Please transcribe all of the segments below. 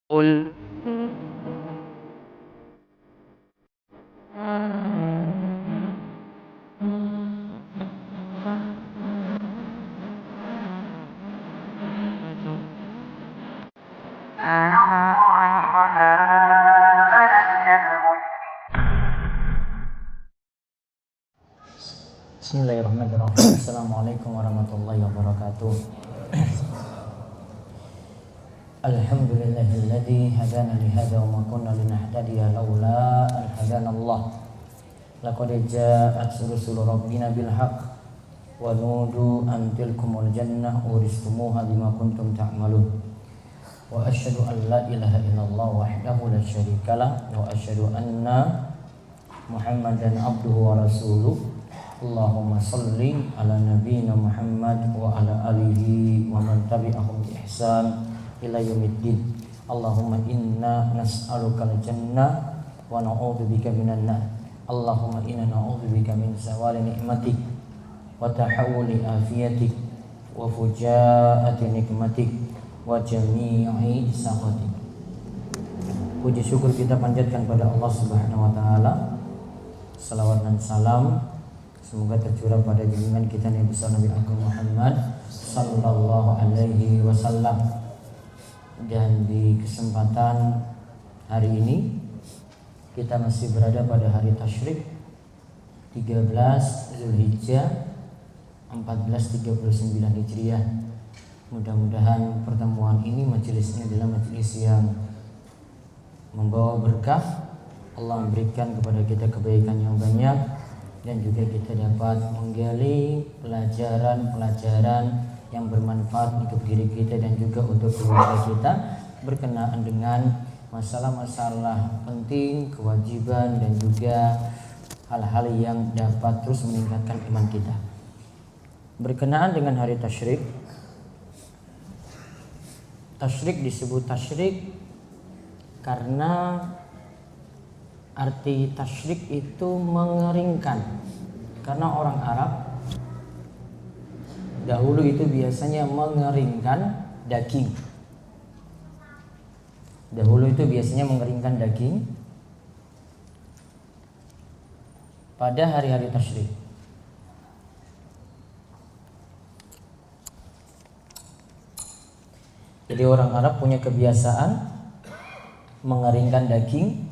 قل Bismillahirrahmanirrahim. Assalamualaikum warahmatullahi wabarakatuh. Alhamdulillahilladzi hadana li hadza wa ma kunna linahtadiya laula an hadana Allah. Laqad ja'at rusulu rabbina bil haqq wa nudu an tilkumul jannah uristumuha bima kuntum ta'malun. Wa asyhadu an la ilaha illallah wahdahu la syarikalah wa asyhadu anna Muhammadan abduhu wa rasuluh. Allahumma salli ala nabiyyina Muhammad wa ala alihi wa man tabi'ahum bi ihsan ila yaumiddin. Allahumma inna nas'aluka al-jannah wa na'udzubika minan nar. Allahumma inna na'udzubika min zawali ni'matik wa tahawuli afiyatik wa fujaati nikmatik wa jami'i sakhatik. Puji syukur kita panjatkan pada Allah Subhanahu wa taala. Salawat dan salam semoga tercurah pada junjungan kita Nabi besar Nabi Agung Muhammad sallallahu alaihi wasallam. Dan di kesempatan hari ini kita masih berada pada hari tasyrik 13 Zulhijjah 1439 Hijriah. Mudah-mudahan pertemuan ini, majelis ini adalah majelis yang membawa berkah. Allah memberikan kepada kita kebaikan yang banyak, dan juga kita dapat menggali pelajaran-pelajaran yang bermanfaat untuk diri kita dan juga untuk keluarga kita berkenaan dengan masalah-masalah penting, kewajiban, dan juga hal-hal yang dapat terus meningkatkan iman kita. Berkenaan dengan hari tasyrik, tasyrik disebut tasyrik karena arti tasyrik itu mengeringkan. Karena orang Arab dahulu itu biasanya mengeringkan daging. Dahulu itu biasanya mengeringkan daging pada hari-hari tasyrik. Jadi orang Arab punya kebiasaan mengeringkan daging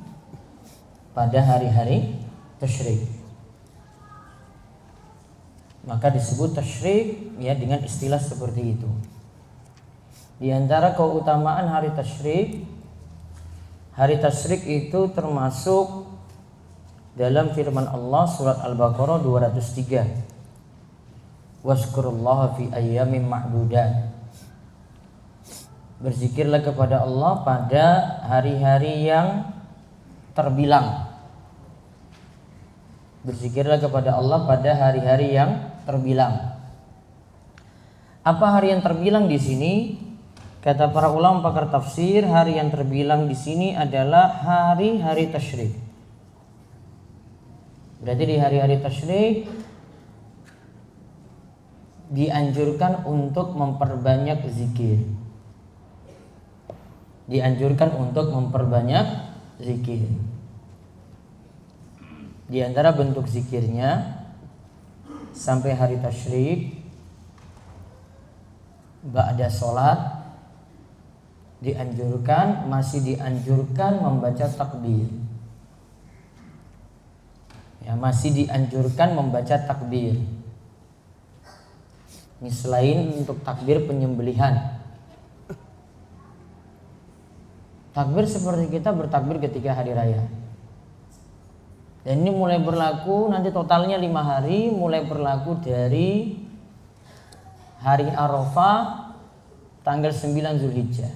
pada hari-hari tasyrik. Maka disebut tasyrik ya dengan istilah seperti itu. Di antara keutamaan hari tasyrik itu termasuk dalam firman Allah surat Al-Baqarah 203. Wazkurullaha fi ayyamin ma'dudat. Berzikirlah kepada Allah pada hari-hari yang terbilang. Berzikirlah kepada Allah pada hari-hari yang terbilang. Apa hari yang terbilang di sini? Kata para ulama pakar tafsir, hari yang terbilang di sini adalah hari-hari tasyrik. Berarti di hari-hari tasyrik dianjurkan untuk memperbanyak zikir. Dianjurkan untuk memperbanyak zikir. Di antara bentuk zikirnya sampai hari tasyrik, ba'da sholat masih dianjurkan membaca takbir. Ya, masih dianjurkan membaca takbir. Ini selain untuk takbir penyembelihan. Takbir seperti kita bertakbir ketika hari raya. Dan ini mulai berlaku nanti totalnya 5 hari, mulai berlaku dari hari Arafah tanggal 9 Zulhijjah.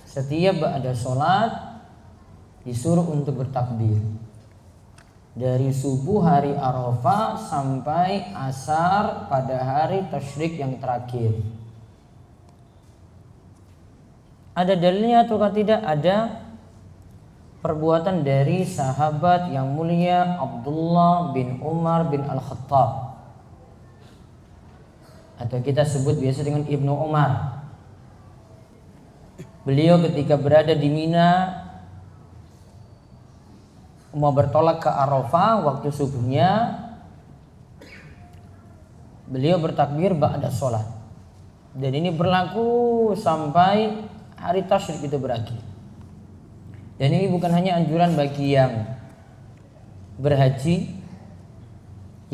Setiap ada sholat disuruh untuk bertakbir. Dari subuh hari Arafah sampai asar pada hari tasyrik yang terakhir. Ada dalilnya atau tidak? Ada perbuatan dari sahabat yang mulia Abdullah bin Umar bin Al-Khattab, atau kita sebut biasa dengan Ibnu Umar. Beliau ketika berada di Mina mau bertolak ke Arafah waktu subuhnya, beliau bertakbir ba'da sholat, dan ini berlaku sampai hari tasyrik itu berakhir. Dan ini bukan hanya anjuran bagi yang berhaji,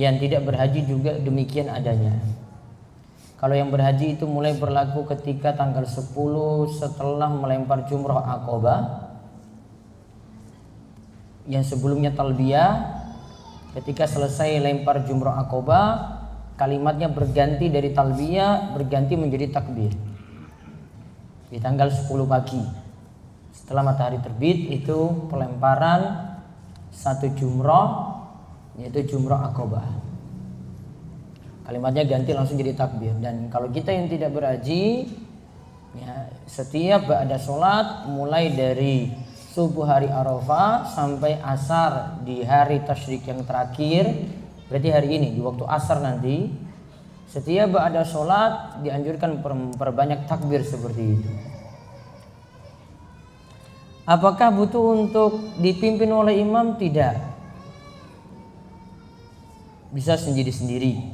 yang tidak berhaji juga demikian adanya. Kalau yang berhaji itu mulai berlaku ketika tanggal 10 setelah melempar jumrah Aqabah, yang sebelumnya talbiyah. Ketika selesai lempar jumrah Aqabah, kalimatnya berganti dari talbiyah berganti menjadi takbir. Di tanggal 10 pagi setelah matahari terbit itu pelemparan satu jumrah, yaitu jumrah Aqabah. Kalimatnya ganti langsung jadi takbir. Dan kalau kita yang tidak berhaji, ya, setiap ba'da sholat mulai dari subuh hari Arafah sampai asar di hari tasyrik yang terakhir, berarti hari ini di waktu asar nanti, setiap ba'da sholat dianjurkan memperbanyak takbir seperti itu. Apakah butuh untuk dipimpin oleh imam? Tidak. Bisa sendiri-sendiri,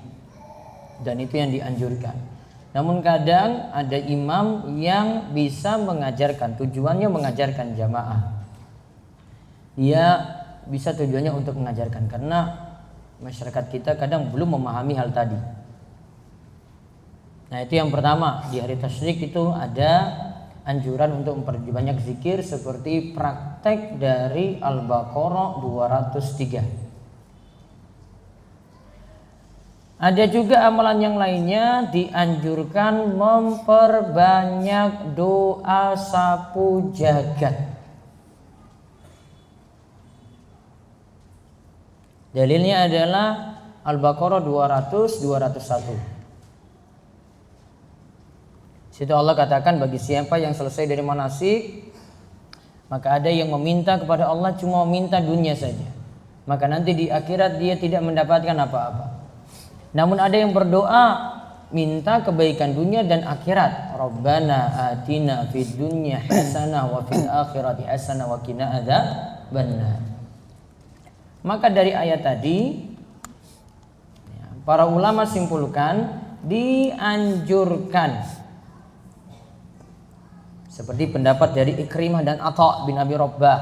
dan itu yang dianjurkan. Namun kadang ada imam yang bisa mengajarkan, tujuannya mengajarkan jamaah. Dia bisa tujuannya untuk mengajarkan, karena masyarakat kita kadang belum memahami hal tadi. Nah, itu yang pertama, di hari tasyrik itu ada anjuran untuk memperbanyak zikir seperti praktek dari Al-Baqarah 203. Ada juga amalan yang lainnya, dianjurkan memperbanyak doa sapu jagat. Dalilnya adalah Al-Baqarah 200-201. Situ Allah katakan, bagi siapa yang selesai dari manasik, maka ada yang meminta kepada Allah cuma minta dunia saja, maka nanti di akhirat dia tidak mendapatkan apa-apa. Namun ada yang berdoa minta kebaikan dunia dan akhirat. Rabbana atina fid dunya hasanah wa fil akhirati hasanah wa qina adzabannar. Maka dari ayat tadi para ulama simpulkan dianjurkan, seperti pendapat dari Ikrimah dan Atha bin Abi Rabbah,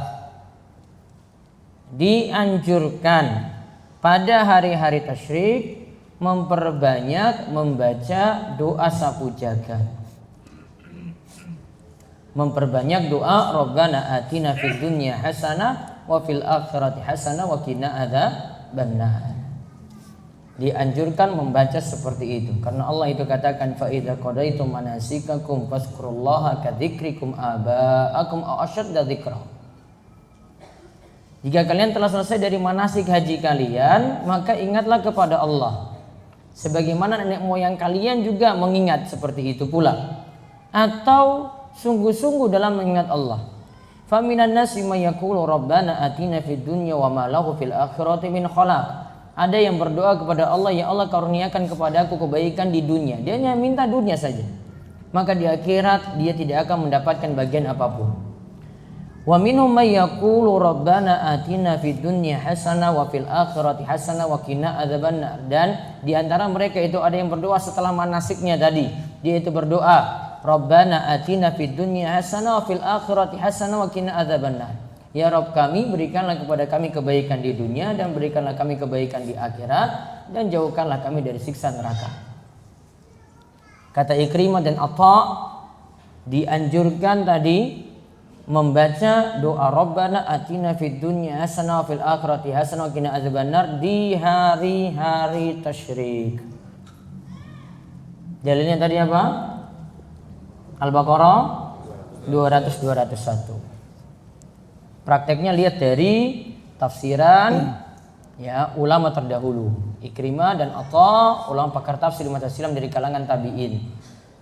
dianjurkan pada hari-hari tasyrik memperbanyak membaca doa sapu jagat, memperbanyak doa Rabbana atina fid dunya hasanah wa fil akhirati hasanah wa qina adzabannar. Dianjurkan membaca seperti itu, karena Allah itu katakan fa idza qadaitum manasikakum fazkurullaha kadzikrikum aba'akum aw ashadda dzikra. Jika kalian telah selesai dari manasik haji kalian, maka ingatlah kepada Allah sebagaimana nenek moyang kalian juga mengingat seperti itu pula, atau sungguh-sungguh dalam mengingat Allah. Fa minan nasi may yaqulu rabbana atina fid dunya wa ma lahu fil akhirati min khalaq. Ada yang berdoa kepada Allah, ya Allah karuniakan kepadaku kebaikan di dunia. Dia hanya minta dunia saja, maka di akhirat dia tidak akan mendapatkan bagian apapun. Wa minhum may yaqulu rabbana atina fid dunya hasanah wa fil akhirati hasanah wa qina adzabannar. Dan di antara mereka itu ada yang berdoa setelah manasiknya tadi, dia itu berdoa rabbana atina fid dunya hasanah wa fil akhirati hasanah wa qina adzabannar. Ya Rabb kami, berikanlah kepada kami kebaikan di dunia dan berikanlah kami kebaikan di akhirat, dan jauhkanlah kami dari siksa neraka. Kata Ikrimah dan Atha, dianjurkan tadi membaca doa Rabbana atina fid dunya hasanah wa fil akhirati hasanah wa qina adzabannar di hari-hari tasyrik. Dalilnya tadi apa? Al-Baqarah 200-201. Prakteknya lihat dari tafsiran ya ulama terdahulu, Ikrimah dan Atha, ulama pakar tafsir mata silam dari kalangan tabi'in,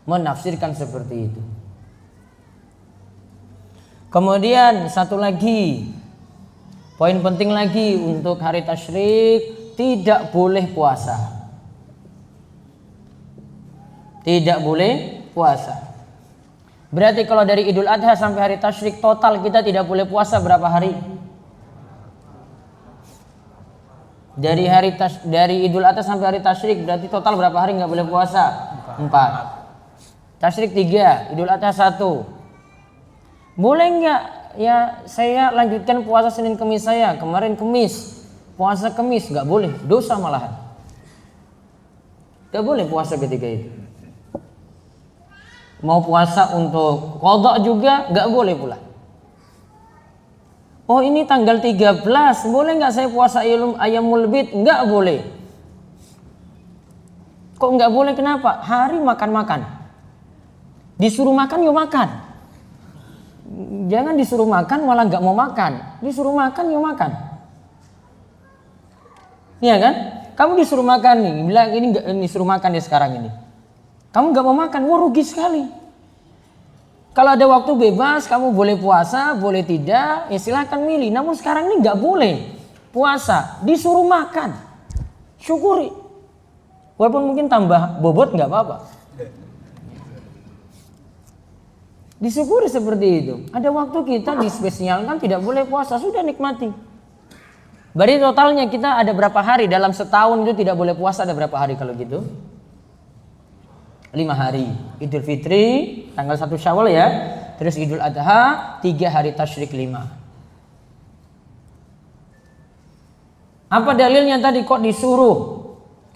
menafsirkan seperti itu. Kemudian satu lagi, poin penting lagi untuk hari tasyrik, tidak boleh puasa. Tidak boleh puasa. Berarti kalau dari Idul Adha sampai hari Tasyrik total kita tidak boleh puasa berapa hari? Dari Idul Adha sampai hari Tasyrik berarti total berapa hari nggak boleh puasa? 4. Tasyrik 3, Idul Adha 1. Boleh nggak ya saya lanjutkan puasa Senin Kemis saya, kemarin Kemis, puasa Kemis? Nggak boleh, dosa malahan. Nggak boleh puasa ketika itu. Mau puasa untuk qadha juga nggak boleh pula. Oh ini tanggal 13, boleh nggak saya puasa Ayyamul Bid? Nggak boleh. Kok nggak boleh, kenapa? Hari makan-makan. Disuruh makan yuk makan. Jangan disuruh makan malah nggak mau makan. Disuruh makan yuk makan. Iya kan? Kamu disuruh makan nih, bilang ini nggak disuruh makan ya sekarang ini. Kamu nggak mau makan, wah rugi sekali. Kalau ada waktu bebas, kamu boleh puasa, boleh tidak, ya silahkan milih. Namun sekarang ini nggak boleh puasa, disuruh makan. Syukuri. Walaupun mungkin tambah bobot nggak apa-apa. Disyukuri seperti itu. Ada waktu kita dispesialkan tidak boleh puasa, sudah nikmati. Berarti totalnya kita ada berapa hari dalam setahun itu tidak boleh puasa, ada berapa hari kalau gitu? 5 hari. Idul Fitri tanggal 1 Syawal ya. Terus Idul Adha 3 hari Tasyrik 5. Apa dalilnya tadi kok disuruh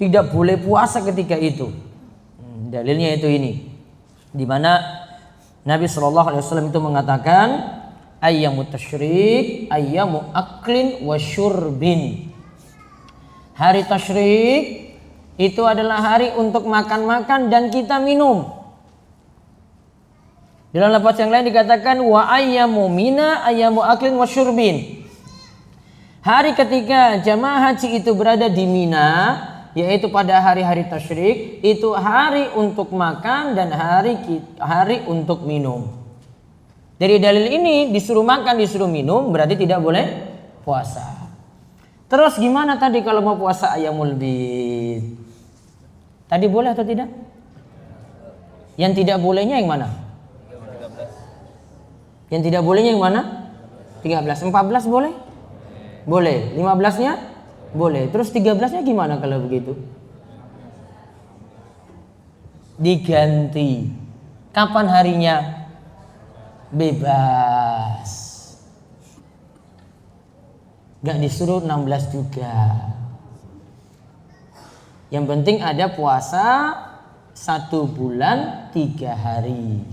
tidak boleh puasa ketika itu? Dalilnya itu ini. Di mana Nabi SAW itu mengatakan ayyamut tasyrik ayyamu aklin wa syurbin. Hari tasyrik itu adalah hari untuk makan-makan dan kita minum. Dalam lafaz yang lain dikatakan wa ayyamu mina ayyamu aklin wa syurbin. Hari ketika jamaah haji itu berada di Mina, yaitu pada hari-hari tasyrik, itu hari untuk makan dan hari untuk minum. Dari dalil ini disuruh makan, disuruh minum berarti tidak boleh puasa. Terus gimana tadi kalau mau puasa Ayyamul Bid? Tadi boleh atau tidak? Yang tidak bolehnya yang mana? 13. Yang tidak bolehnya yang mana? 13. 14 boleh? Boleh. 15-nya? Boleh. Terus 13-nya gimana kalau begitu? Diganti. Kapan harinya? Bebas. Gak disuruh 16 juga. Yang penting ada puasa 1 bulan 3 hari.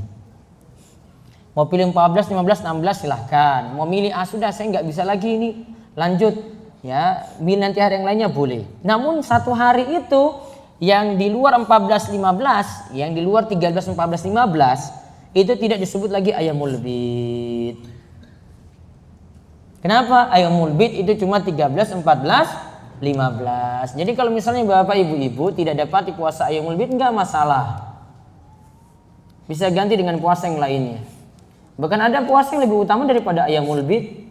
Mau pilih 14, 15, 16 silahkan. Mau milih sudah saya nggak bisa lagi ini, lanjut ya. Milih nanti hari yang lainnya boleh. Namun 1 hari itu yang di luar 14, 15, yang di luar 13, 14, 15 itu tidak disebut lagi Ayyamul Bid. Kenapa? Ayyamul Bid itu cuma 13, 14, 15. Jadi kalau misalnya bapak ibu-ibu tidak dapat puasa Ayyamul Bid enggak masalah. Bisa ganti dengan puasa yang lainnya. Bahkan ada puasa yang lebih utama daripada Ayyamul Bid.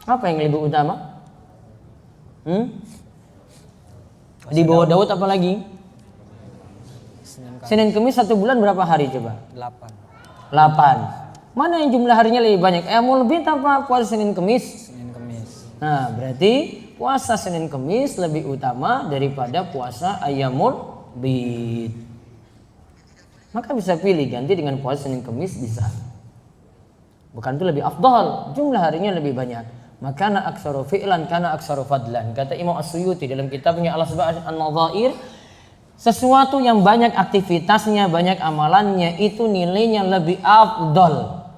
Apa yang lebih utama? Di bawah Daud apa lagi? Senin Kemis 1 bulan berapa hari coba? 8. Mana yang jumlah harinya lebih banyak? Ayyamul Bid apa puasa Senin Kemis? Senin Kemis. Nah, berarti puasa Senin Kemis lebih utama daripada puasa Ayyamul Bid. Maka bisa pilih ganti dengan puasa Senin Kemis bisa. Bukan itu lebih afdal, jumlah harinya lebih banyak. Makana aktsaru fi'lan kana aktsaru fadlan. Kata Imam As-Suyuti dalam kitabnya Al-Asbah An-Nadhair, sesuatu yang banyak aktivitasnya, banyak amalannya itu nilainya lebih afdal.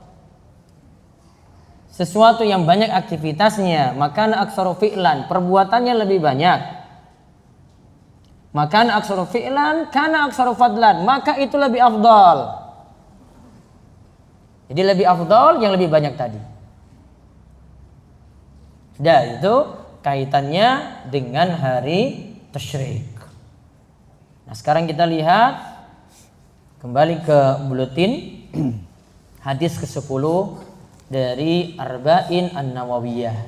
Sesuatu yang banyak aktivitasnya, makana aktsaru fi'lan, perbuatannya lebih banyak. Makana aktsaru fi'lan kana aktsaru fadlan, maka itu lebih afdal. Jadi lebih afdal yang lebih banyak tadi. Dan itu kaitannya dengan hari tasyrik. Nah, sekarang kita lihat kembali ke buletin hadis ke-10 dari Arba'in An-Nawawiyah.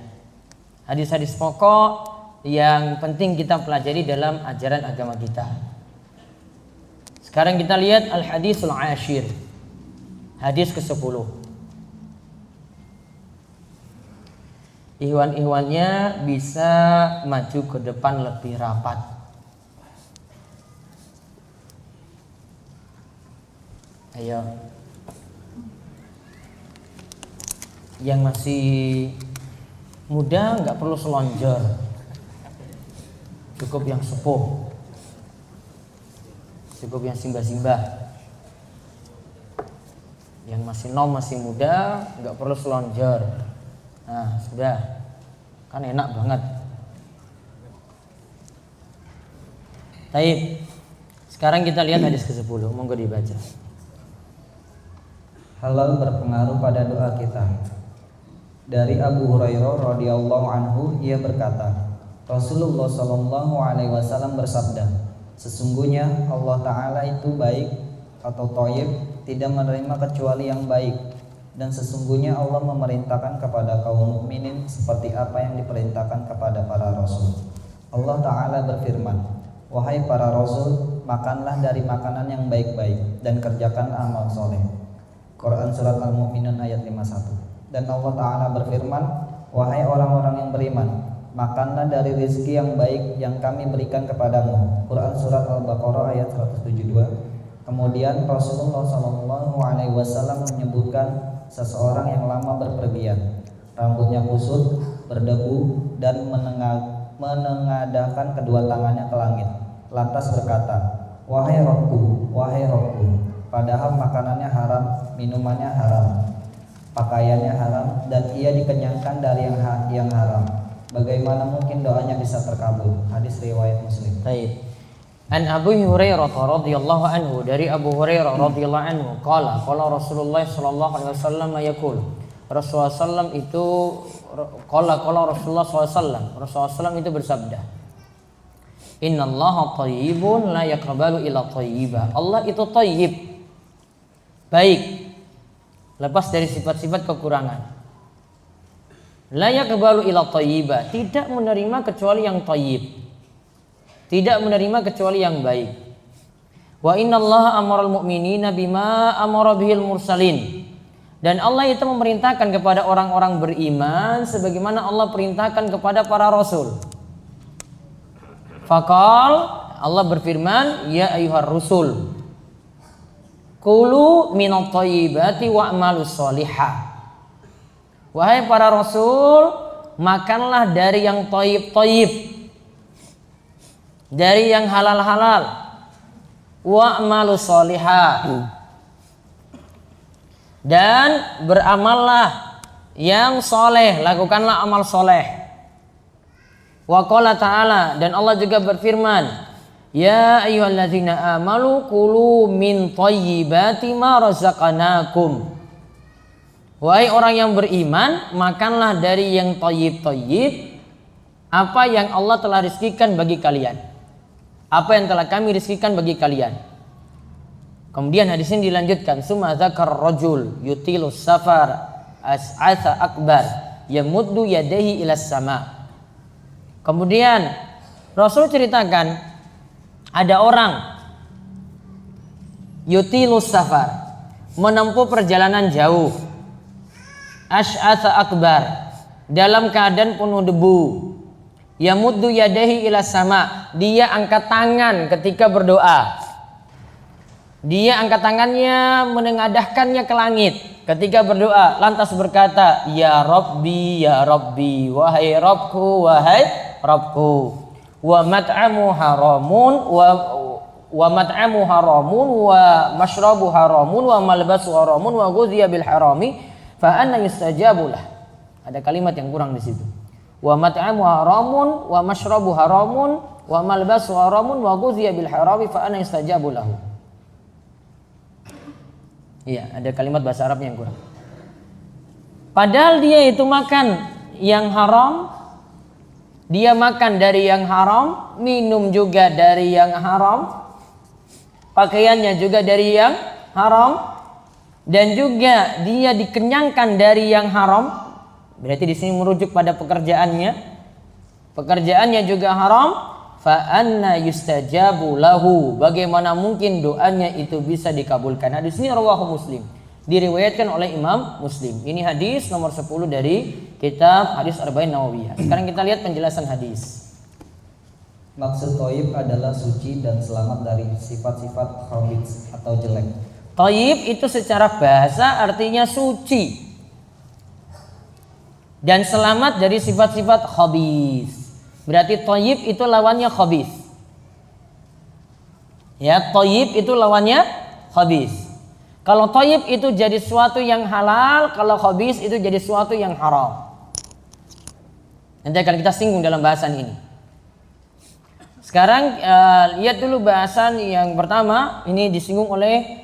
Hadis-hadis pokok yang penting kita pelajari dalam ajaran agama kita. Sekarang kita lihat al-hadisul ashir. Hadis ke-10. Ikhwan-ikhwannya bisa maju ke depan lebih rapat. Ayo. Yang masih muda nggak perlu selonjor, cukup yang sepuh, cukup yang simbah-simbah. Yang masih muda nggak perlu selonjor. Nah sudah, kan enak banget. Taib. Sekarang kita lihat hadis ke-10. Monggo dibaca. Halal berpengaruh pada doa kita. Dari Abu Hurairah radhiyallahu anhu, ia berkata, Rasulullah shallallahu alaihi wasallam bersabda, sesungguhnya Allah Ta'ala itu baik atau thayyib, tidak menerima kecuali yang baik, dan sesungguhnya Allah memerintahkan kepada kaum mukminin seperti apa yang diperintahkan kepada para rasul. Allah Ta'ala berfirman, wahai para rasul, makanlah dari makanan yang baik-baik dan kerjakan amal soleh. Quran surat Al-Mu'minun ayat 51. Dan Allah Ta'ala berfirman, wahai orang-orang yang beriman, makanlah dari rezeki yang baik yang kami berikan kepadamu. Quran surat Al-Baqarah ayat 172. Kemudian Rasulullah SAW menyebutkan seseorang yang lama berpergian, rambutnya kusut, berdebu, dan menengadahkan kedua tangannya ke langit. Lantas berkata, wahai Rabbku, padahal makanannya haram, minumannya haram, pakaiannya haram, dan ia dikenyangkan dari yang haram. Bagaimana mungkin doanya bisa terkabul? Hadis riwayat Muslim. Baik. An Abu Hurairah radhiyallahu anhu, dari Abu Hurairah radhiyallahu anhu, qala Rasulullah sallallahu alaihi wasallam yaqul. Rasulullah sallam itu Rasulullah sallam itu bersabda, Innallaha thayyibun la yaqbalu illa thayyiba. Allah itu thayyib, baik, lepas dari sifat-sifat kekurangan. La yaqbalu illa thayyiba, tidak menerima kecuali yang thayyib, tidak menerima kecuali yang baik. Wa innallaha amaral mu'minina bima amara bihil mursalin, dan Allah itu memerintahkan kepada orang-orang beriman sebagaimana Allah perintahkan kepada para rasul. Faqal, Allah berfirman, ya ayyuhar rusul, kulu minat thayyibati wa'malus sholihah. Wahai para rasul, makanlah dari yang thayyib-thayyib, dari yang halal-halal, wa'malus sholihah, dan beramallah yang soleh, lakukanlah amal soleh. Wa qala ta'ala, dan Allah juga berfirman, ya ayyuhalladzina amanu kulu min thayyibati ma razaqnakum. Wahai orang yang beriman, makanlah dari yang thayyib-thayyib, apa yang Allah telah rizkikan bagi kalian, apa yang telah kami rizkikan bagi kalian. Kemudian hadis ini dilanjutkan, summa dzakar rajul yutilus safar as'atha akbar yamuddu yadayhi ilas sama. Kemudian Rasul ceritakan ada orang yutilus safar, menempuh perjalanan jauh, as'atha akbar, dalam keadaan penuh debu, yamuddu yadayhi ilas sama, dia angkat tangan ketika berdoa. Dia angkat tangannya, menengadahkannya ke langit ketika berdoa, lantas berkata, ya Rabbi, wahai Rabbku, wahai Rabbku, wa mat'amu haramun wa mat'amu haramun wa mashrabu haramun wa malbasu haramun wa ghudhiya bil harami fa anna yustajabu lah. Ada kalimat yang kurang di situ. Wa mat'amu haramun wa mashrabu haramun wa malbasu haramun wa ghudhiya bil harami fa anna yustajabu lahu. Iya, ada kalimat bahasa Arabnya yang kurang. Padahal dia itu makan yang haram, dia makan dari yang haram, minum juga dari yang haram, pakaiannya juga dari yang haram, dan juga dia dikenyangkan dari yang haram. Berarti di sini merujuk pada pekerjaannya. Pekerjaannya juga haram. Fa anna yustajabu lahu, bagaimana mungkin doanya itu bisa dikabulkan. Hadis ini rawahu Muslim. Diriwayatkan oleh Imam Muslim. Ini hadis nomor 10 dari kitab Hadis Arba'in Nawawiyah. Sekarang kita lihat penjelasan hadis. Maksud thayyib adalah suci dan selamat dari sifat-sifat khabith atau jelek. Thayyib itu secara bahasa artinya suci dan selamat dari sifat-sifat khabith. Berarti thayyib itu lawannya khabith. Ya, thayyib itu lawannya khabith. Kalau thayyib itu jadi sesuatu yang halal, kalau khabith itu jadi sesuatu yang haram. Nanti akan kita singgung dalam bahasan ini. Sekarang lihat dulu bahasan yang pertama, ini disinggung oleh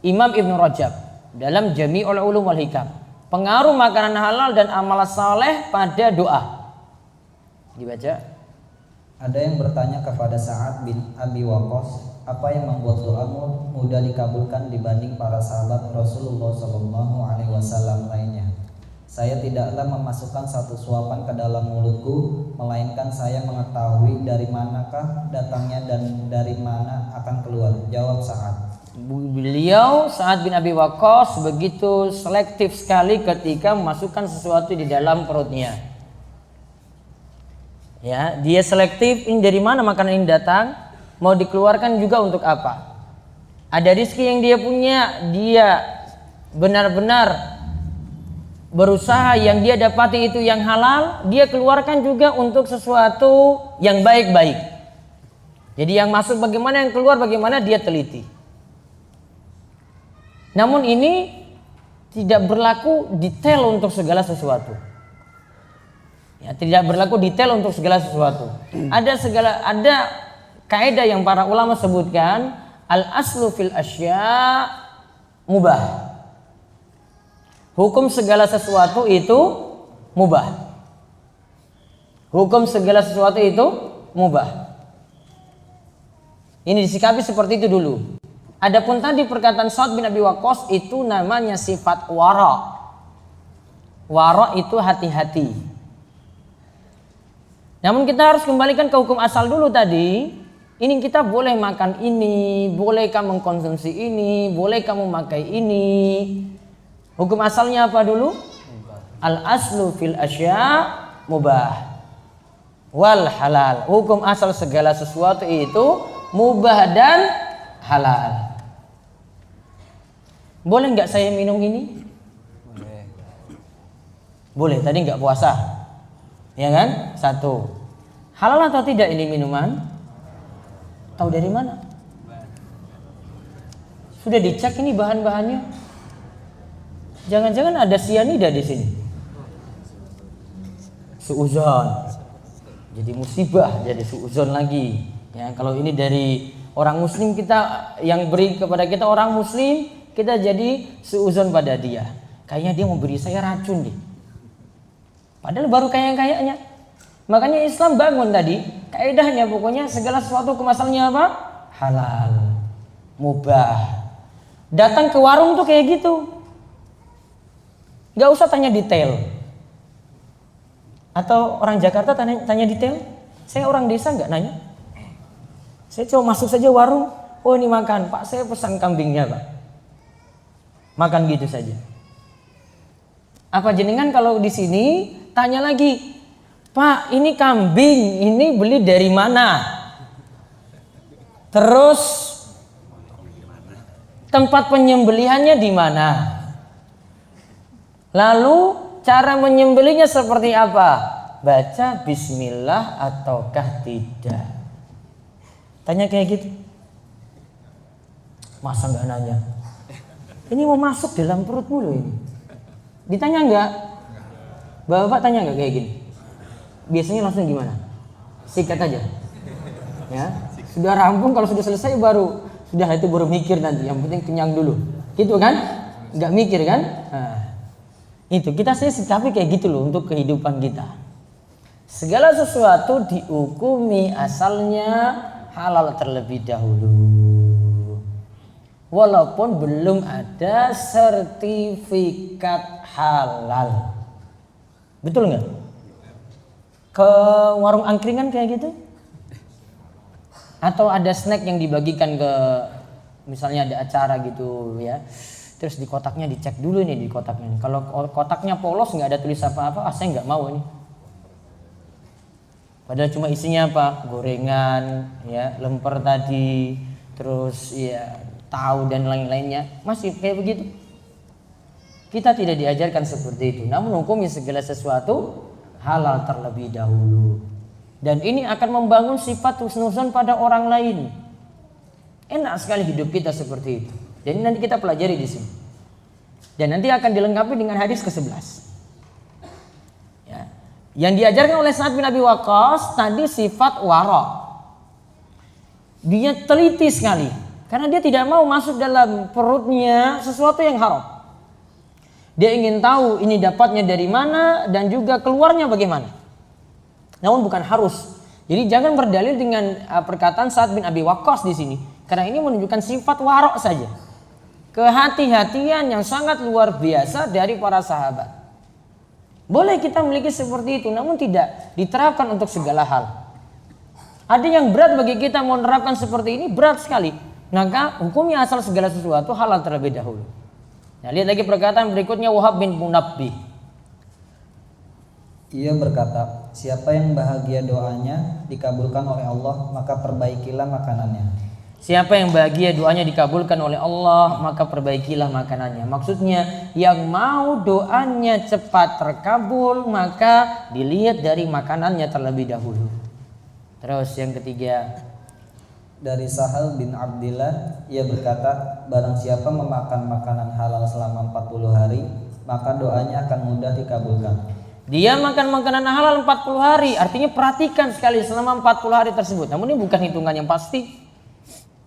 Imam Ibn Rajab dalam Jami'ul Ulum wal Hikam. Pengaruh makanan halal dan amal saleh pada doa. Dibaca. Ada yang bertanya kepada Sa'ad bin Abi Waqqas, apa yang membuat doamu mudah dikabulkan dibanding para sahabat Rasulullah SAW lainnya? Saya tidaklah memasukkan satu suapan ke dalam mulutku, melainkan saya mengetahui dari manakah datangnya dan dari mana akan keluar. Jawab Sa'ad. Beliau Sa'ad bin Abi Waqqas begitu selektif sekali ketika memasukkan sesuatu di dalam perutnya. Ya, dia selektif, ini dari mana makanan ini datang, mau dikeluarkan juga untuk apa. Ada rezeki yang dia punya, dia benar-benar berusaha yang dia dapati itu yang halal, dia keluarkan juga untuk sesuatu yang baik-baik. Jadi yang masuk bagaimana, yang keluar bagaimana, dia teliti. Namun ini tidak berlaku detail untuk segala sesuatu. Ya, tidak berlaku detail untuk segala sesuatu. Ada kaidah yang para ulama sebutkan, al aslu fil asya mubah. Hukum segala sesuatu itu mubah. Hukum segala sesuatu itu mubah. Ini disikapi seperti itu dulu. Adapun tadi perkataan Sa'ad bin Abi Waqqas itu namanya sifat wara. Wara itu hati-hati. Namun kita harus kembalikan ke hukum asal dulu tadi. Ini kita boleh makan ini, bolehkah mengkonsumsi ini, bolehkah memakai ini. Hukum asalnya apa dulu? Al aslu fil asya mubah wal halal. Hukum asal segala sesuatu itu mubah dan halal. Boleh nggak saya minum ini? Boleh. Tadi nggak puasa, ya kan? Satu. Halal atau tidak ini minuman? Tahu dari mana? Sudah dicek ini bahan-bahannya? Jangan-jangan ada sianida di sini. Suuzon. Jadi musibah, jadi suuzon lagi. Ya, kalau ini dari orang muslim, kita yang beri kepada kita orang muslim, kita jadi suuzon pada dia. Kayaknya dia mau beri saya racun deh. Padahal baru kayaknya. Makanya Islam bangun tadi, kaidahnya pokoknya segala sesuatu hukum asalnya apa? Halal, mubah. Datang ke warung tuh kayak gitu. Gak usah tanya detail. Atau orang Jakarta tanya detail. Saya orang desa gak nanya. Saya cuma masuk saja warung. Oh ini makan, Pak saya pesan kambingnya Pak. Makan gitu saja. Apa jenengan kalau di sini tanya lagi, Pak ini kambing, ini beli dari mana? Terus tempat penyembelihannya di mana? Lalu cara menyembelihnya seperti apa? Baca bismillah ataukah tidak? Tanya kayak gitu. Masa nggak nanya? Ini mau masuk dalam perutmu loh ini. Ditanya nggak? Bapak tanya nggak kayak gini? Biasanya langsung gimana? Sikat aja. Ya, sudah rampung, kalau sudah selesai sudah itu baru mikir nanti. Yang penting kenyang dulu. Gitu kan? Nggak mikir kan? Nah. Itu kita sikapi kayak gitu loh untuk kehidupan kita. Segala sesuatu dihukumi asalnya halal terlebih dahulu. Walaupun belum ada sertifikat halal. Betul nggak? Ke warung angkringan kayak gitu? Atau ada snack yang dibagikan ke, misalnya ada acara gitu ya. Terus di kotaknya dicek dulu nih di kotaknya. Kalau kotaknya polos nggak ada tulis apa-apa, saya nggak mau ini. Padahal cuma isinya apa? Gorengan, ya, lemper tadi, terus ya tahu dan lain-lainnya. Masih kayak begitu. Kita tidak diajarkan seperti itu. Namun hukumnya segala sesuatu halal terlebih dahulu. Dan ini akan membangun sifat husnuzon pada orang lain. Enak sekali hidup kita seperti itu. Jadi nanti kita pelajari di sini. Dan nanti akan dilengkapi dengan hadis ke-11. Ya. Yang diajarkan oleh Sa'ad bin Abi Waqqas tadi sifat wara. Dia teliti sekali karena dia tidak mau masuk dalam perutnya sesuatu yang haram. Dia ingin tahu ini dapatnya dari mana dan juga keluarnya bagaimana. Namun bukan harus. Jadi jangan berdalil dengan perkataan Sa'ad bin Abi Waqqas di sini. Karena ini menunjukkan sifat warok saja. Kehati-hatian yang sangat luar biasa dari para sahabat. Boleh kita memiliki seperti itu, namun tidak diterapkan untuk segala hal. Ada yang berat bagi kita mau menerapkan seperti ini, berat sekali. Maka hukumnya asal segala sesuatu halal terlebih dahulu. Nah, lihat lagi perkataan berikutnya Wahab bin Munabbih. Ia berkata, siapa yang bahagia doanya dikabulkan oleh Allah, maka perbaikilah makanannya. Siapa yang bahagia doanya dikabulkan oleh Allah, maka perbaikilah makanannya. Maksudnya yang mau doanya cepat terkabul, maka dilihat dari makanannya terlebih dahulu. Terus yang ketiga, dari Sahal bin Abdillah, ia berkata, barang siapa memakan makanan halal selama 40 hari, maka doanya akan mudah dikabulkan. Dia makan makanan halal 40 hari, artinya perhatikan sekali selama 40 hari tersebut. Namun ini bukan hitungan yang pasti.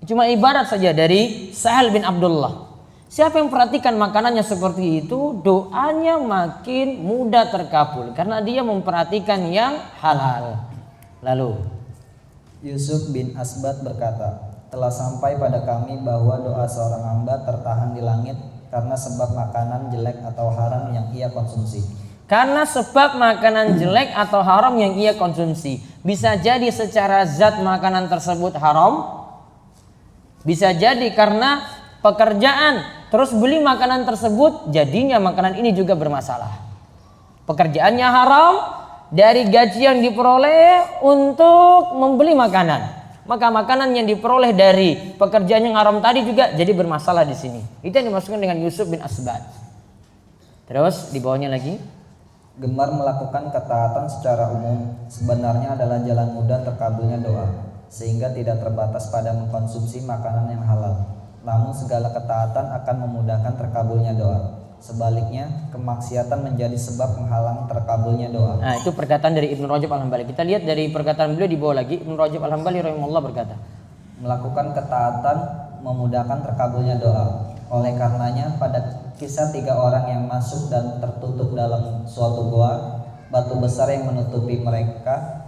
Cuma ibarat saja dari Sahal bin Abdullah. Siapa yang perhatikan makanannya seperti itu, doanya makin mudah terkabul karena dia memperhatikan yang halal. Lalu Yusuf bin Asbat berkata, telah sampai pada kami bahwa doa seorang hamba tertahan di langit karena sebab makanan jelek atau haram yang ia konsumsi. Karena sebab makanan jelek atau haram yang ia konsumsi. Bisa jadi secara zat makanan tersebut haram. Bisa jadi karena pekerjaan, terus beli makanan tersebut, jadinya makanan ini juga bermasalah. Pekerjaannya haram, dari gaji yang diperoleh untuk membeli makanan. Maka makanan yang diperoleh dari pekerjaan yang haram tadi juga jadi bermasalah di sini. Itu yang dimaksudkan dengan Yusuf bin Asbat. Terus di bawahnya lagi, gemar melakukan ketaatan secara umum sebenarnya adalah jalan mudah terkabulnya doa, sehingga tidak terbatas pada mengkonsumsi makanan yang halal. Namun segala ketaatan akan memudahkan terkabulnya doa. Sebaliknya, kemaksiatan menjadi sebab menghalang terkabulnya doa. Nah, itu perkataan dari Ibnu Rajab Al-Hambali. Kita lihat dari perkataan beliau di bawah lagi. Ibnu Rajab Al-Hambali rahimahullah berkata, melakukan ketaatan memudahkan terkabulnya doa. Oleh karenanya, pada kisah 3 orang yang masuk dan tertutup dalam suatu goa, batu besar yang menutupi mereka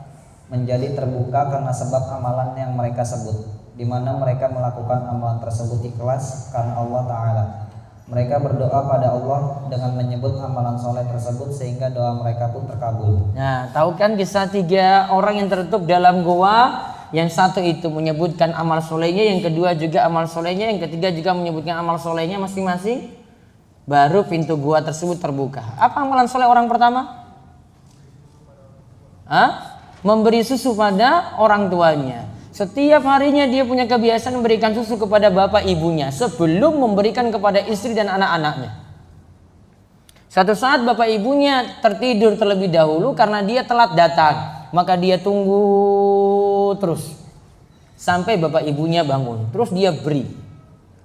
menjadi terbuka karena sebab amalan yang mereka sebut, di mana mereka melakukan amalan tersebut ikhlas karena Allah Ta'ala. Mereka berdoa pada Allah dengan menyebut amalan soleh tersebut sehingga doa mereka pun terkabul. Nah, tahu kan kisah 3 orang yang tertutup dalam goa? Yang satu itu menyebutkan amal solehnya, yang kedua juga amal solehnya, yang ketiga juga menyebutkan amal solehnya masing-masing. Baru pintu goa tersebut terbuka. Apa amalan soleh orang pertama? Memberi susu pada orang tuanya. Setiap harinya dia punya kebiasaan memberikan susu kepada bapak ibunya sebelum memberikan kepada istri dan anak-anaknya. Satu saat bapak ibunya tertidur terlebih dahulu karena dia telat datang. Maka dia tunggu terus sampai bapak ibunya bangun. Terus dia beri.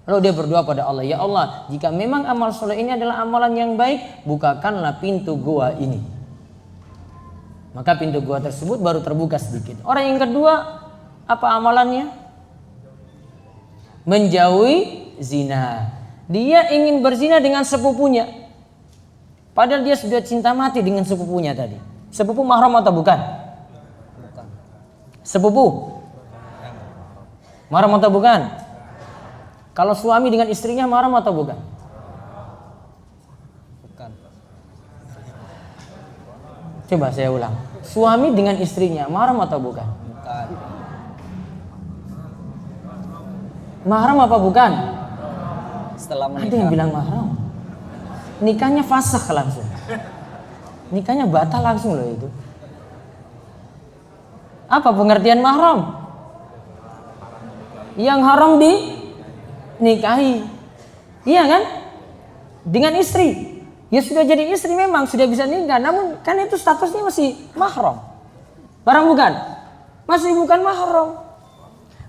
Lalu dia berdoa pada Allah, ya Allah, jika memang amal soleh ini adalah amalan yang baik, bukakanlah pintu goa ini. Maka pintu goa tersebut baru terbuka sedikit. Orang yang kedua, apa amalannya? Menjauhi zina. Dia ingin berzina dengan sepupunya. Padahal dia sudah cinta mati dengan sepupunya tadi. Sepupu mahram atau bukan? Bukan. Sepupu? Mahram atau bukan? Kalau suami dengan istrinya mahram atau bukan? Bukan. Coba saya ulang. Suami dengan istrinya mahram atau bukan? Bukan. Mahram apa bukan? setelah Ada yang menikah. bilang mahram. Nikahnya fasakh langsung. Nikahnya batal langsung loh itu. Apa pengertian mahram? Yang haram dinikahi. Iya kan? Dengan istri. Ya sudah jadi istri memang sudah bisa nikah, namun kan itu statusnya masih mahram. Barang bukan? Masih bukan mahram.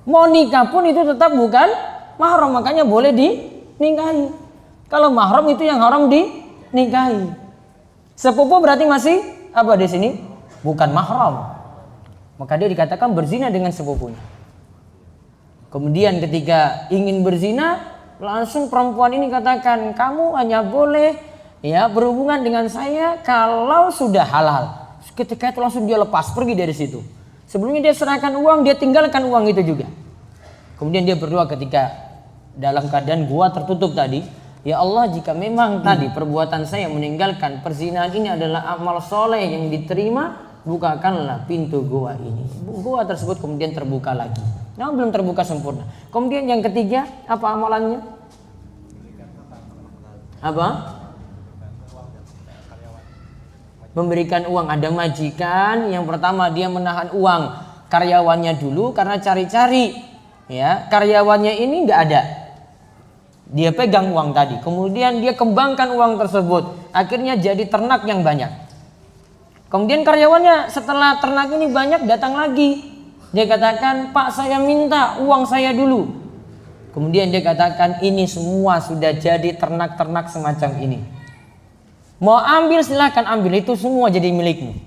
Mau nikah pun itu tetap bukan mahram, makanya boleh dinikahi. Kalau mahram itu yang haram dinikahi. Sepupu berarti masih apa di sini? Bukan mahram. Maka dia dikatakan berzina dengan sepupunya. Kemudian ketika ingin berzina, langsung perempuan ini katakan, kamu hanya boleh ya berhubungan dengan saya kalau sudah halal. Ketika itu langsung dia lepas pergi dari situ. Sebelumnya dia serahkan uang, dia tinggalkan uang itu juga. Kemudian dia berdoa ketika dalam keadaan gua tertutup tadi, ya Allah, jika memang tadi perbuatan saya meninggalkan perzinahan ini adalah amal soleh yang diterima, bukakanlah pintu gua ini. Gua tersebut kemudian terbuka lagi. Namun belum terbuka sempurna. Kemudian yang ketiga, apa amalannya? Apa? Memberikan uang. Ada majikan yang pertama dia menahan uang karyawannya dulu karena cari-cari, ya karyawannya ini nggak ada. Dia pegang uang tadi, kemudian dia kembangkan uang tersebut, akhirnya jadi ternak yang banyak. Kemudian karyawannya setelah ternak ini banyak datang lagi. Dia katakan, Pak, saya minta uang saya dulu. Kemudian dia katakan, ini semua sudah jadi ternak-ternak semacam ini. Mau ambil silahkan ambil, itu semua jadi milikmu.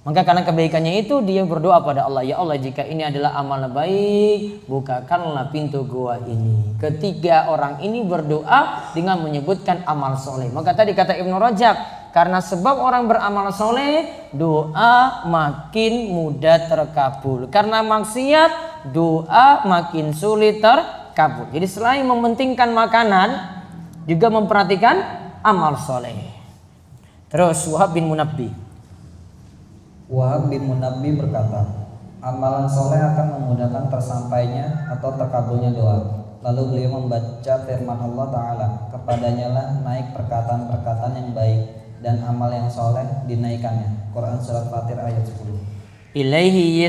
Maka karena kebaikannya itu dia berdoa pada Allah, ya Allah, jika ini adalah amal baik, bukakanlah pintu gua ini. Ketiga orang ini berdoa dengan menyebutkan amal soleh. Maka tadi kata Ibnu Rajab, karena sebab orang beramal soleh, doa makin mudah terkabul. Karena maksiat, doa makin sulit terkabul. Jadi selain mementingkan makanan, juga memperhatikan amal soleh. Terus Wahab bin Munabbih. Wahab bin Munabbih berkata, amalan soleh akan memudahkan tersampainya atau terkabulnya doa. Lalu beliau membaca firman Allah Ta'ala, kepadanya lah naik perkataan-perkataan yang baik dan amal yang soleh dinaikkannya. Quran Surat Fatir ayat 10. Ilaihi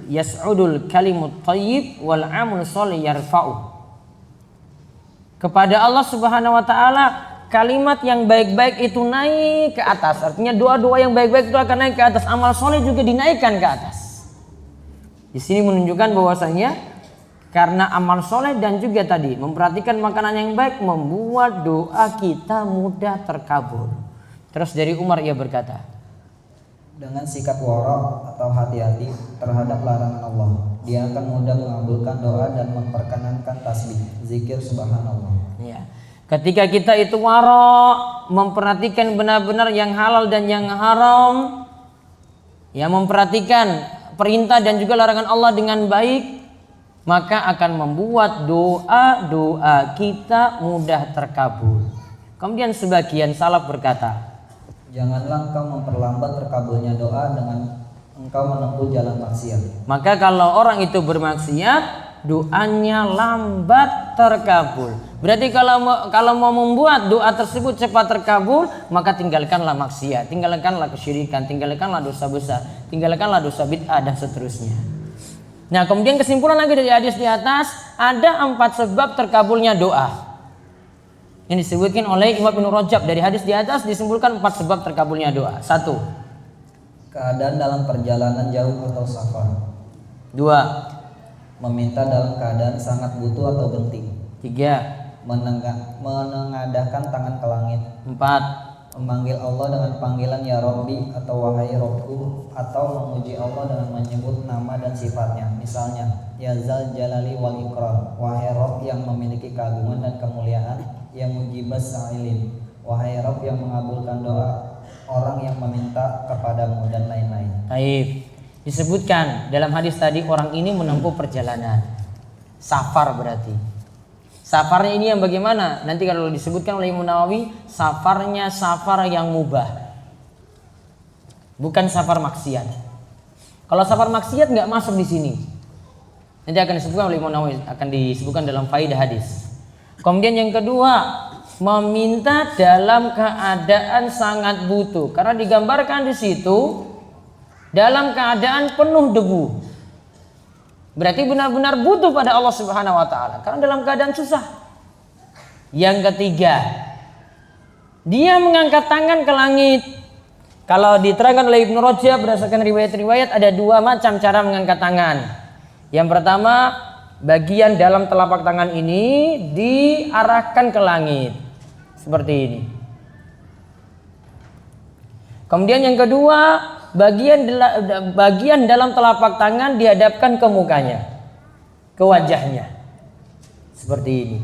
yas'udul kalimut thayyib wal amul sholih yarfa'u. Kepada Allah Subhanahu wa taala kalimat yang baik-baik itu naik ke atas. Artinya doa-doa yang baik-baik itu akan naik ke atas, amal soleh juga dinaikkan ke atas. Di sini menunjukkan bahwasanya karena amal soleh dan juga tadi memperhatikan makanan yang baik membuat doa kita mudah terkabul. Terus dari Umar ia berkata, dengan sikap wara' atau hati-hati terhadap larangan Allah, dia akan mudah mengabulkan doa dan memperkenankan tasbih, zikir subhanallah. Ya. Ketika kita itu wara', memperhatikan benar-benar yang halal dan yang haram, ya memperhatikan perintah dan juga larangan Allah dengan baik, maka akan membuat doa-doa kita mudah terkabul. Kemudian sebagian salaf berkata, janganlah engkau memperlambat terkabulnya doa dengan engkau menempuh jalan maksiat. Maka kalau orang itu bermaksiat, doanya lambat terkabul. Berarti kalau mau membuat doa tersebut cepat terkabul, maka tinggalkanlah maksiat, tinggalkanlah kesyirikan, tinggalkanlah dosa besar, tinggalkanlah dosa bid'ah dan seterusnya. Nah, kemudian kesimpulan lagi dari hadis di atas, ada 4 sebab terkabulnya doa. Ini disebutkan oleh Imam Ibnu Rajab. Dari hadis di atas disimpulkan 4 sebab terkabulnya doa. 1. Keadaan dalam perjalanan jauh atau safar. 2. Meminta dalam keadaan sangat butuh atau genting. 3. Menengadahkan tangan ke langit. 4. Memanggil Allah dengan panggilan ya Rabbi atau wahai Rabbku, atau memuji Allah dengan menyebut nama dan sifatnya. Misalnya, ya Zal Jalali wal Ikram, wahai Rabb yang memiliki keagungan dan kemuliaan, yang mujibas sa'ilin, wahai Rabb yang mengabulkan doa orang yang meminta kepadamu, dan lain-lain. Baik. Disebutkan dalam hadis tadi orang ini menempuh perjalanan. Safar berarti. Safarnya ini yang bagaimana? Nanti kalau disebutkan oleh Imam Nawawi, safarnya safar yang mubah, bukan safar maksiat. Kalau safar maksiat nggak masuk di sini. Nanti akan disebutkan oleh Imam Nawawi, akan disebutkan dalam faidah hadis. Kemudian yang kedua, meminta dalam keadaan sangat butuh, karena digambarkan di situ dalam keadaan penuh debu. Berarti benar-benar butuh pada Allah Subhanahu wa taala karena dalam keadaan susah. Yang ketiga, dia mengangkat tangan ke langit. Kalau diterangkan oleh Ibnu Rajab berdasarkan riwayat-riwayat ada dua macam cara mengangkat tangan. Yang pertama, bagian dalam telapak tangan ini diarahkan ke langit seperti ini. Kemudian yang kedua, bagian dalam telapak tangan dihadapkan ke mukanya, ke wajahnya seperti ini.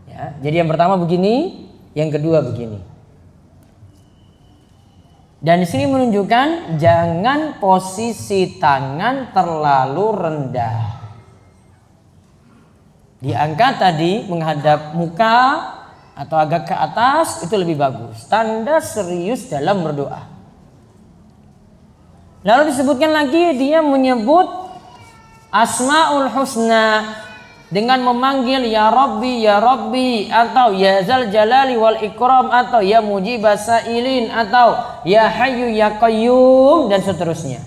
Ya, jadi yang pertama begini, yang kedua begini. Dan di sini menunjukkan jangan posisi tangan terlalu rendah. Diangkat tadi menghadap muka atau agak ke atas itu lebih bagus. Tanda serius dalam berdoa. Lalu disebutkan lagi dia menyebut Asmaul Husna dengan memanggil ya Rabbi atau ya Zal Jalali wal Ikram atau ya Mujibas Sa'ilin atau ya Hayyu ya Qayyum dan seterusnya.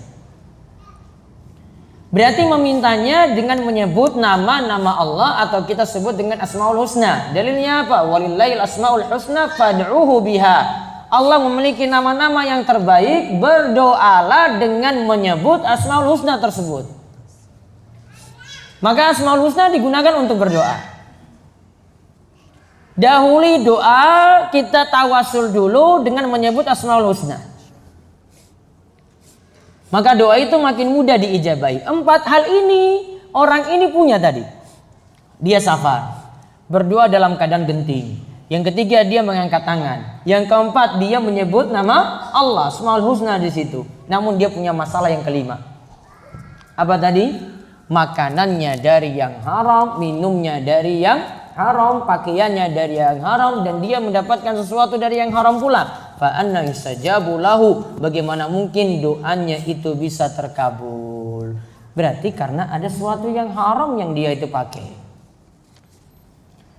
Berarti memintanya dengan menyebut nama-nama Allah atau kita sebut dengan Asmaul Husna. Dalilnya apa? Walillahil Asmaul Husna fad'uhu biha. Allah memiliki nama-nama yang terbaik, berdoalah dengan menyebut Asmaul Husna tersebut. Maka Asmaul Husna digunakan untuk berdoa. Dahuli doa kita tawasul dulu dengan menyebut Asmaul Husna. Maka doa itu makin mudah diijabahi. 4 hal ini orang ini punya tadi. Dia safar, berdoa dalam keadaan genting. Yang ketiga dia mengangkat tangan. Yang keempat dia menyebut nama Allah Asmaul Husna di situ. Namun dia punya masalah yang kelima. Apa tadi? Makanannya dari yang haram, minumnya dari yang haram, pakaiannya dari yang haram, dan dia mendapatkan sesuatu dari yang haram pula. Fa anna yustajabu lahu, bagaimana mungkin doanya itu bisa terkabul? Berarti karena ada sesuatu yang haram yang dia itu pakai.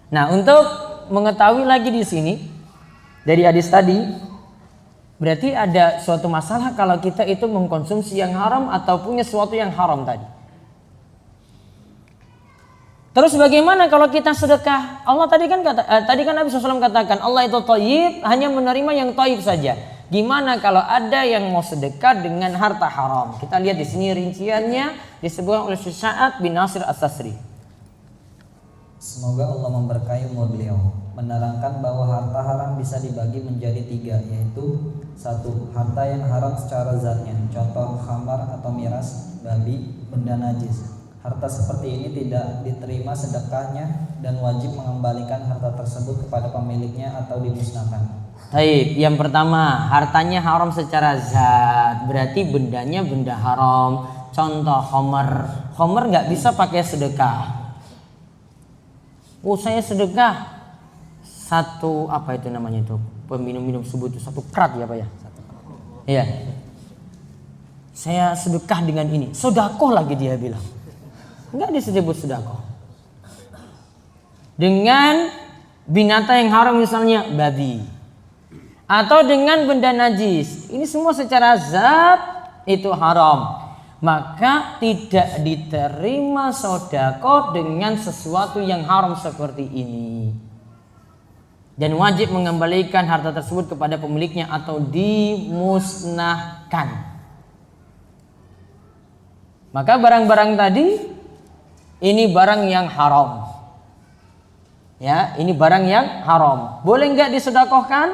Nah, untuk mengetahui lagi di sini dari hadis tadi, berarti ada suatu masalah kalau kita itu mengkonsumsi yang haram atau punya sesuatu yang haram tadi. Terus bagaimana kalau kita sedekah? Allah tadi kan Nabi SAW katakan Allah itu thayyib, hanya menerima yang thayyib saja. Gimana kalau ada yang mau sedekah dengan harta haram? Kita lihat di sini rinciannya disebutkan oleh Syekh Sa'ad bin Nasir As-Sasri. Semoga Allah memberkahi umur beliau, menerangkan bahwa harta haram bisa dibagi menjadi 3, yaitu 1. Harta yang haram secara zatnya, contoh khamar atau miras, babi, benda najis. Harta seperti ini tidak diterima sedekahnya dan wajib mengembalikan harta tersebut kepada pemiliknya atau dimusnahkan. Baik, yang pertama hartanya haram secara zat, berarti bendanya benda haram. Contoh khamar nggak bisa pakai sedekah. Oh saya sedekah 1 apa itu namanya itu peminum-minum subuh itu 1 krat ya Pak ya? Iya. Saya sedekah dengan ini, sedekah lagi dia bilang. Enggak disebut sedekah. Dengan binatang yang haram misalnya babi. Atau dengan benda najis. Ini semua secara zat itu haram. Maka tidak diterima sedekah dengan sesuatu yang haram seperti ini. Dan wajib mengembalikan harta tersebut kepada pemiliknya atau dimusnahkan. Maka barang-barang tadi ini barang yang haram. Ya, ini barang yang haram. Boleh enggak disedekahkan?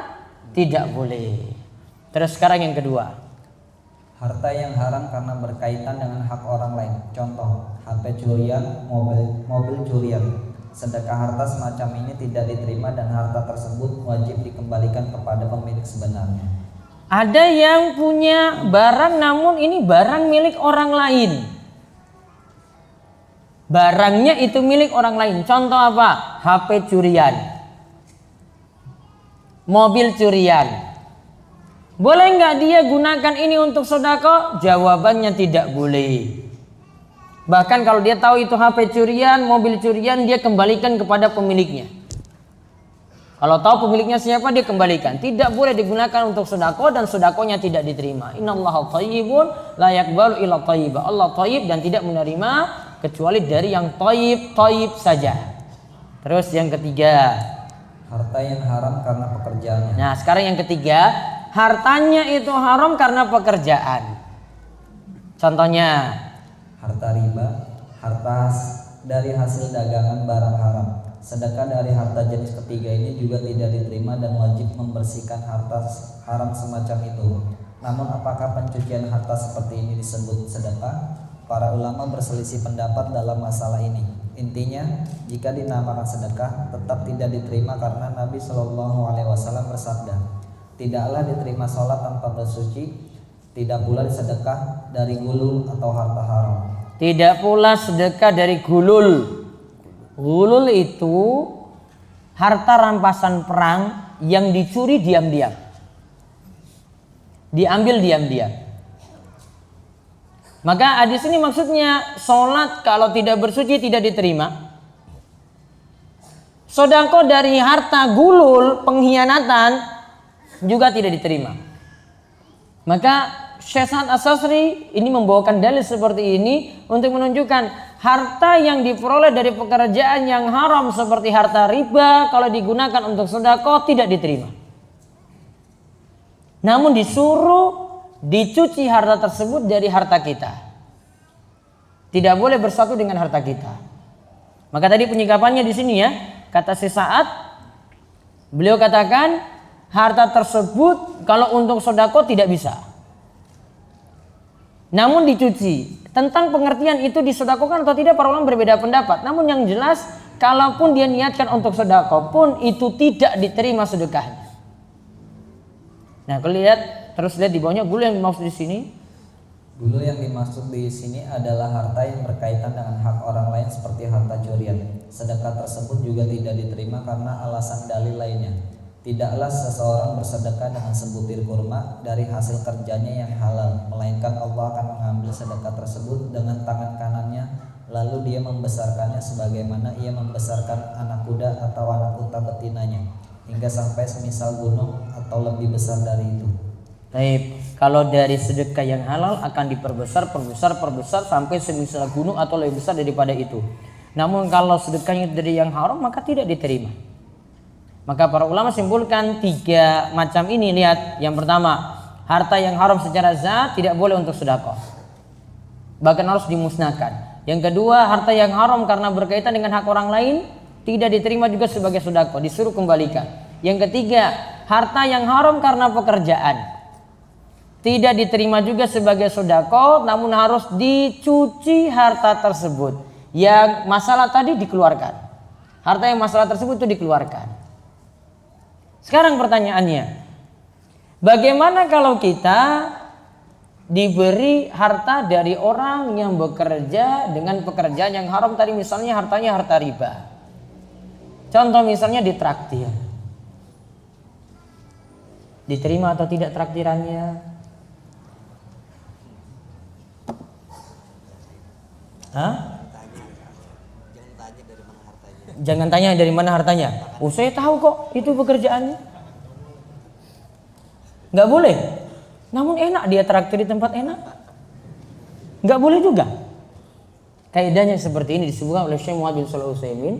Tidak boleh. Terus sekarang yang kedua. Harta yang haram karena berkaitan dengan hak orang lain. Contoh, HP curian, mobil curian. Sedekah harta semacam ini tidak diterima dan harta tersebut wajib dikembalikan kepada pemilik sebenarnya. Ada yang punya barang namun ini barang milik orang lain. Barangnya itu milik orang lain. Contoh apa? HP curian, mobil curian. Boleh nggak dia gunakan ini untuk sedekah? Jawabannya tidak boleh. Bahkan kalau dia tahu itu HP curian, mobil curian, dia kembalikan kepada pemiliknya. Kalau tahu pemiliknya siapa, dia kembalikan. Tidak boleh digunakan untuk sedekah dan sedekahnya tidak diterima. Innallaha thayyibun la yaqbalu illa thayyiba. Allah thayyib dan tidak menerima kecuali dari yang thayyib saja. Terus yang ketiga, harta yang haram karena pekerjaannya. nah sekarang yang ketiga, hartanya itu haram karena pekerjaan. Contohnya, harta riba, harta dari hasil dagangan barang haram. Sedekah dari harta jenis ketiga ini juga tidak diterima dan wajib membersihkan harta haram semacam itu. Namun apakah pencucian harta seperti ini disebut sedekah? Para ulama berselisih pendapat dalam masalah ini. Intinya, jika dinamakan sedekah tetap tidak diterima karena Nabi Shallallahu Alaihi Wasallam bersabda, tidaklah diterima sholat tanpa bersuci, tidak pula sedekah dari gulul atau harta haram. Tidak pula sedekah dari gulul. Gulul itu harta rampasan perang yang dicuri diam-diam, diambil diam-diam. Maka hadis ini maksudnya sholat kalau tidak bersuci tidak diterima. Sedekah dari harta gulul, pengkhianatan juga tidak diterima. Maka Syekh Sa'ad As-Sasri ini membawakan dalil seperti ini untuk menunjukkan harta yang diperoleh dari pekerjaan yang haram seperti harta riba kalau digunakan untuk sedekah tidak diterima. Namun disuruh dicuci harta tersebut dari harta kita. Tidak boleh bersatu dengan harta kita. Maka tadi penyikapannya di sini ya, kata Syekh Sa'ad, beliau katakan harta tersebut kalau untuk sedekah tidak bisa. Namun dicuci. Tentang pengertian itu disedekahkan atau tidak para ulama berbeda pendapat. Namun yang jelas, kalaupun dia niatkan untuk sedekah pun itu tidak diterima sedekahnya. Nah, kalau lihat terus lihat di bawahnya gulu yang dimaksud di sini. Gulu yang dimaksud di sini adalah harta yang berkaitan dengan hak orang lain seperti harta curian. Sedekah tersebut juga tidak diterima karena alasan dalil lainnya. Tidaklah seseorang bersedekah dengan sebutir kurma dari hasil kerjanya yang halal, melainkan Allah akan mengambil sedekah tersebut dengan tangan kanannya, lalu dia membesarkannya sebagaimana ia membesarkan anak kuda atau anak unta betinanya, hingga sampai semisal gunung atau lebih besar dari itu. Baik, kalau dari sedekah yang halal akan diperbesar sampai semisal gunung atau lebih besar daripada itu. Namun kalau sedekahnya dari yang haram maka tidak diterima. Maka para ulama simpulkan tiga macam ini. Lihat, yang pertama, harta yang haram secara zat tidak boleh untuk sedekah, bahkan harus dimusnahkan. Yang kedua, harta yang haram karena berkaitan dengan hak orang lain tidak diterima juga sebagai sedekah, disuruh kembalikan. Yang ketiga, harta yang haram karena pekerjaan tidak diterima juga sebagai sedekah, namun harus dicuci harta tersebut. Yang masalah tadi dikeluarkan, harta yang masalah tersebut itu dikeluarkan. Sekarang pertanyaannya, bagaimana kalau kita diberi harta dari orang yang bekerja dengan pekerjaan yang haram tadi, misalnya hartanya harta riba. Contoh misalnya ditraktir. Diterima atau tidak traktirannya? Hah? Jangan tanya dari mana hartanya. Oh, saya tahu kok itu pekerjaannya. Nggak boleh. Namun enak dia traktir di tempat enak. Nggak boleh juga. Kaidahnya seperti ini disebutkan oleh Syekh Muhammad bin Shalih Al-Utsaimin.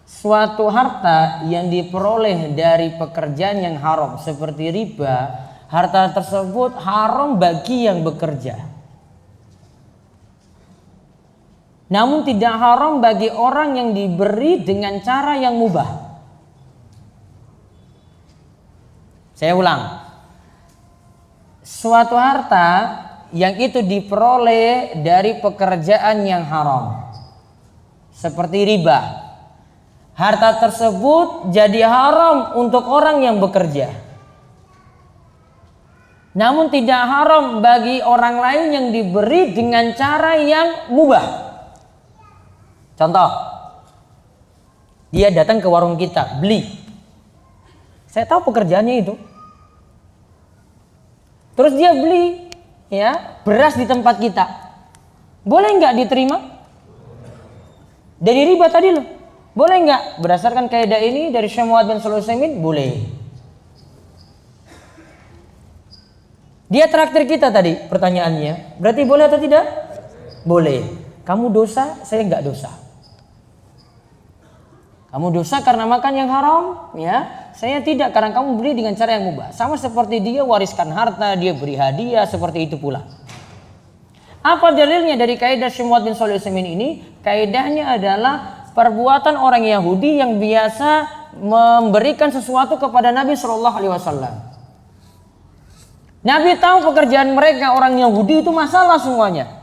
Suatu harta yang diperoleh dari pekerjaan yang haram seperti riba, harta tersebut haram bagi yang bekerja. Namun tidak haram bagi orang yang diberi dengan cara yang mubah. Saya ulang. Suatu harta yang itu diperoleh dari pekerjaan yang haram, seperti riba. Harta tersebut jadi haram untuk orang yang bekerja. Namun tidak haram bagi orang lain yang diberi dengan cara yang mubah. Contoh, dia datang ke warung kita beli. Saya tahu pekerjaannya itu. Terus dia beli ya beras di tempat kita. Boleh nggak diterima? Dari riba tadi loh. Boleh nggak? Berdasarkan kaidah ini dari Syekh Muhammad bin Shalih Al-Utsaimin, boleh. Dia traktir kita tadi pertanyaannya. Berarti boleh atau tidak? Boleh. Kamu dosa, saya nggak dosa. Kamu dosa karena makan yang haram, ya. Saya tidak, karena kamu beli dengan cara yang mubah. Sama seperti dia wariskan harta, dia beri hadiah, seperti itu pula. Apa dalilnya dari kaidah Syekh Muhammad bin Shalih Al-Utsaimin ini? Kaidahnya adalah perbuatan orang Yahudi yang biasa memberikan sesuatu kepada Nabi Shallallahu Alaihi Wasallam. Nabi tahu pekerjaan mereka orang Yahudi itu masalah semuanya.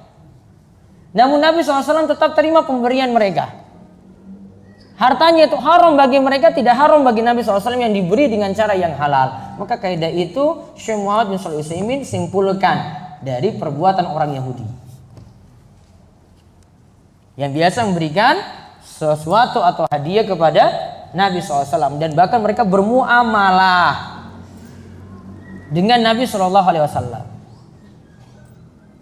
Namun Nabi SAW tetap terima pemberian mereka. Hartanya itu haram bagi mereka, tidak haram bagi Nabi SAW yang diberi dengan cara yang halal. Maka kaidah itu Syekh Muhammad bin Shalih Al-Utsaimin simpulkan dari perbuatan orang Yahudi yang biasa memberikan sesuatu atau hadiah kepada Nabi SAW, dan bahkan mereka bermuamalah dengan Nabi SAW.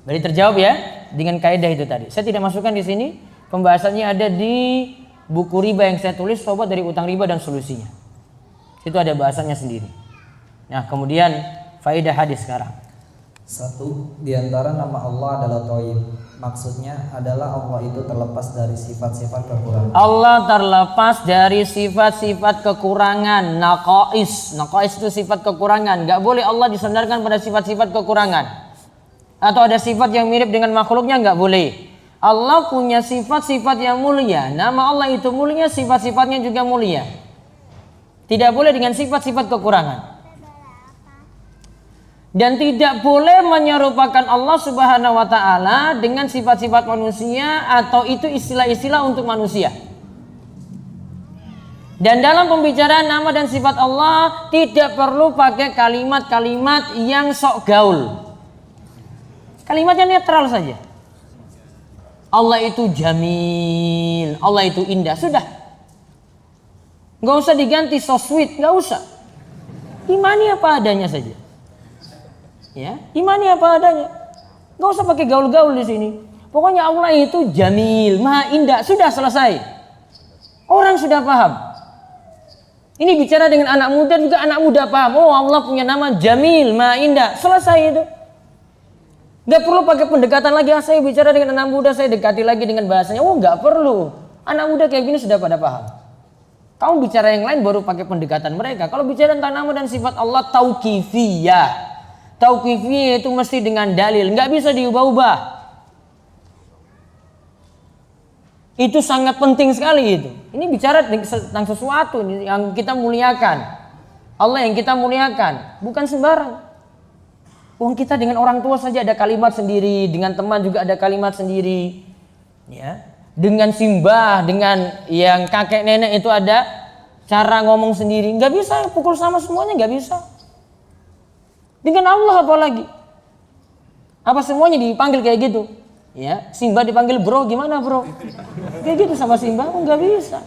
Berarti terjawab ya dengan kaidah itu tadi. Saya tidak masukkan di sini, pembahasannya ada di buku riba yang saya tulis, Tobat dari Utang Riba dan Solusinya. Itu ada bahasannya sendiri. Nah, kemudian faedah hadis sekarang. 1. Di antara nama Allah adalah Thayyib. Maksudnya adalah Allah itu terlepas dari sifat-sifat kekurangan. Allah terlepas dari sifat-sifat kekurangan. Naqais itu sifat kekurangan. Gak boleh Allah disandarkan pada sifat-sifat kekurangan. Atau ada sifat yang mirip dengan makhluknya, gak boleh. Allah punya sifat-sifat yang mulia. Nama Allah itu mulia, sifat-sifatnya juga mulia. Tidak boleh dengan sifat-sifat kekurangan. Dan tidak boleh menyerupakan Allah Subhanahu wa ta'ala dengan sifat-sifat manusia, atau itu istilah-istilah untuk manusia. Dan dalam pembicaraan nama dan sifat Allah tidak perlu pakai kalimat-kalimat yang sok gaul. Kalimatnya netral saja. Allah itu jamil, Allah itu indah, sudah. Gak usah diganti so sweet, gak usah. Imani apa adanya saja. Ya, imani apa adanya. Gak usah pakai gaul-gaul di sini. Pokoknya Allah itu jamil, maha indah, sudah selesai. Orang sudah paham. Ini bicara dengan anak muda juga, anak muda paham. Oh, Allah punya nama jamil, maha indah, selesai itu. Gak perlu pakai pendekatan lagi. Saya bicara dengan anak muda, saya dekati lagi dengan bahasanya. Oh, gak perlu. Anak muda kayak gini sudah pada paham. Kamu bicara yang lain baru pakai pendekatan mereka. Kalau bicara tentang nama dan sifat Allah tauqifiyah. Tauqifiyah itu mesti dengan dalil, nggak bisa diubah-ubah. Itu sangat penting sekali itu. Ini bicara tentang sesuatu yang kita muliakan. Allah yang kita muliakan, bukan sembarang. Uang kita dengan orang tua saja ada kalimat sendiri, dengan teman juga ada kalimat sendiri. Ya. Dengan simbah, dengan yang kakek nenek itu ada cara ngomong sendiri. Nggak bisa pukul sama semuanya, nggak bisa. Dengan Allah apalagi. Apa semuanya dipanggil kayak gitu? Ya, Simba dipanggil bro, gimana bro? Kayak gitu sama Simba, oh, nggak bisa.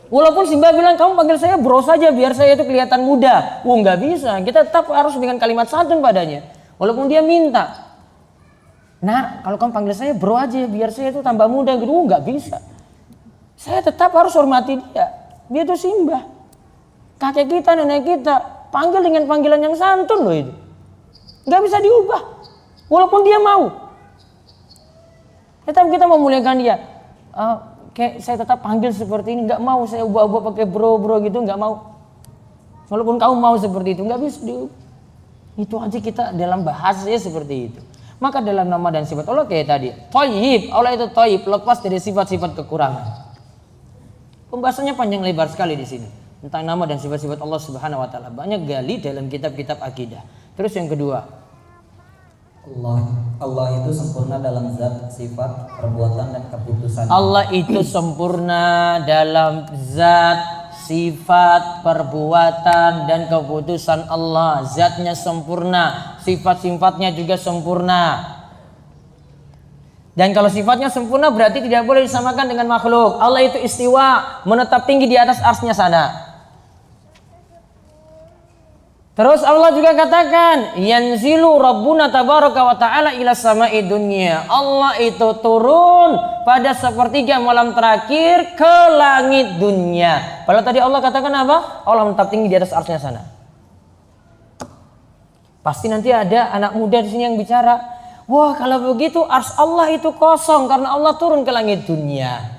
Walaupun Simba bilang kamu panggil saya bro saja biar saya itu kelihatan muda, oh nggak bisa. Kita tetap harus dengan kalimat santun padanya. Walaupun dia minta, nah kalau kamu panggil saya bro aja biar saya itu tambah muda gitu, oh nggak bisa. Saya tetap harus hormati dia. Dia itu Simba, kakek kita, nenek kita. Panggil dengan panggilan yang santun loh itu. Gak bisa diubah. Walaupun dia mau. Tetap kita memuliakan dia. Kayak saya tetap panggil seperti ini. Gak mau saya ubah-ubah pakai bro gitu. Gak mau. Walaupun kamu mau seperti itu. Gak bisa diubah. Itu aja kita dalam bahasanya seperti itu. Maka dalam nama dan sifat Allah kayak tadi. Thayyib. Allah itu thayyib. Lepas dari sifat-sifat kekurangan. Pembahasannya panjang lebar sekali di sini. Tentang nama dan sifat-sifat Allah Subhanahu wa taala. Banyak gali dalam kitab-kitab akidah. Terus yang kedua, Allah itu sempurna dalam zat, sifat, perbuatan dan keputusan. Allah itu sempurna dalam zat, sifat, perbuatan dan keputusan Allah. Zatnya sempurna, sifat-sifatnya juga sempurna. Dan kalau sifatnya sempurna berarti tidak boleh disamakan dengan makhluk. Allah itu istiwa, menetap tinggi di atas arsy-Nya sana. Terus Allah juga katakan, yanzilu rabbuna tabaraka wa ta'ala ila sama'i dunya. Allah itu turun pada sepertiga malam terakhir ke langit dunia. Padahal tadi Allah katakan apa? Allah menetap tinggi di atas arsy-Nya sana. Pasti nanti ada anak muda di sini yang bicara, wah kalau begitu arsy Allah itu kosong karena Allah turun ke langit dunia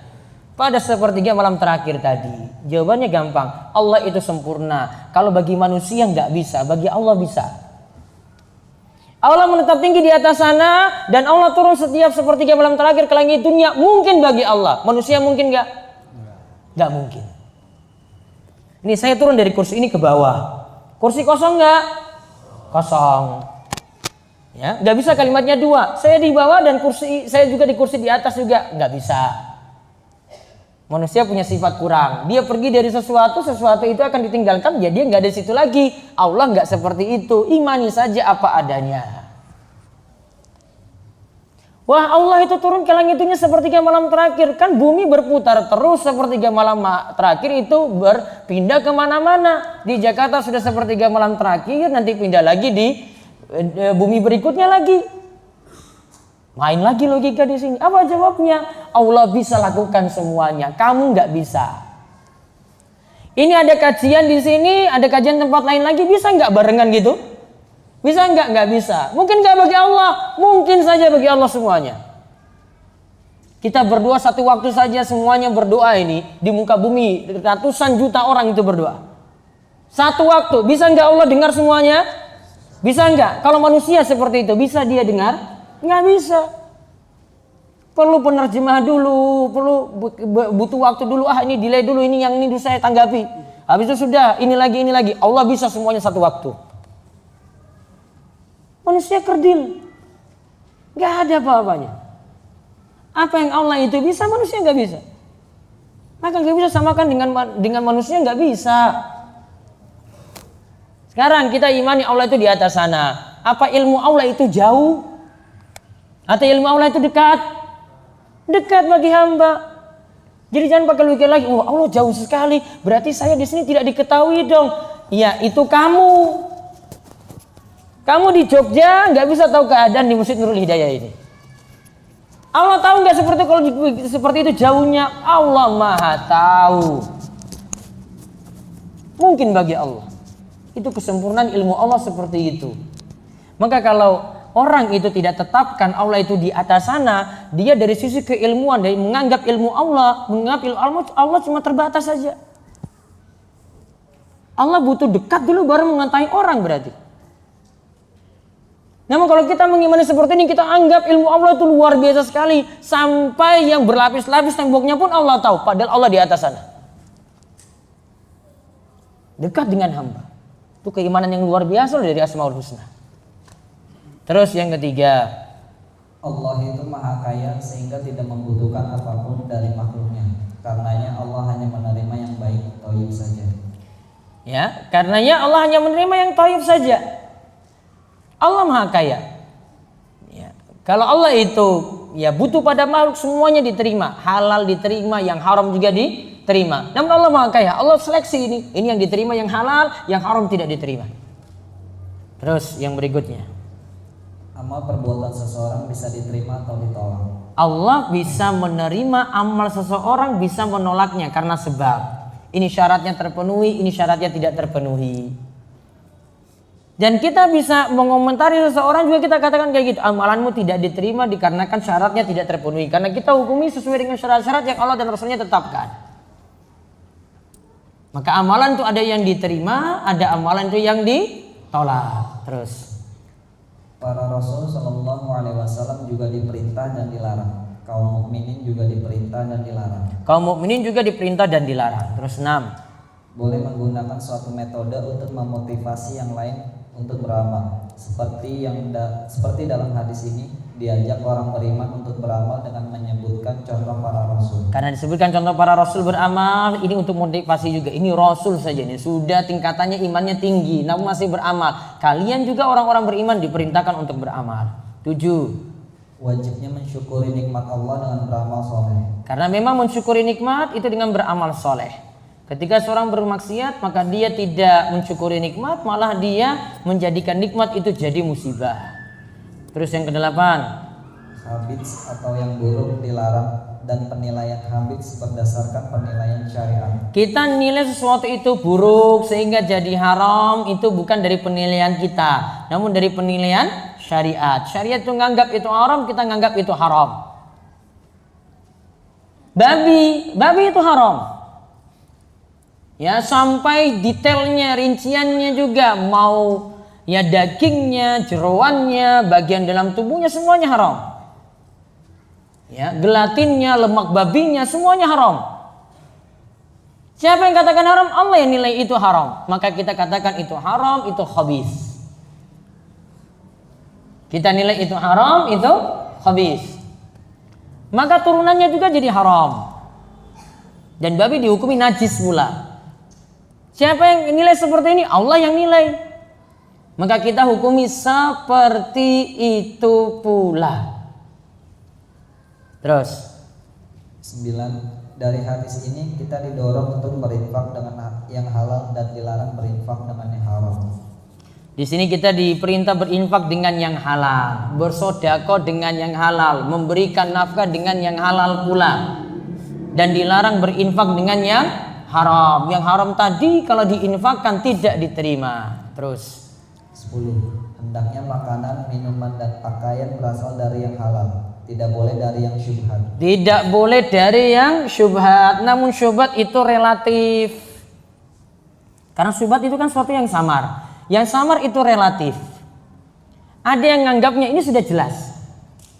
pada sepertiga malam terakhir tadi. Jawabannya gampang, Allah itu sempurna. Kalau bagi manusia nggak bisa, bagi Allah bisa. Allah menetap tinggi di atas sana dan Allah turun setiap sepertiga malam terakhir ke langit dunia. Mungkin bagi Allah, manusia mungkin nggak? Nggak mungkin. Ini saya turun dari kursi ini ke bawah, kursi kosong nggak? Kosong. Ya, nggak bisa kalimatnya dua. Saya di bawah dan kursi saya juga di kursi di atas juga nggak bisa. Manusia punya sifat kurang. Dia pergi dari sesuatu itu akan ditinggalkan. Ya dia nggak ada di situ lagi. Allah nggak seperti itu. Imani saja apa adanya. Wah Allah itu turun ke langit dunia sepertiga malam terakhir. Kan bumi berputar terus sepertiga malam terakhir itu berpindah kemana-mana. Di Jakarta sudah sepertiga malam terakhir. Nanti pindah lagi di bumi berikutnya lagi. Main lagi logika di sini. Apa jawabnya? Allah bisa lakukan semuanya. Kamu nggak bisa. Ini ada kajian di sini, ada kajian tempat lain lagi. Bisa nggak barengan gitu? Bisa nggak? Nggak bisa. Mungkin nggak bagi Allah. Mungkin saja bagi Allah semuanya. Kita berdoa satu waktu saja semuanya berdoa ini di muka bumi ratusan juta orang itu berdoa. Satu waktu. Bisa nggak Allah dengar semuanya? Bisa nggak? Kalau manusia seperti itu bisa dia dengar? Nggak bisa. Perlu penerjemah dulu, perlu butuh waktu dulu. Ini delay dulu, ini yang ini dulu saya tanggapi. Habis itu sudah, ini lagi. Allah bisa semuanya satu waktu. Manusia kerdil, nggak ada apa-apanya. Apa yang Allah itu bisa, manusia nggak bisa. Maka nggak bisa samakan dengan manusia, nggak bisa. Sekarang kita imani Allah itu di atas sana. Apa ilmu Allah itu jauh? Atau ilmu Allah itu dekat? Dekat bagi hamba. Jadi jangan pakai logika lagi. Oh Allah jauh sekali. Berarti saya di sini tidak diketahui dong. Ya itu kamu. Kamu di Jogja nggak bisa tahu keadaan di Masjid Nurul Hidayah ini. Allah tahu nggak seperti itu jauhnya? Allah Maha tahu. Mungkin bagi Allah. Itu kesempurnaan ilmu Allah seperti itu. Maka kalau orang itu tidak tetapkan Allah itu di atas sana, dia dari sisi keilmuan, dari menganggap ilmu Allah, Allah cuma terbatas saja. Allah butuh dekat dulu baru mengetahui orang berarti. Namun kalau kita mengimani seperti ini, kita anggap ilmu Allah itu luar biasa sekali, sampai yang berlapis-lapis temboknya pun Allah tahu, padahal Allah di atas sana. Dekat dengan hamba. Itu keimanan yang luar biasa dari Asmaul Husna. Terus yang ketiga, Allah itu maha kaya sehingga tidak membutuhkan apapun dari makhluknya. Karenanya Allah hanya menerima yang baik, thayyib saja. Ya, karenanya Allah hanya menerima yang thayyib saja. Allah maha kaya. Ya, kalau Allah itu ya butuh pada makhluk semuanya diterima, halal diterima, yang haram juga diterima. Namun Allah maha kaya. Allah seleksi ini yang diterima yang halal, yang haram tidak diterima. Terus yang berikutnya. Amal perbuatan seseorang bisa diterima atau ditolak. Allah bisa menerima amal seseorang, bisa menolaknya karena sebab. Ini syaratnya terpenuhi, ini syaratnya tidak terpenuhi. Dan kita bisa mengomentari seseorang juga kita katakan kayak gitu. Amalanmu tidak diterima dikarenakan syaratnya tidak terpenuhi. Karena kita hukumi sesuai dengan syarat-syarat yang Allah dan Rasulnya tetapkan. Maka amalan itu ada yang diterima, ada amalan itu yang ditolak. Terus. Para Rasul Shallallahu Alaihi Wasallam juga diperintah dan dilarang. Kaum mukminin juga diperintah dan dilarang. Kaum mukminin juga diperintah dan dilarang. Terus 6. Boleh menggunakan suatu metode untuk memotivasi yang lain untuk beramal. Seperti dalam hadis ini diajak orang beriman untuk beramal dengan menyebutkan contoh para Rasul. Karena disebutkan contoh para Rasul beramal, ini untuk motivasi juga. Ini Rasul saja ini sudah tingkatannya imannya tinggi, namun masih beramal. Kalian juga orang-orang beriman diperintahkan untuk beramal. 7. Wajibnya mensyukuri nikmat Allah dengan beramal soleh. Karena memang mensyukuri nikmat itu dengan beramal soleh. Ketika seorang bermaksiat, maka dia tidak mensyukuri nikmat, malah dia menjadikan nikmat itu jadi musibah. Terus yang kedelapan, habits atau yang buruk dilarang dan penilaian habits berdasarkan penilaian syariat. Kita nilai sesuatu itu buruk sehingga jadi haram, itu bukan dari penilaian kita, namun dari penilaian syariat. Syariat itu nganggap itu haram, kita nganggap itu haram. Babi itu haram. Ya, sampai detailnya, rinciannya juga, mau ya dagingnya, jeroannya, bagian dalam tubuhnya semuanya haram. Ya, gelatinnya, lemak babinya semuanya haram. Siapa yang katakan haram? Allah yang nilai itu haram. Maka kita katakan itu haram, itu khabis. Kita nilai itu haram, itu khabis. Maka turunannya juga jadi haram. Dan babi dihukumi najis pula. Siapa yang nilai seperti ini? Allah yang nilai. Maka kita hukumi seperti itu pula. Terus 9. Dari hadis ini kita didorong untuk berinfak dengan yang halal dan dilarang berinfak dengan yang haram. di sini kita diperintah berinfak dengan yang halal, bersedekah dengan yang halal, memberikan nafkah dengan yang halal pula. Dan dilarang berinfak dengan yang haram. Yang haram tadi kalau diinfakkan tidak diterima. Terus 10. Hendaknya makanan, minuman dan pakaian berasal dari yang halal, tidak boleh dari yang syubhat. tidak boleh dari yang syubhat. Namun syubhat itu relatif. Karena syubhat itu kan sesuatu yang samar. Yang samar itu relatif. Ada yang nganggapnya ini sudah jelas,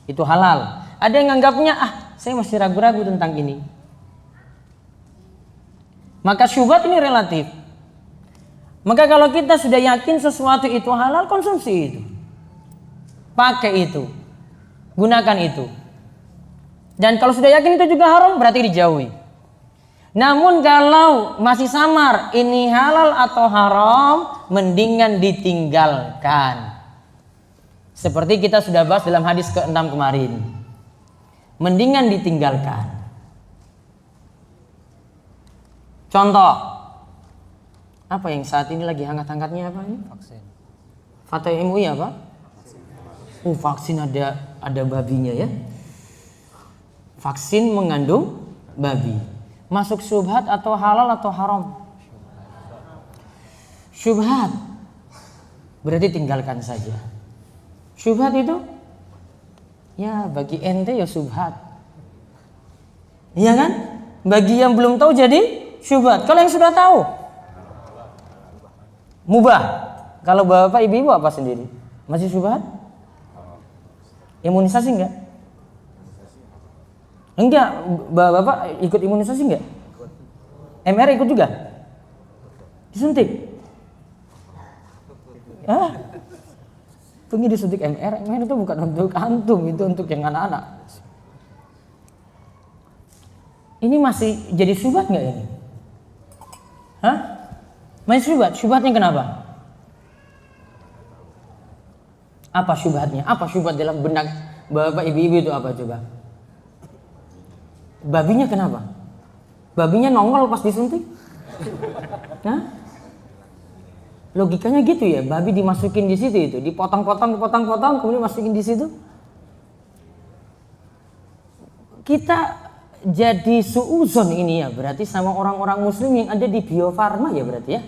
itu halal. Ada yang nganggapnya saya masih ragu-ragu tentang ini. Maka syubhat ini relatif. Maka kalau kita sudah yakin sesuatu itu halal, konsumsi itu, pakai itu, gunakan itu. Dan kalau sudah yakin itu juga haram, berarti dijauhi. Namun kalau masih samar ini halal atau haram, mendingan ditinggalkan. Seperti kita sudah bahas dalam hadis ke-6 kemarin. Mendingan ditinggalkan. Contoh, apa yang saat ini lagi hangat-hangatnya apa ini? Vaksin. Fatwa MUI apa? Vaksin ada babinya ya. Vaksin mengandung babi. Masuk syubhat atau halal atau haram? Syubhat. Berarti tinggalkan saja. Syubhat itu ya bagi ente ya syubhat. Iya kan? Bagi yang belum tahu jadi syubhat. Kalau yang sudah tahu mubah. Kalau bapak ibu apa sendiri? Masih syubhat? Imunisasi enggak? Enggak. Bapak ikut imunisasi enggak? MR ikut juga? Disuntik? Tunggu disuntik MR. MR itu bukan untuk antum, itu untuk yang anak-anak. Ini masih jadi syubhat enggak ini? Masih syubhat? Syubhatnya kenapa? Apa syubhatnya? Apa syubhat dalam benak bapak ibu-ibu itu apa coba? Babinya kenapa? Babinya nongol pas disuntik? Logikanya gitu ya, babi dimasukin di situ itu, dipotong-potong, kemudian masukin di situ. Kita jadi suuzon ini ya, berarti sama orang-orang muslim yang ada di Bio Farma ya berarti ya.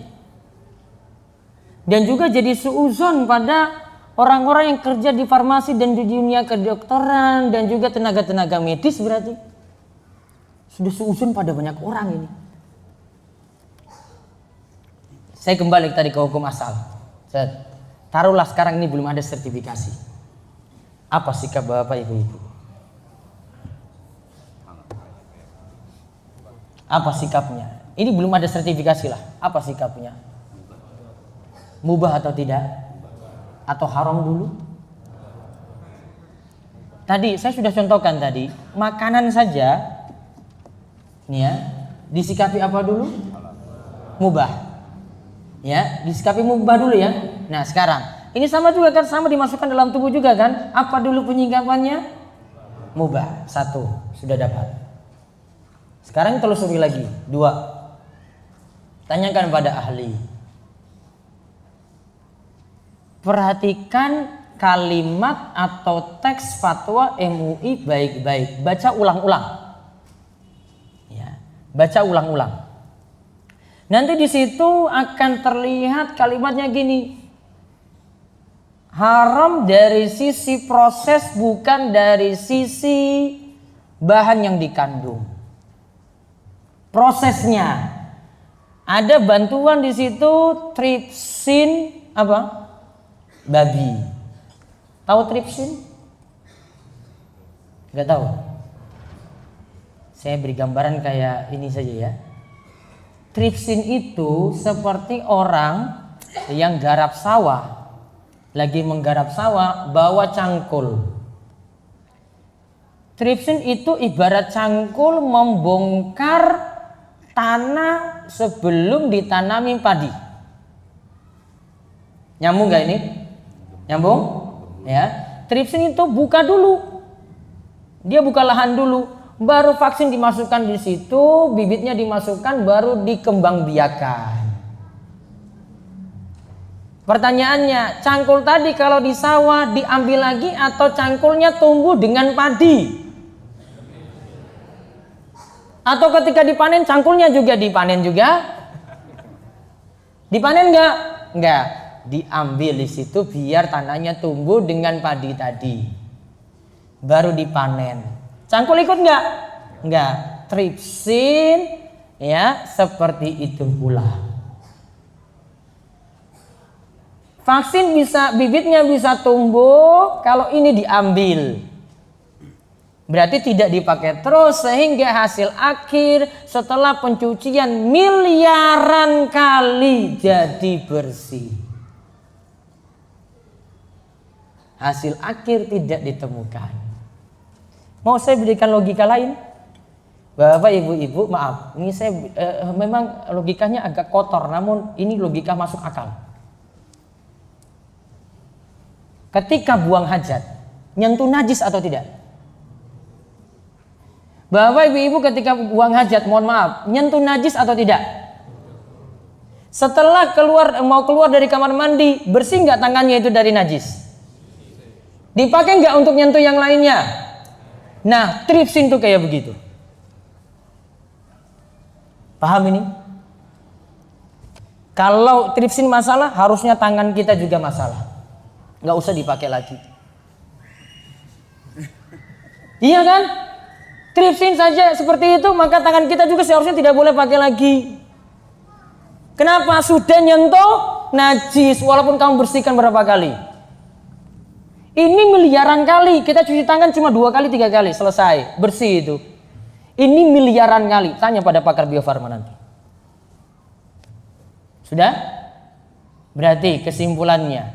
Dan juga jadi suuzon pada orang-orang yang kerja di farmasi dan di dunia kedokteran dan juga tenaga-tenaga medis berarti. Sudah suuzon pada banyak orang ini. Saya kembali tadi ke hukum asal. Taruhlah sekarang ini belum ada sertifikasi. Apa sikap bapak ibu-ibu? Apa sikapnya? Ini belum ada sertifikasi lah. Apa sikapnya? Mubah atau tidak? Atau haram dulu? Tadi saya sudah contohkan tadi, makanan saja nih ya, disikapi apa dulu? Mubah. Ya, disikapi mubah dulu ya. Nah, sekarang ini sama juga kan, sama dimasukkan dalam tubuh juga kan? Apa dulu penyikapannya? Mubah. 1 sudah dapat. Sekarang telusuri lagi. 2. Tanyakan pada ahli. Perhatikan kalimat atau teks fatwa MUI baik-baik. Baca ulang-ulang. Ya, baca ulang-ulang. Nanti di situ akan terlihat kalimatnya gini. Haram dari sisi proses, bukan dari sisi bahan yang dikandung. Prosesnya. Ada bantuan di situ tripsin apa? Babi. Tahu tripsin? Enggak tahu. Saya beri gambaran kayak ini saja ya. Tripsin itu seperti orang yang garap sawah. Lagi menggarap sawah bawa cangkul. Tripsin itu ibarat cangkul membongkar tanah sebelum ditanami padi. Nyambung gak ini? Nyambung? Ya. Tripsin itu buka dulu. Dia buka lahan dulu, baru vaksin dimasukkan di situ, bibitnya dimasukkan, baru dikembangbiakan. Pertanyaannya, cangkul tadi kalau di sawah diambil lagi atau cangkulnya tumbuh dengan padi? Atau ketika dipanen cangkulnya juga dipanen juga? Dipanen enggak? Enggak. Diambil di situ biar tanahnya tumbuh dengan padi tadi. Baru dipanen. Cangkul ikut enggak? Enggak. Tripsin ya seperti itu pula. Vaksin bisa, bibitnya bisa tumbuh kalau ini diambil. Berarti tidak dipakai terus sehingga hasil akhir setelah pencucian miliaran kali jadi bersih. Hasil akhir tidak ditemukan. Mau saya berikan logika lain? Bapak, ibu-ibu, maaf, ini saya memang logikanya agak kotor, namun ini logika masuk akal. Ketika buang hajat, nyentuh najis atau tidak? Bapak, ibu-ibu ketika buang hajat, mohon maaf, nyentuh najis atau tidak? Setelah mau keluar dari kamar mandi, bersih nggak tangannya itu dari najis? Dipakai nggak untuk nyentuh yang lainnya? Nah, tripsin tuh kayak begitu. Paham ini? Kalau tripsin masalah, harusnya tangan kita juga masalah. Nggak usah dipakai lagi. Iya kan? Tripsin saja seperti itu, maka tangan kita juga seharusnya tidak boleh pakai lagi. Kenapa? Sudah nyentuh najis, walaupun kamu bersihkan berapa kali. Ini miliaran kali, kita cuci tangan cuma 2 kali 3 kali, selesai, bersih itu. Ini miliaran kali, tanya pada pakar Bio Farma nanti. Sudah? Berarti kesimpulannya,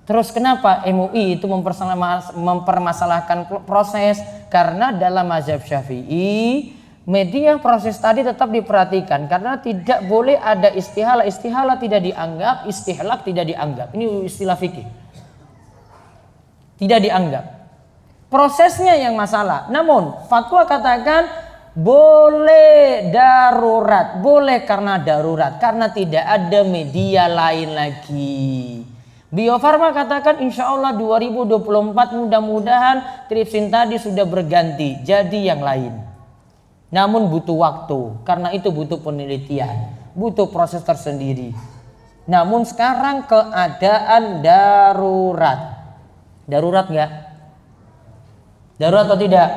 terus kenapa MUI itu mempermasalahkan proses? Karena dalam mazhab Syafi'i, media proses tadi tetap diperhatikan karena tidak boleh ada istihalah. Istihalah tidak dianggap, istihlak tidak dianggap. Ini istilah fikih. Tidak dianggap. Prosesnya yang masalah. Namun fatwa katakan boleh darurat, boleh karena darurat, karena tidak ada media lain lagi. Bio Farma katakan insya Allah 2024 mudah-mudahan tripsin tadi sudah berganti jadi yang lain. Namun butuh waktu, karena itu butuh penelitian, butuh proses tersendiri. Namun sekarang keadaan darurat. Darurat nggak? Darurat atau tidak?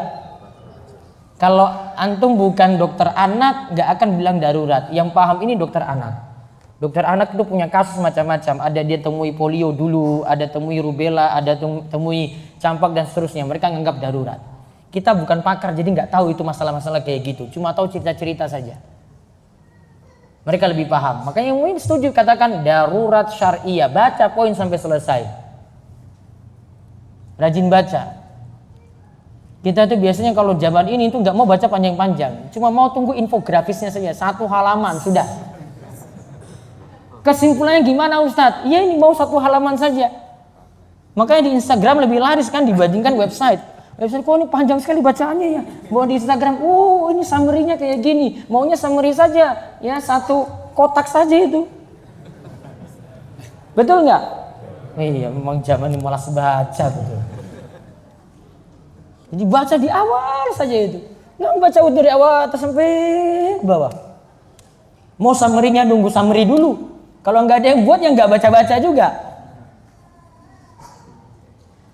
Kalau antum bukan dokter anak nggak akan bilang darurat. Yang paham ini dokter anak. Dokter anak itu punya kasus macam-macam. Ada dia temui polio dulu, ada temui rubella, ada temui campak dan seterusnya. Mereka menganggap darurat. Kita bukan pakar, jadi nggak tahu itu masalah-masalah kayak gitu. Cuma tahu cerita-cerita saja. Mereka lebih paham. Makanya yang mungkin setuju katakan darurat syariah. Baca poin sampai selesai. Rajin baca. Kita tuh biasanya kalau zaman ini tuh nggak mau baca panjang-panjang. Cuma mau tunggu infografisnya saja. 1 halaman sudah. Kesimpulannya gimana Ustadz? Ya ini mau 1 halaman saja. Makanya di Instagram lebih laris kan dibandingkan website. Website kok ini panjang sekali bacaannya ya. Bawa di Instagram, ini summary-nya kayak gini. Maunya summary saja. Ya 1 kotak saja itu. Betul nggak? Iya, memang zaman ini malas baca betul. Jadi baca di awal saja itu. Nggak baca dari awal atas sampai bawah. Mau summary-nya nunggu summary dulu. Kalau nggak ada yang buat ya nggak baca-baca juga.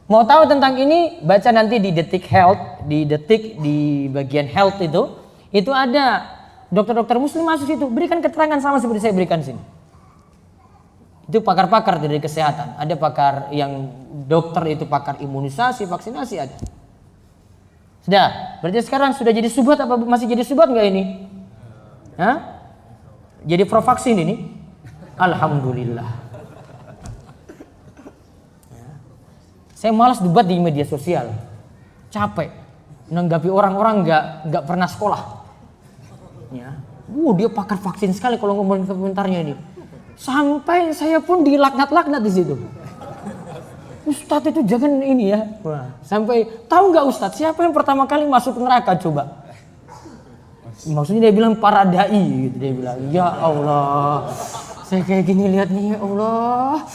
Mau tahu tentang ini, baca nanti di Detik Health, di bagian health itu ada dokter-dokter muslim masuk situ, berikan keterangan sama seperti saya berikan sini. Itu pakar-pakar dari kesehatan. Ada pakar yang dokter itu pakar imunisasi, vaksinasi ada. Sudah, berarti sekarang sudah jadi subhat apa masih jadi subhat nggak ini? Hah? Jadi pro vaksin ini? Alhamdulillah. Saya malas debat di media sosial, capek menanggapi orang-orang nggak pernah sekolah. Ya, dia pakar vaksin sekali kalau ngomongin komentarnya ini. Sampai saya pun dilaknat-laknat di situ. Ustadz itu jangan ini ya. Wah, sampai tahu nggak Ustadz siapa yang pertama kali masuk neraka coba? Maksudnya dia bilang para dai gitu, dia bilang ya Allah, saya kayak gini lihat nih ya Allah.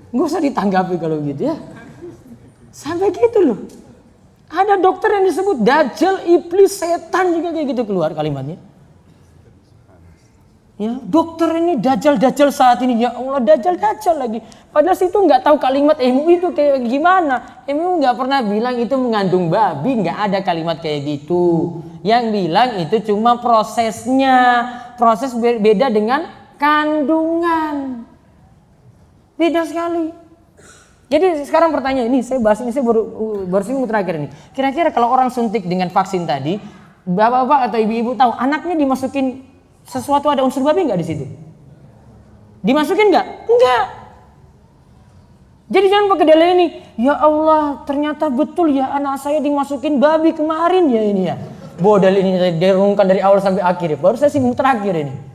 Nggak usah ditanggapi kalau gitu ya. Sampai gitu loh. Ada dokter yang disebut dajjal, iblis, setan juga kayak gitu keluar kalimatnya. Ya, dokter ini dajjal saat ini, ya Allah dajjal lagi. Padahal situ nggak tahu kalimat MUI itu kayak gimana. MUI nggak pernah bilang itu mengandung babi, nggak ada kalimat kayak gitu. Yang bilang itu cuma prosesnya, proses beda dengan kandungan. Beda sekali. Jadi sekarang pertanyaan ini, saya bahas ini, saya baru seminggu terakhir ini. Kira-kira kalau orang suntik dengan vaksin tadi, bapak-bapak atau ibu-ibu tahu anaknya dimasukin sesuatu, ada unsur babi nggak di situ? Dimasukin nggak? Enggak. Jadi jangan pakai dalil ini. Ya Allah, ternyata betul ya anak saya dimasukin babi kemarin ya ini ya. Bawa dalil ini saya derungkan dari awal sampai akhir ya. Baru saya singgung terakhir ini.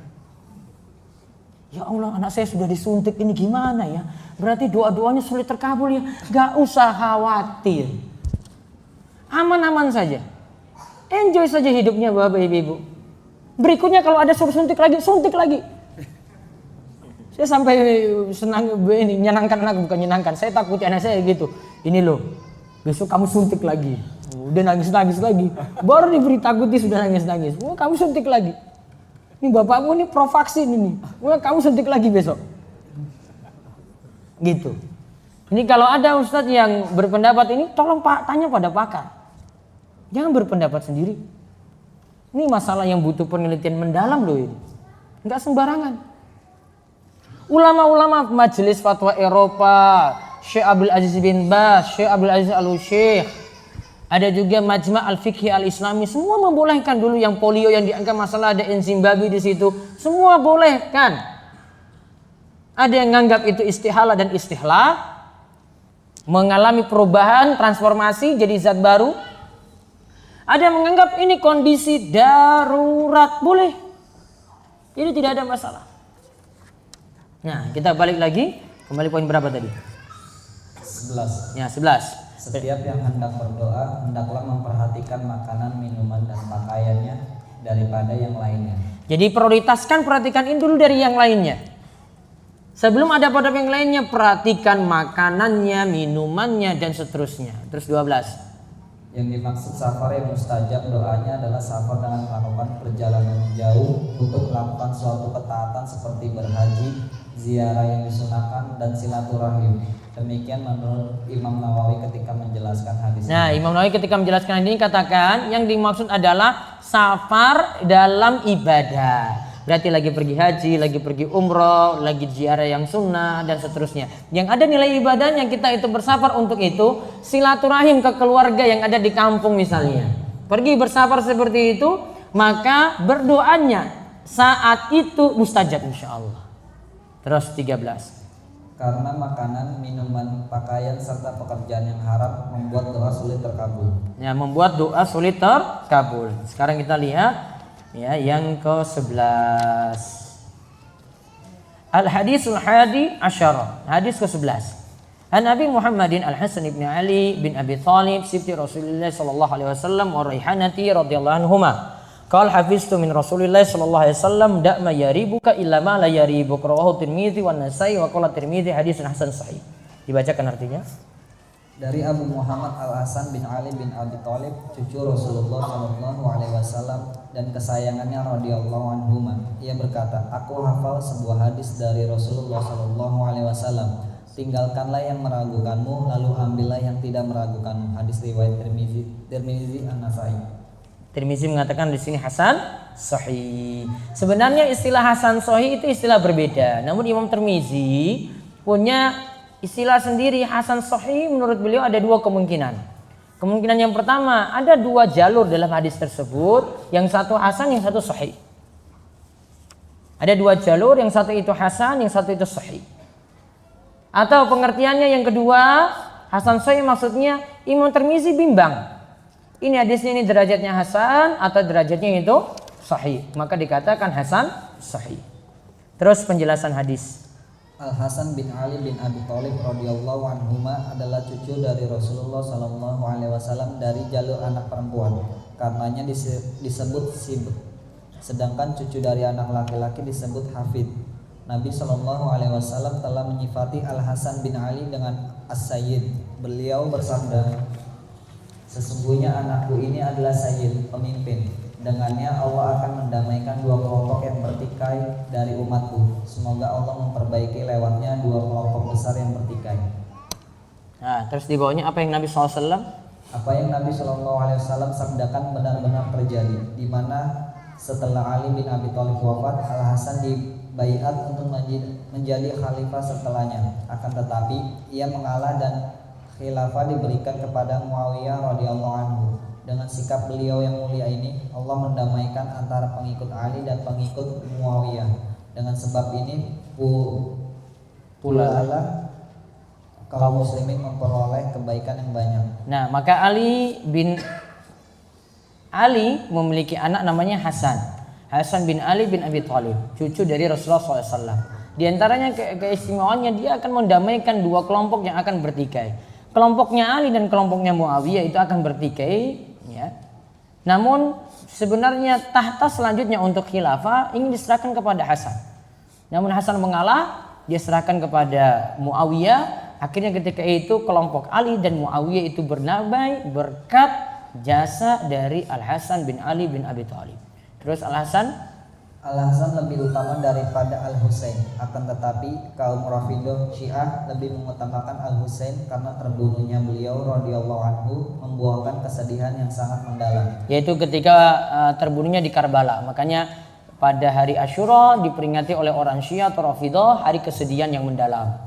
Ya Allah, anak saya sudah disuntik ini gimana ya? Berarti doa-doanya sulit terkabul ya. Gak usah khawatir. Aman-aman saja. Enjoy saja hidupnya bapak ibu. Berikutnya kalau ada suruh suntik lagi. Saya sampai senang ini, menyenangkan anak, bukan menyenangkan. Saya takuti anak saya gitu. Ini loh, besok kamu suntik lagi. Udah nangis lagi. Baru diberi takuti sudah nangis. Oh, kamu suntik lagi. Ini bapakmu ini pro vaksin ini. Wah, kamu suntik lagi besok. Gitu. Ini kalau ada ustadz yang berpendapat ini, tolong Pak tanya pada pakar. Jangan berpendapat sendiri. Ini masalah yang butuh penelitian mendalam loh ini. Enggak sembarangan. Ulama-ulama Majelis Fatwa Eropa, Syekh Abdul Aziz bin Baz, Syekh Abdul Aziz Al-Syekh, ada juga Majma' Al-Fiqhi Al-Islami, semua membolehkan dulu yang polio yang dianggap masalah ada enzim babi di situ, semua bolehkan. Ada yang menganggap itu istihala dan istihlah, mengalami perubahan, transformasi jadi zat baru. Ada yang menganggap ini kondisi darurat, boleh. Jadi tidak ada masalah. Nah, kita balik lagi, kembali poin berapa tadi? 11. Ya, 11. Setiap yang hendak berdoa, hendaklah memperhatikan makanan, minuman, dan pakaiannya daripada yang lainnya. Jadi perhatikan ini dulu dari yang lainnya. Sebelum ada pada yang lainnya, perhatikan makanannya, minumannya, dan seterusnya. Terus 12. Yang dimaksud safar yang mustajab doanya adalah safar dengan melakukan perjalanan jauh untuk melakukan suatu ketaatan seperti berhaji, ziarah yang disunahkan, dan silaturahim. Demikian menurut Imam Nawawi ketika menjelaskan hadis ini. Nah, Imam Nawawi ketika menjelaskan ini katakan yang dimaksud adalah safar dalam ibadah. Berarti lagi pergi haji, lagi pergi umroh, lagi ziarah yang sunnah dan seterusnya. Yang ada nilai ibadahnya kita itu bersafar untuk itu, silaturahim ke keluarga yang ada di kampung misalnya. Pergi bersafar seperti itu, maka berdoanya saat itu mustajab insyaallah. Terus 13. Karena makanan, minuman, pakaian, serta pekerjaan yang haram membuat doa sulit terkabul. Ya, membuat doa sulit terkabul. Sekarang kita lihat ya yang ke-11. Al-Hadisul Hadi Asyara. Hadis ke-11. An Nabi Muhammadin Al-Hasan ibn Ali bin Abi Thalib sibti Rasulullah sallallahu alaihi wasallam wa Raihanati radhiyallahu anhuma. Qal hafiztu min Rasulillah sallallahu alaihi wasallam da' ma yaribuka illa ma la yaribuk, rawahu Tirmidzi wan Nasa'i wa qala Tirmidzi hadisun hasan sahih. Dibacakan artinya. Dari Abu Muhammad Al Hasan bin Ali bin Abi Thalib, cucu Rasulullah Shallallahu Alaihi Wasallam dan kesayangannya radhiyallahu anhuma. Ia berkata, aku hafal sebuah hadis dari Rasulullah Shallallahu Alaihi Wasallam. Tinggalkanlah yang meragukanmu, lalu ambillah yang tidak meragukanmu. Hadis riwayat Tirmidzi An-Nasa'i. Tirmidzi mengatakan di sini hasan sahih. Sebenarnya istilah hasan sahih itu istilah berbeda. Namun Imam Tirmidzi punya istilah sendiri hasan sahih. Menurut beliau ada dua kemungkinan. Kemungkinan yang pertama, ada dua jalur dalam hadis tersebut, yang satu hasan, yang satu sahih. Ada dua jalur, yang satu itu hasan, yang satu itu sahih. Atau pengertiannya yang kedua, hasan sahih maksudnya Imam Tirmidzi bimbang. Ini hadisnya ini derajatnya hasan atau derajatnya itu sahih. Maka dikatakan hasan sahih. Terus penjelasan hadis. Al Hasan bin Ali bin Abi Thalib radhiyallahu anhuma adalah cucu dari Rasulullah Sallallahu Alaihi Wasallam dari jalur anak perempuan. Karenanya disebut Sib. Sedangkan cucu dari anak laki-laki disebut Hafid. Nabi Sallallahu Alaihi Wasallam telah menyifati Al Hasan bin Ali dengan As-Sayyid. Beliau bersabda, sesungguhnya anakku ini adalah Sayyid, pemimpin. Dengannya Allah akan mendamaikan dua kelompok yang bertikai dari umatku. Semoga Allah memperbaiki lewatnya dua kelompok besar yang bertikai. Nah, terus di bawahnya apa yang Nabi SAW? Apa yang Nabi SAW sabdakan benar-benar terjadi, di mana setelah Ali bin Abi Thalib wafat, Al Hasan dibaiat untuk menjadi khalifah setelahnya. Akan tetapi ia mengalah dan khilafah diberikan kepada Muawiyah radhiyallahu anhu. Dengan sikap beliau yang mulia ini, Allah mendamaikan antara pengikut Ali dan pengikut Muawiyah. Dengan sebab ini pula kaum muslimin memperoleh kebaikan yang banyak. Nah, maka Ali memiliki anak namanya Hasan. Hasan bin Ali bin Abi Thalib, cucu dari Rasulullah SAW. Di antaranya keistimewaannya dia akan mendamaikan dua kelompok yang akan bertikai. Kelompoknya Ali dan kelompoknya Muawiyah itu akan bertikai, ya. Namun sebenarnya tahta selanjutnya untuk khilafah ingin diserahkan kepada Hasan. Namun Hasan mengalah, dia serahkan kepada Muawiyah. Akhirnya ketika itu kelompok Ali dan Muawiyah itu bernamai berkat jasa dari Al Hasan bin Ali bin Abi Thalib. Terus Al Hasan lebih utama daripada Al Husain. Akan tetapi kaum Rafidhah Syiah lebih mengutamakan Al Husain karena terbunuhnya beliau radhiyallahu anhu membuahkan kesedihan yang sangat mendalam. Yaitu ketika terbunuhnya di Karbala. Makanya pada hari Asyura diperingati oleh orang Syiah atau Rafidhah hari kesedihan yang mendalam.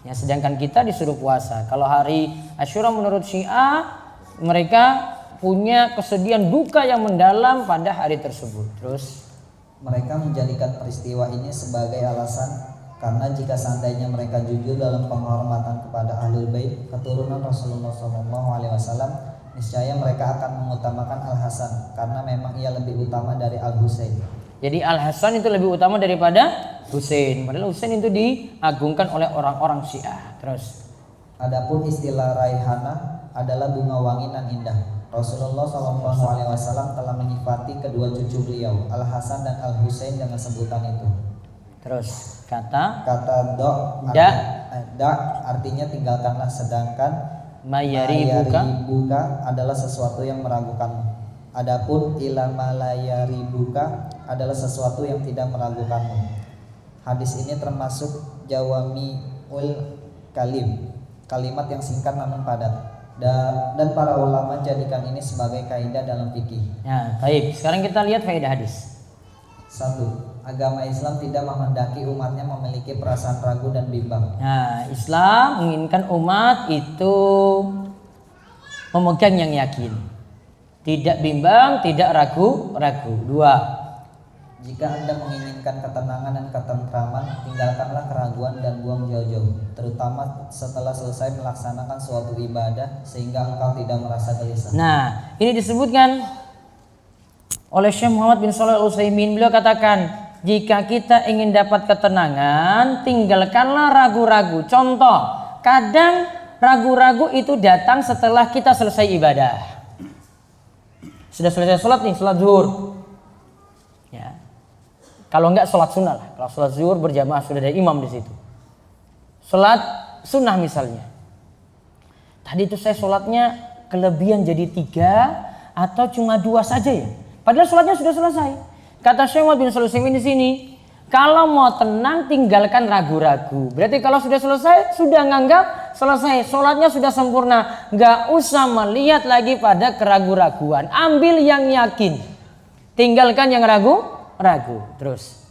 Ya, sedangkan kita disuruh puasa. Kalau hari Asyura menurut Syiah mereka punya kesedihan duka yang mendalam pada hari tersebut. Terus mereka menjadikan peristiwa ini sebagai alasan karena jika seandainya mereka jujur dalam penghormatan kepada Ahlul Bait keturunan Rasulullah SAW, niscaya mereka akan mengutamakan Al Hasan karena memang ia lebih utama dari Al Husain. Jadi Al Hasan itu lebih utama daripada Husain. Padahal Husain itu diagungkan oleh orang-orang Syiah. Terus adapun istilah raihana adalah bunga wangi nan indah. Rasulullah SAW telah menyifati kedua cucu beliau, Al Hasan dan Al Husain dengan sebutan itu. Terus kata da artinya tinggalkanlah, sedangkan mayaribuka adalah sesuatu yang meragukanmu. Adapun ilama layaribuka adalah sesuatu yang tidak meragukanmu. Hadis ini termasuk jawami'ul kalim, kalimat yang singkat namun padat. Dan para ulama jadikan ini sebagai kaidah dalam fikih. Ya, baik. Sekarang kita lihat faedah hadis. 1. Agama Islam tidak menghendaki umatnya memiliki perasaan ragu dan bimbang. Nah, Islam menginginkan umat itu memegang yang yakin, tidak bimbang, tidak ragu-ragu. 2. Jika Anda menginginkan ketenangan dan ketentraman, tinggalkanlah keraguan dan buang jauh-jauh, terutama setelah selesai melaksanakan suatu ibadah sehingga engkau tidak merasa gelisah. Nah, ini disebutkan oleh Syekh Muhammad bin Shalih Al-Utsaimin. Beliau katakan, jika kita ingin dapat ketenangan, tinggalkanlah ragu-ragu. Contoh, kadang ragu-ragu itu datang setelah kita selesai ibadah. Sudah selesai sholat nih, sholat zuhur. Kalau enggak sholat sunnah lah. Kalau sholat zuhur berjamaah sudah ada imam di situ. Sholat sunnah misalnya. Tadi itu saya sholatnya kelebihan jadi 3 atau cuma 2 saja ya. Padahal sholatnya sudah selesai. Kata Syekh Muhammad bin Shalih Al-Utsaimin di sini, kalau mau tenang tinggalkan ragu-ragu. Berarti kalau sudah selesai, sudah nganggap selesai. Sholatnya sudah sempurna. Nggak usah melihat lagi pada keragu-raguan. Ambil yang yakin. Tinggalkan yang ragu-ragu. Terus.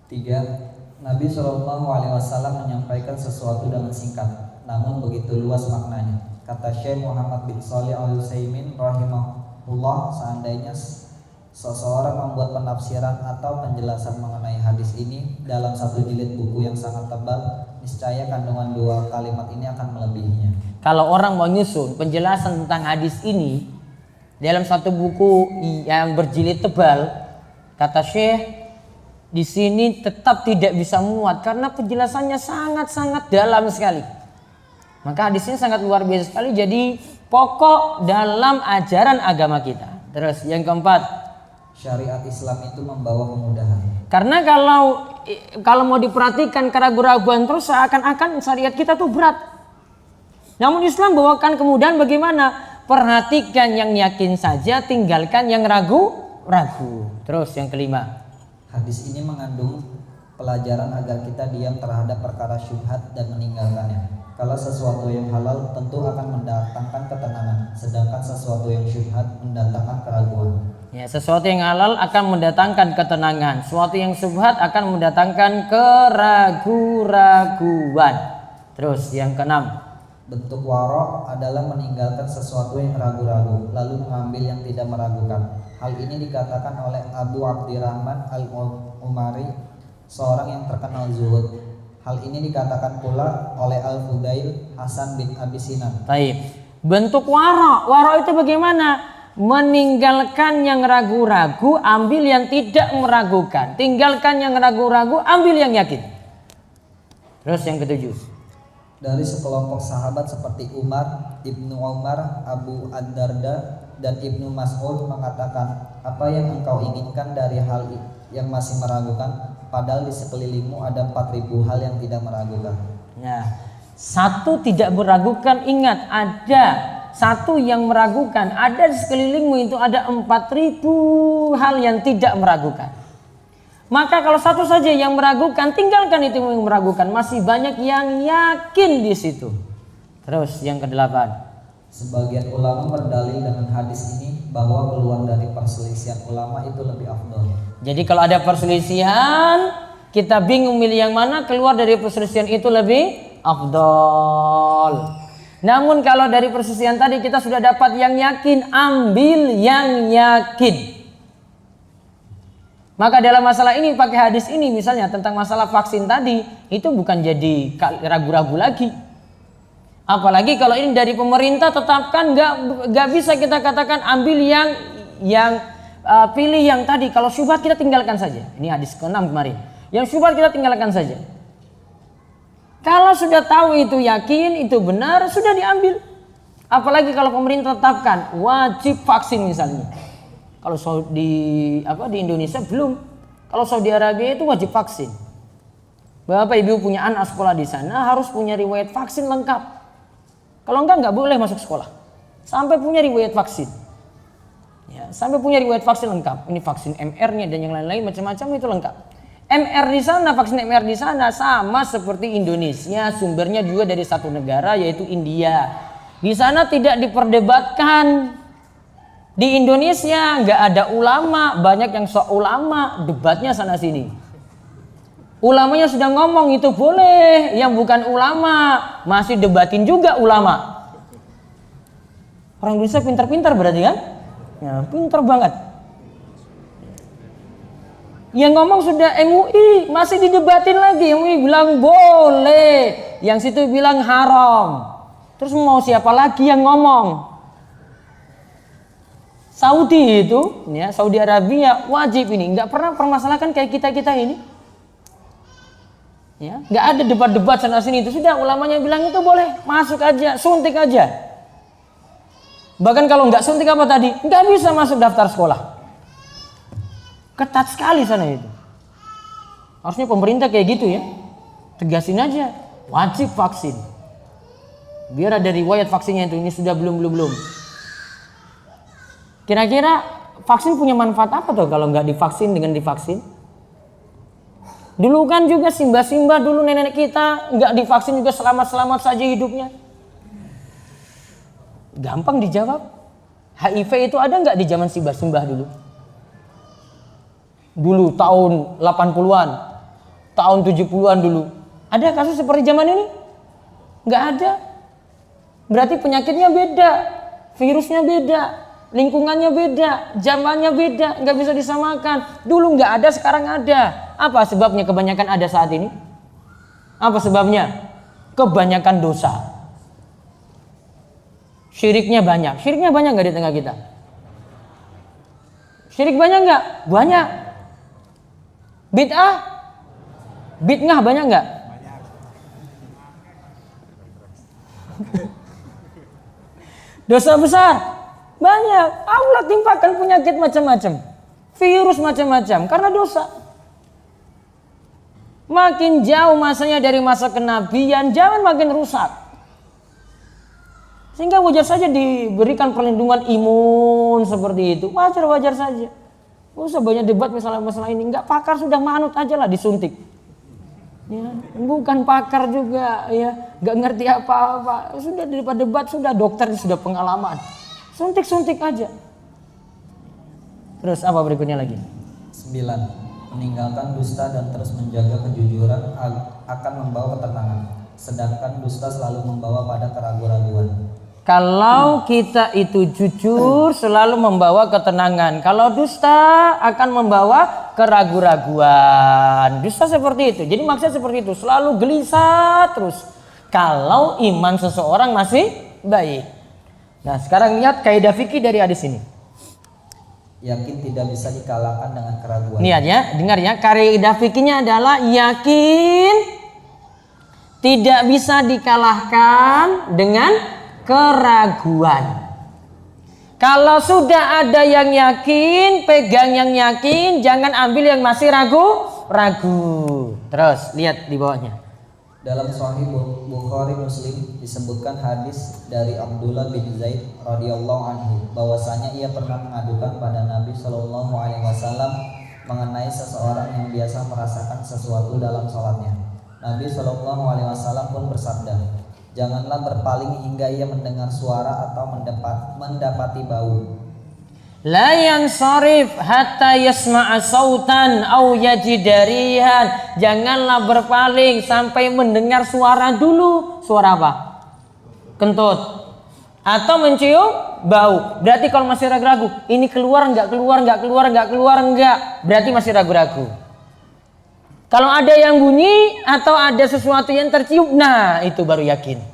3. Nabi SAW menyampaikan sesuatu dengan singkat, namun begitu luas maknanya. Kata Syekh Muhammad bin Shalih Al-Utsaimin rahimahullah, seandainya seseorang membuat penafsiran atau penjelasan mengenai hadis ini dalam satu jilid buku yang sangat tebal, niscaya kandungan 2 kalimat ini akan melebihinya. Kalau orang mau nyusun penjelasan tentang hadis ini dalam satu buku yang berjilid tebal, kata Syekh, di sini tetap tidak bisa muat karena penjelasannya sangat-sangat dalam sekali. Maka hadis ini sangat luar biasa sekali, jadi pokok dalam ajaran agama kita. Terus yang keempat, syariat Islam itu membawa kemudahan. Karena kalau mau diperhatikan keraguan-raguan terus seakan-akan syariat kita tuh berat. Namun Islam bawakan kemudahan bagaimana? Perhatikan yang yakin saja, tinggalkan yang ragu-ragu. Terus yang kelima, hadis ini mengandung pelajaran agar kita diam terhadap perkara syubhat dan meninggalkannya. Kalau sesuatu yang halal tentu akan mendatangkan ketenangan, sedangkan sesuatu yang syubhat mendatangkan keraguan. Ya, sesuatu yang halal akan mendatangkan ketenangan, sesuatu yang syubhat akan mendatangkan keraguan. Terus yang keenam, bentuk wara' adalah meninggalkan sesuatu yang ragu-ragu lalu mengambil yang tidak meragukan. Hal ini dikatakan oleh Abu Abdirrahman Al-Umari, seorang yang terkenal zuhud. Hal ini dikatakan pula oleh Al-Fudail Hasan bin Abi Sinan. Baik. Bentuk wara' itu bagaimana? Meninggalkan yang ragu-ragu, ambil yang tidak meragukan. Tinggalkan yang ragu-ragu, ambil yang yakin. Terus yang ketujuh, dari sekelompok sahabat seperti Umar, Ibnu Umar, Abu Ad-Darda, dan Ibnu Mas'ud mengatakan, apa yang engkau inginkan dari hal yang masih meragukan, padahal di sekelilingmu ada 4.000 hal yang tidak meragukan. Nah, satu tidak meragukan, ingat ada satu yang meragukan, ada di sekelilingmu itu ada 4.000 hal yang tidak meragukan. Maka kalau satu saja yang meragukan, tinggalkan itu yang meragukan. Masih banyak yang yakin di situ. Terus yang kedelapan, sebagian ulama berdalil dengan hadis ini bahwa keluar dari perselisihan ulama itu lebih afdal. Jadi kalau ada perselisihan, kita bingung milih yang mana, keluar dari perselisihan itu lebih afdal. Namun kalau dari perselisihan tadi kita sudah dapat yang yakin, ambil yang yakin. Maka dalam masalah ini pakai hadis ini misalnya tentang masalah vaksin tadi, itu bukan jadi ragu-ragu lagi. Apalagi kalau ini dari pemerintah tetapkan, nggak bisa kita katakan ambil yang pilih yang tadi. Kalau syubhat kita tinggalkan saja. Ini hadis ke-6 kemarin. Yang syubhat kita tinggalkan saja. Kalau sudah tahu itu yakin, itu benar, sudah diambil. Apalagi kalau pemerintah tetapkan wajib vaksin misalnya. Kalau di Indonesia belum. Kalau Saudi Arabia itu wajib vaksin. Bapak Ibu punya anak sekolah di sana harus punya riwayat vaksin lengkap. Kalau nggak boleh masuk sekolah. Sampai punya riwayat vaksin. Ya, sampai punya riwayat vaksin lengkap. Ini vaksin MR-nya dan yang lain-lain macam-macam itu lengkap. MR di sana, vaksin MR di sana sama seperti Indonesia, sumbernya juga dari satu negara yaitu India. Di sana tidak diperdebatkan. Di Indonesia nggak ada ulama, banyak yang sok ulama, debatnya sana sini. Ulamanya sudah ngomong itu boleh, yang bukan ulama masih debatin juga ulama. Orang Indonesia pintar-pintar berarti kan? Ya, pintar banget. Yang ngomong sudah MUI masih didebatin lagi. MUI bilang boleh, yang situ bilang haram. Terus mau siapa lagi yang ngomong? Saudi itu, ya Saudi Arabia wajib ini, nggak pernah permasalahkan kayak kita ini. Ya, nggak ada debat-debat sana sini, itu sudah ulamanya bilang itu boleh, masuk aja, suntik aja. Bahkan kalau nggak suntik apa tadi, nggak bisa masuk daftar sekolah. Ketat sekali sana itu. Harusnya pemerintah kayak gitu ya. Tegasin aja, wajib vaksin. Biar ada riwayat vaksinnya itu, ini sudah belum. Kira-kira vaksin punya manfaat apa tuh kalau nggak divaksin dengan divaksin? Dulu kan juga Simba dulu nenek kita nggak divaksin juga selamat saja hidupnya. Gampang dijawab. HIV itu ada nggak di zaman Simba dulu? Dulu tahun 80-an, tahun 70-an dulu. Ada kasus seperti zaman ini? Nggak ada. Berarti penyakitnya beda, virusnya beda, lingkungannya beda, zamannya beda, nggak bisa disamakan. Dulu nggak ada, sekarang ada. Apa sebabnya kebanyakan ada saat ini? Apa sebabnya? Kebanyakan dosa. Syiriknya banyak nggak di tengah kita? Syirik banyak nggak? Banyak. Bid'ah banyak nggak? Dosa besar banyak. Allah timpakan penyakit macam-macam, virus macam-macam karena dosa. Makin jauh masanya dari masa kenabian, jangan makin rusak. Sehingga wajar saja diberikan perlindungan imun seperti itu. Wajar saja. Nggak usah banyak debat masalah ini. Enggak, pakar sudah manut aja lah disuntik. Ya, bukan pakar juga ya, nggak ngerti apa-apa. Sudah daripada debat, sudah dokter sudah pengalaman. Suntik aja. Terus apa berikutnya lagi? 9. Meninggalkan dusta dan terus menjaga kejujuran akan membawa ketenangan, sedangkan dusta selalu membawa pada keraguan-raguan. Kalau kita itu jujur selalu membawa ketenangan. Kalau dusta akan membawa keraguan-raguan. Dusta seperti itu. Jadi maksudnya seperti itu. Selalu gelisah terus. Kalau iman seseorang masih baik. Nah sekarang lihat kaidah fikih dari hadis ini. Yakin tidak bisa dikalahkan dengan keraguan. Lihat ya, dengar ya. Kaidah fikihnya adalah yakin tidak bisa dikalahkan dengan keraguan. Kalau sudah ada yang yakin, pegang yang yakin, jangan ambil yang masih ragu. Terus lihat di bawahnya. Dalam Sahih Bukhari Muslim disebutkan hadis dari Abdullah bin Zaid radhiyallahu anhu bahwasanya ia pernah mengadukan pada Nabi Shallallahu alaihi wasallam mengenai seseorang yang biasa merasakan sesuatu dalam sholatnya. Nabi Shallallahu alaihi wasallam pun bersabda, janganlah berpaling hingga ia mendengar suara atau mendapati bau. La yansarif hatta yasma'a sautan au yajidarihan. Janganlah berpaling sampai mendengar suara dulu. Suara apa? Kentut. Atau mencium bau. Berarti kalau masih ragu-ragu, ini keluar enggak? Berarti masih ragu-ragu. Kalau ada yang bunyi atau ada sesuatu yang tercium, nah itu baru yakin.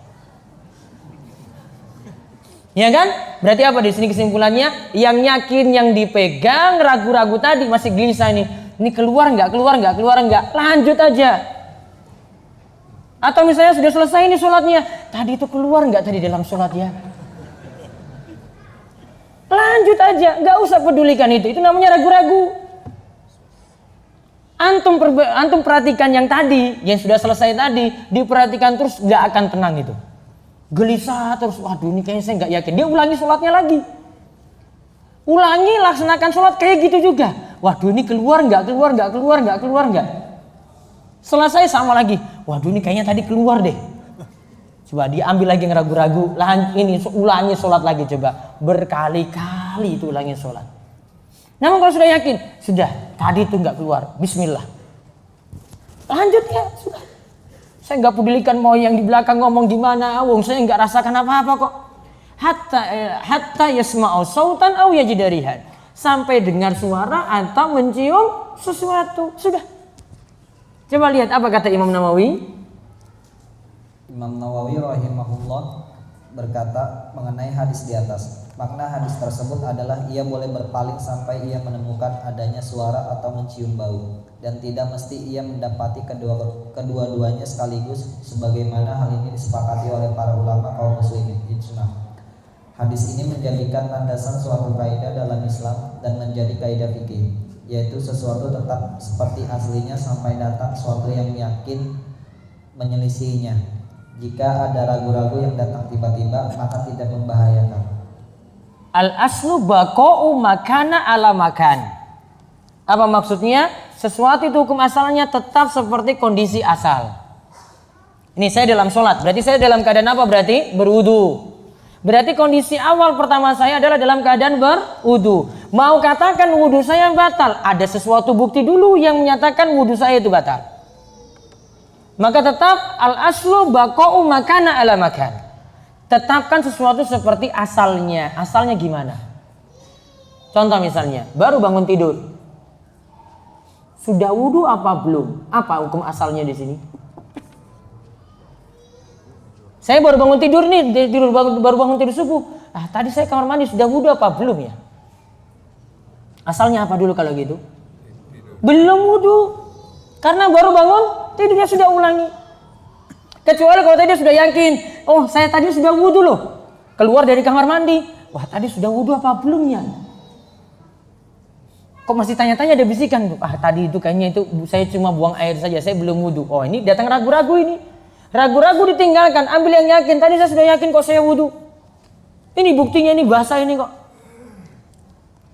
Ya kan? Berarti apa di sini kesimpulannya? Yang yakin, yang dipegang, ragu-ragu tadi masih gelisah nih. Ini keluar enggak? Lanjut aja. Atau misalnya sudah selesai nih sholatnya, tadi itu keluar enggak tadi dalam sholat ya? Lanjut aja, enggak usah pedulikan itu. Itu namanya ragu-ragu. Antum perhatikan yang tadi, yang sudah selesai tadi, diperhatikan terus enggak akan tenang itu. Gelisah terus, waduh ini kayaknya saya nggak yakin. Dia ulangi sholatnya lagi, laksanakan sholat kayak gitu juga. Waduh ini keluar nggak? Selesai sama lagi, waduh ini kayaknya tadi keluar deh. Coba diambil lagi yang ragu-ragu, ulangi sholat lagi coba. Berkali-kali itu ulangi sholat. Namun kalau sudah yakin, sudah tadi itu nggak keluar, bismillah. Lanjut ya, sudah. Saya nggak pedulikan mau yang di belakang ngomong gimana, saya nggak rasakan apa-apa kok. Hatta yasma'u sautan aw yajidarihan. Sampai dengar suara atau mencium sesuatu. Sudah. Coba lihat apa kata Imam Nawawi. Imam Nawawi rahimahullah berkata mengenai hadis di atas. Makna hadis tersebut adalah ia boleh berpaling sampai ia menemukan adanya suara atau mencium bau, dan tidak mesti ia mendapati kedua-duanya sekaligus, sebagaimana hal ini disepakati oleh para ulama kaum muslimin ijma. Hadis ini menjadikan landasan suatu kaidah dalam Islam dan menjadi kaidah fikih. yaitu sesuatu tetap seperti aslinya sampai datang suatu yang yakin menyelisihinya. Jika ada ragu-ragu yang datang tiba-tiba, maka tidak membahayakan. Al-aslu baqa'u makana ala makan. Apa maksudnya? Sesuatu itu hukum asalnya tetap seperti kondisi asal. Ini saya dalam sholat, berarti saya dalam keadaan apa berarti? Berwudu. Berarti kondisi awal pertama saya adalah dalam keadaan berwudu. Mau katakan wudu saya batal, ada sesuatu bukti dulu yang menyatakan wudu saya itu batal. Maka tetap al-aslu baqa'u makana ala makan. Tetapkan sesuatu seperti asalnya. Asalnya gimana? Contoh misalnya, baru bangun tidur. Sudah wudu apa belum? Apa hukum asalnya di sini? Saya baru bangun tidur nih, baru bangun tidur subuh. Tadi saya kamar mandi, sudah wudu apa belum ya? Asalnya apa dulu kalau gitu? Belum wudu. Karena baru bangun, tidurnya sudah ulangi. Kecuali kalau tadi dia sudah yakin, oh saya tadi sudah wudu loh. Keluar dari kamar mandi, wah tadi sudah wudu apa belum ya? Kok masih tanya-tanya, ada bisikan, tadi itu kayaknya itu saya cuma buang air saja, saya belum wudu. Oh ini datang ragu-ragu ini. Ragu-ragu ditinggalkan, ambil yang yakin. Tadi saya sudah yakin kok saya wudu. Ini buktinya, ini basah ini kok.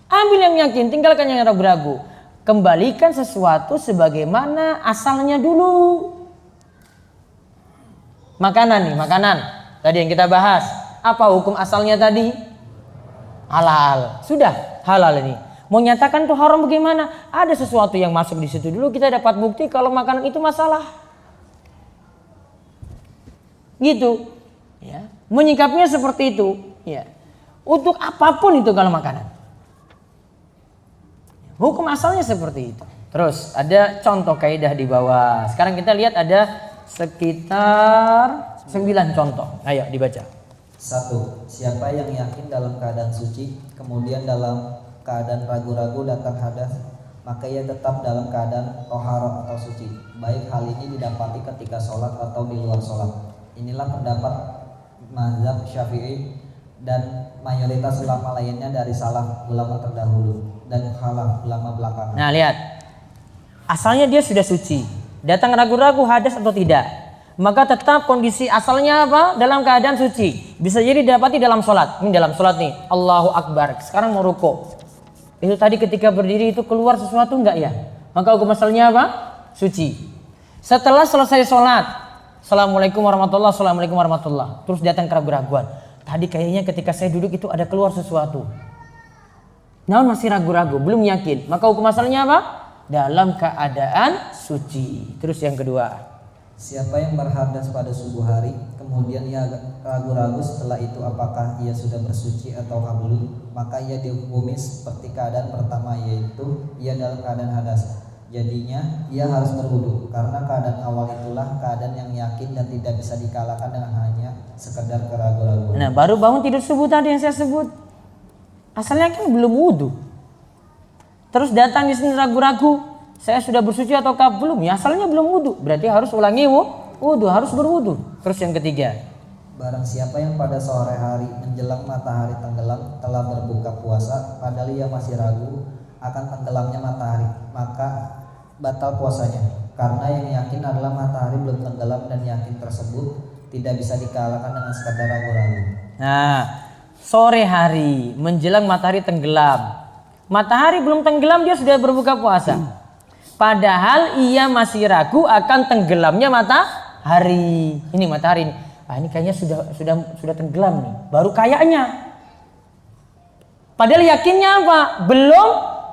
Ambil yang yakin, tinggalkan yang ragu-ragu. Kembalikan sesuatu sebagaimana asalnya dulu. Makanan nih, makanan. Tadi yang kita bahas. Apa hukum asalnya tadi? Halal. Sudah, halal ini. Mau nyatakan tuh haram bagaimana? Ada sesuatu yang masuk di situ dulu, kita dapat bukti kalau makanan itu masalah. Gitu. Ya. Menyikapinya seperti itu. Ya. Untuk apapun itu kalau makanan. Hukum asalnya seperti itu. Terus ada contoh kaidah di bawah. Sekarang kita lihat ada sekitar 9 contoh. Ayo dibaca. 1. Siapa yang yakin dalam keadaan suci, kemudian dalam keadaan ragu-ragu datang hadas, maka ia tetap dalam keadaan tohara atau suci. Baik hal ini didapati ketika sholat atau di luar sholat. Inilah pendapat mazhab Syafi'i dan mayoritas ulama lainnya dari salaf, ulama terdahulu, dan khalaf, ulama belakangan. Nah lihat, asalnya dia sudah suci, datang ragu-ragu hadas atau tidak, maka tetap kondisi asalnya apa? Dalam keadaan suci. Bisa jadi didapati dalam sholat. Ini dalam sholat nih, Allahu Akbar, sekarang mau ruku. Itu tadi ketika berdiri itu keluar sesuatu enggak ya? Maka hukum asalnya apa? Suci. Setelah selesai sholat, Assalamualaikum warahmatullahi, Assalamualaikum warahmatullahi. Terus datang keraguan-raguan. Tadi kayaknya ketika saya duduk itu ada keluar sesuatu. Namun masih ragu-ragu, belum yakin. Maka hukum asalnya apa? Dalam keadaan suci. Terus yang kedua. Siapa yang berhadas pada subuh hari, kemudian ia ragu-ragu setelah itu apakah ia sudah bersuci atau belum, maka ia dihukumi seperti keadaan pertama, yaitu ia dalam keadaan hadas. Jadinya ia harus berwudu, karena keadaan awal itulah keadaan yang yakin dan tidak bisa dikalahkan dengan hanya sekedar keraguan-raguan. Nah, baru bangun tidur subuh tadi yang saya sebut, asalnya kan belum wudu. Terus datang di sini ragu-ragu, saya sudah bersuci ataukah belum? Ya asalnya belum wudu, berarti harus ulangi wudu, harus berwudu. Terus yang ketiga. Barang siapa yang pada sore hari menjelang matahari tenggelam telah berbuka puasa, padahal ia masih ragu akan tenggelamnya matahari, maka batal puasanya, karena yang yakin adalah matahari belum tenggelam dan yakin tersebut tidak bisa dikalahkan dengan sekadar ragu-ragu. Nah, sore hari menjelang matahari tenggelam, matahari belum tenggelam dia sudah berbuka puasa, padahal ia masih ragu akan tenggelamnya matahari. Ini matahari ini, ini kayaknya sudah tenggelam nih, baru kayaknya. Padahal yakinnya apa? Belum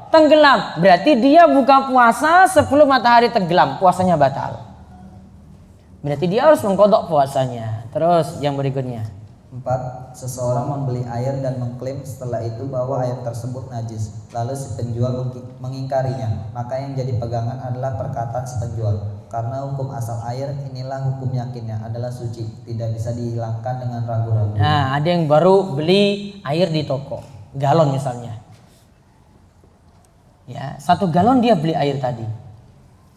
tenggelam, berarti dia buka puasa sebelum matahari tenggelam, puasanya batal. Berarti dia harus mengkodok puasanya. Terus yang berikutnya. 4. Seseorang membeli air dan mengklaim setelah itu bahwa air tersebut najis, lalu si penjual mengingkarinya, maka yang jadi pegangan adalah perkataan si penjual, karena hukum asal air inilah hukum yakinnya adalah suci, tidak bisa dihilangkan dengan ragu-ragu. Nah, ada yang baru beli air di toko, galon misalnya. Ya, 1 galon dia beli air tadi.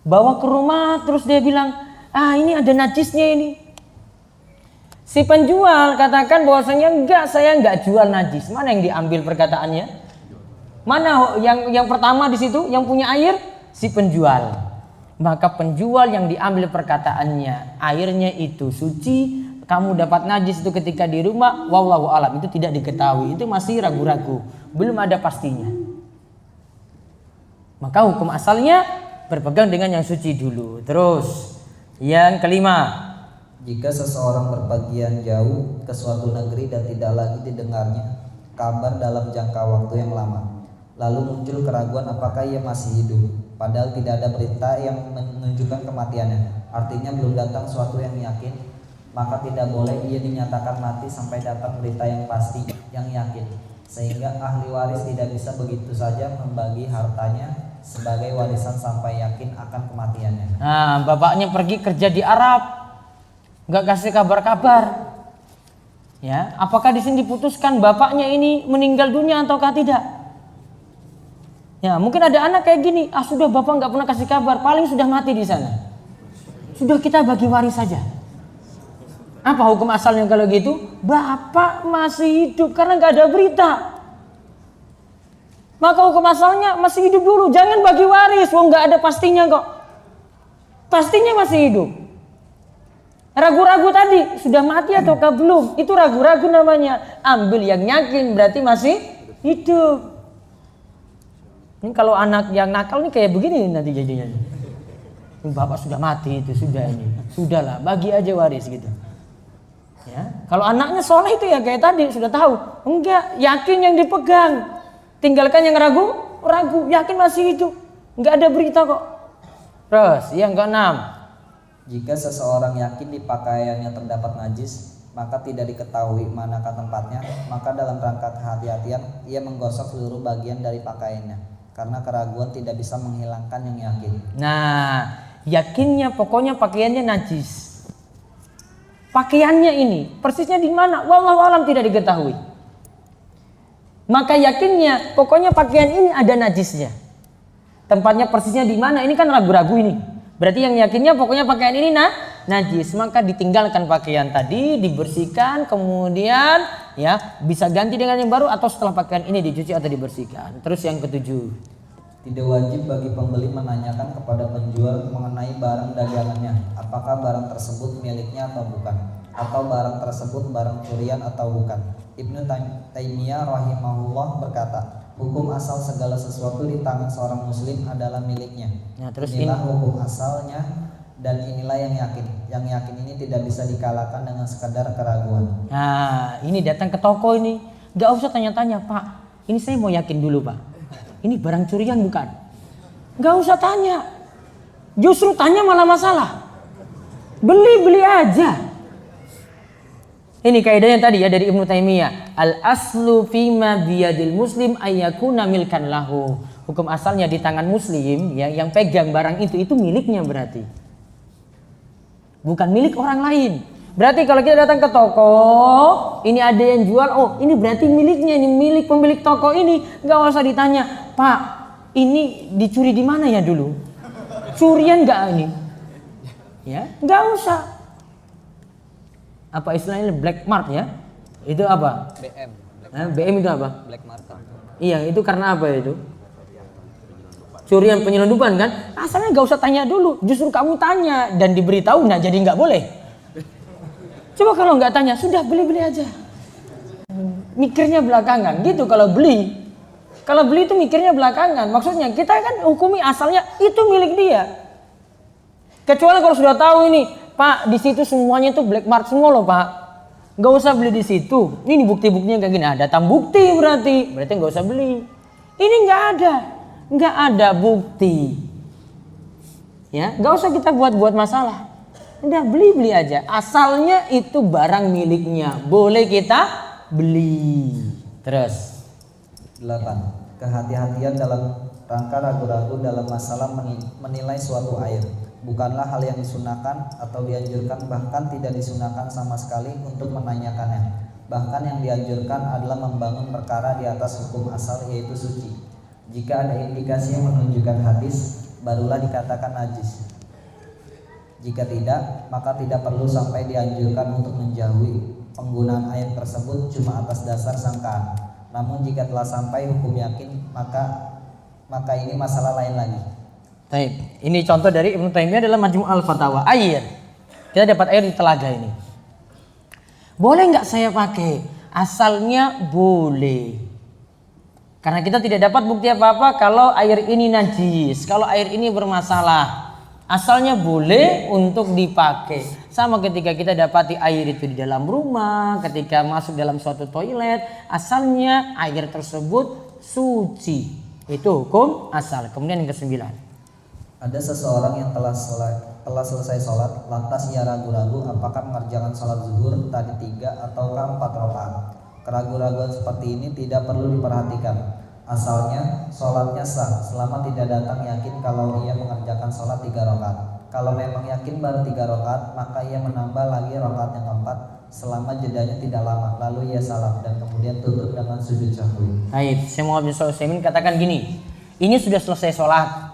Bawa ke rumah terus dia bilang, ini ada najisnya ini. Si penjual katakan bahwasanya enggak, saya enggak jual najis. Mana yang diambil perkataannya? Mana yang pertama di situ yang punya air? Si penjual. Maka penjual yang diambil perkataannya, airnya itu suci, kamu dapat najis itu ketika di rumah, wallahu alam, itu tidak diketahui, itu masih ragu-ragu, belum ada pastinya. Maka hukum asalnya berpegang dengan yang suci dulu. Terus yang kelima, jika seseorang berpergian jauh ke suatu negeri dan tidak lagi didengarnya kabar dalam jangka waktu yang lama, lalu muncul keraguan apakah ia masih hidup, padahal tidak ada berita yang menunjukkan kematiannya, artinya belum datang suatu yang yakin, maka tidak boleh ia dinyatakan mati sampai datang berita yang pasti, yang yakin, sehingga ahli waris tidak bisa begitu saja membagi hartanya sebagai warisan sampai yakin akan kematiannya. Nah, bapaknya pergi kerja di Arab, nggak kasih kabar-kabar. Ya, apakah di sini diputuskan bapaknya ini meninggal dunia ataukah tidak? Ya, mungkin ada anak kayak gini, sudah bapak nggak pernah kasih kabar, paling sudah mati di sana. Sudah kita bagi waris saja. Apa hukum asalnya kalau gitu? Bapak masih hidup karena nggak ada berita. Maka hukum asalnya masih hidup dulu, jangan bagi waris, wong nggak ada pastinya kok. Pastinya masih hidup. Ragu-ragu tadi sudah mati ataukah belum? Itu ragu-ragu namanya. Ambil yang yakin berarti masih hidup. Ini kalau anak yang nakal nih kayak begini nanti jadinya. Bapak sudah mati itu sudah ini, sudahlah bagi aja waris gitu. Ya, kalau anaknya soleh itu ya kayak tadi sudah tahu, enggak yakin yang dipegang. Tinggalkan yang ragu, yakin masih hidup. Enggak ada berita kok. Terus yang keenam, jika seseorang yakin di pakaiannya terdapat najis, maka tidak diketahui manakah tempatnya, maka dalam rangka kehati-hatian ia menggosok seluruh bagian dari pakaiannya, karena keraguan tidak bisa menghilangkan yang yakin. Nah, yakinnya pokoknya pakaiannya najis. Pakaiannya ini persisnya di mana? Wallahu alam tidak diketahui. Maka yakinnya pokoknya pakaian ini ada najisnya. Tempatnya persisnya di mana? Ini kan ragu-ragu ini. Berarti yang yakinnya pokoknya pakaian ini najis. Maka ditinggalkan pakaian tadi, dibersihkan, kemudian ya bisa ganti dengan yang baru atau setelah pakaian ini dicuci atau dibersihkan. Terus yang ketujuh, tidak wajib bagi pembeli menanyakan kepada penjual mengenai barang dagangannya, apakah barang tersebut miliknya atau bukan, atau barang tersebut barang curian atau bukan. Ibnu Taimiyah rahimahullah berkata, hukum asal segala sesuatu di tangan seorang muslim adalah miliknya. Nah, terus inilah hukum asalnya dan inilah yang yakin. Yang yakin ini tidak bisa dikalahkan dengan sekadar keraguan. Nah, ini datang ke toko ini, gak usah tanya-tanya, Pak, ini saya mau yakin dulu Pak, ini barang curian bukan? Gak usah tanya, justru tanya malah masalah. Beli aja. Ini kaidahnya tadi ya dari Ibnu Taimiyah. Al aslu fima biyadil muslim ayyakuna milkan lahu. Hukum asalnya di tangan muslim ya, yang pegang barang itu miliknya berarti. Bukan milik orang lain. Berarti kalau kita datang ke toko, ini ada yang jual, oh ini berarti miliknya, ini milik pemilik toko ini. Enggak usah ditanya, "Pak, ini dicuri di mana ya dulu? Curian enggak ini?" Ya, enggak usah. Apa istilahnya black mark ya? Itu apa? BM itu apa? Black market. Iya, itu karena apa itu? Curian penyelundupan kan? Asalnya gak usah tanya dulu, justru kamu tanya dan diberitahu, nah jadi nggak boleh. Coba kalau nggak tanya, sudah beli aja. Mikirnya belakangan, gitu kalau beli. Kalau beli itu mikirnya belakangan. Maksudnya kita kan hukumi asalnya itu milik dia. Kecuali kalau sudah tahu ini. Pak, di situ semuanya tuh black mark semua loh Pak. Gak usah beli di situ. Ini bukti-buktinya kayak gini. Datang bukti berarti gak usah beli. Ini nggak ada bukti. Ya, gak usah kita buat masalah. Udah beli aja. Asalnya itu barang miliknya. Boleh kita beli. Terus 8. Kehati-hatian dalam rangka ragu-ragu dalam masalah menilai suatu air. Bukanlah hal yang disunahkan atau dianjurkan, bahkan tidak disunahkan sama sekali untuk menanyakannya. Bahkan yang dianjurkan adalah membangun perkara di atas hukum asal yaitu suci. Jika ada indikasi yang menunjukkan hadis, barulah dikatakan najis. Jika tidak, maka tidak perlu sampai dianjurkan untuk menjauhi penggunaan air tersebut cuma atas dasar sangkaan. Namun jika telah sampai hukum yakin maka ini masalah lain lagi. Baik, ini contoh dari Ibnu Taimiyah dalam Majmu' al-Fatawa. Air, kita dapat air di telaga ini. Boleh nggak saya pakai? Asalnya boleh. Karena kita tidak dapat bukti apa-apa kalau air ini najis, kalau air ini bermasalah. Asalnya boleh untuk dipakai. Sama ketika kita dapati air itu di dalam rumah, ketika masuk dalam suatu toilet, asalnya air tersebut suci. Itu hukum asal. Kemudian yang ke-9. Ada seseorang yang telah selesai sholat, lantas ia ragu-ragu apakah mengerjakan sholat zuhur tadi 3 ataukah 4 rakaat. Keraguan-raguan seperti ini tidak perlu diperhatikan. Asalnya sholatnya sah selama tidak datang yakin kalau ia mengerjakan sholat 3 rakaat. Kalau memang yakin baru 3 rakaat, maka ia menambah lagi rakaat yang keempat selama jedanya tidak lama. Lalu ia salam dan kemudian tutup dengan sujud sahwi. Baik, saya mau bin Sulaiman katakan gini. Ini sudah selesai sholat.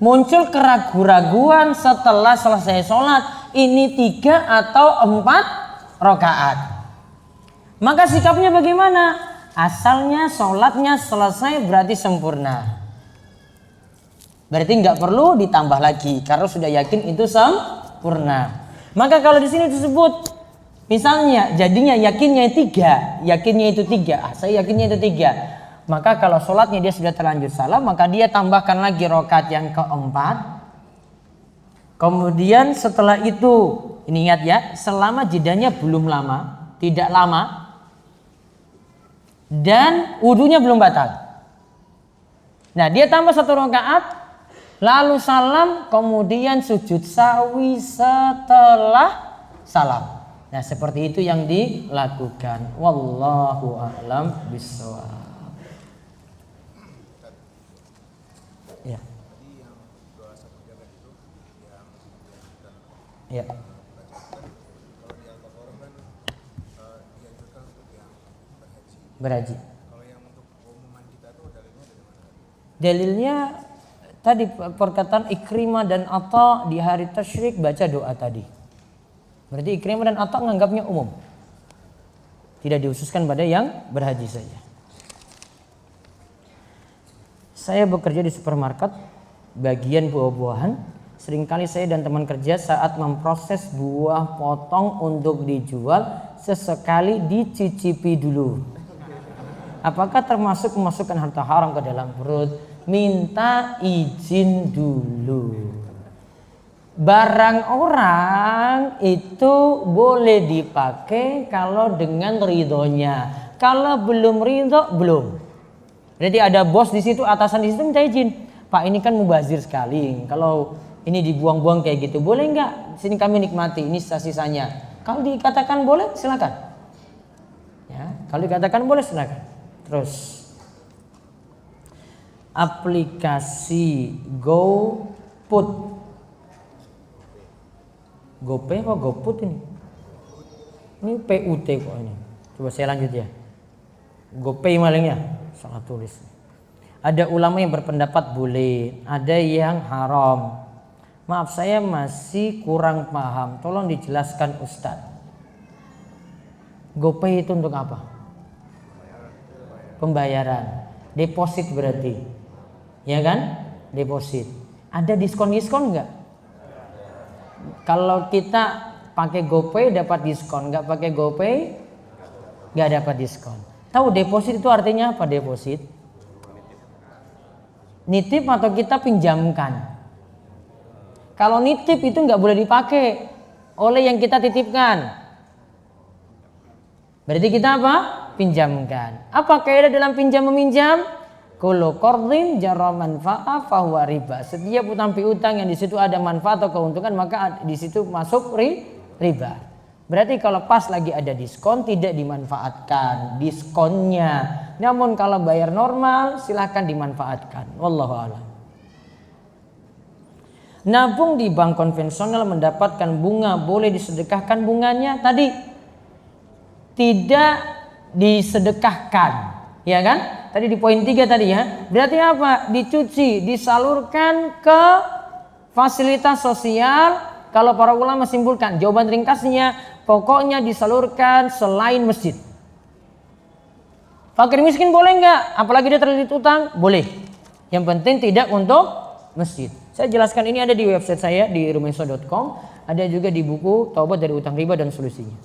Muncul keraguan-raguan setelah selesai sholat, ini 3 atau 4 rakaat. Maka sikapnya bagaimana? Asalnya sholatnya selesai berarti sempurna. Berarti nggak perlu ditambah lagi karena sudah yakin itu sempurna. Maka kalau di sini disebut, misalnya jadinya yakinnya 3, yakinnya itu 3. Saya yakinnya itu 3. Maka kalau sholatnya dia sudah terlanjur salah, maka dia tambahkan lagi rakaat yang keempat. Kemudian setelah itu, ini ingat ya, selama jedanya belum lama, tidak lama, dan wudunya belum batal. Nah, dia tambah 1 rakaat, lalu salam, kemudian sujud sahwi setelah salam. Nah, seperti itu yang dilakukan. Wallahu a'lam bishawab. Ya. Ya. Berhaji. Dalilnya tadi perkataan Ikrimah dan Atha di hari tasyrik baca doa tadi. Berarti Ikrimah dan Atha menganggapnya umum. Tidak dihususkan pada yang berhaji saja. Saya bekerja di supermarket bagian buah-buahan. Seringkali saya dan teman kerja saat memproses buah potong untuk dijual sesekali dicicipi dulu. Apakah termasuk memasukkan harta haram ke dalam perut? Minta izin dulu. Barang orang itu boleh dipakai kalau dengan ridhonya. Kalau belum ridho, belum. Jadi ada bos di situ, atasan di situ minta izin. Pak, ini kan mubazir sekali. Kalau ini dibuang-buang kayak gitu, boleh nggak? Sini kami nikmati, ini sisa-sisanya. Kalau dikatakan boleh, silakan. Ya, kalau dikatakan boleh, silakan. Terus aplikasi GoPut, GoPay apa GoPut ini? Ini PUT kok ini. Coba saya lanjut ya. GoPay malingnya, salah tulis. Ada ulama yang berpendapat boleh, ada yang haram. Maaf, saya masih kurang paham. Tolong dijelaskan Ustadz. GoPay itu untuk apa? Pembayaran, deposit berarti, ya kan? Deposit. Ada diskon nggak? Kalau kita pakai GoPay dapat diskon, nggak pakai GoPay nggak dapat diskon. Tahu deposit itu artinya apa? Deposit, nitip atau kita pinjamkan. Kalau nitip itu nggak boleh dipakai oleh yang kita titipkan. Berarti kita apa? Pinjamkan. Apa kaidah dalam pinjam meminjam? Kullu qardin jarra manfa'a fahuwa riba. Setiap utang piutang yang di situ ada manfaat atau keuntungan maka di situ masuk riba. Berarti kalau pas lagi ada diskon tidak dimanfaatkan diskonnya. Namun kalau bayar normal silahkan dimanfaatkan. Wallahu a'lam. Nabung di bank konvensional mendapatkan bunga boleh disedekahkan bunganya tadi? Tidak disedekahkan, ya kan? Tadi di poin 3 tadi ya. Berarti apa? Dicuci, disalurkan ke fasilitas sosial. Kalau para ulama simpulkan, jawaban ringkasnya pokoknya disalurkan selain masjid. Fakir miskin boleh nggak? Apalagi dia terlilit utang? Boleh. Yang penting tidak untuk masjid. Saya jelaskan ini ada di website saya di rumeso.com, ada juga di buku Taubat dari Utang Riba dan Solusinya.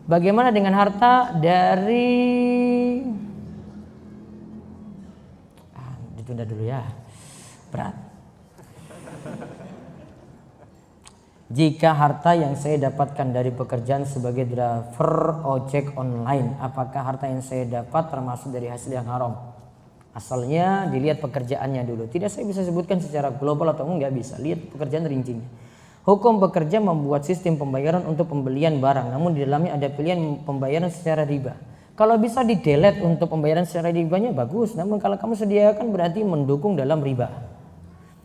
Bagaimana dengan harta dari ditunda dulu ya. Berat. Jika harta yang saya dapatkan dari pekerjaan sebagai driver ojek online, apakah harta yang saya dapat termasuk dari hasil yang haram? Asalnya dilihat pekerjaannya dulu. Tidak saya bisa sebutkan secara global atau enggak bisa. Lihat pekerjaan rincinya. Hukum bekerja membuat sistem pembayaran untuk pembelian barang, namun di dalamnya ada pilihan pembayaran secara riba. Kalau bisa di delete untuk pembayaran secara ribanya bagus, namun kalau kamu sediakan berarti mendukung dalam riba.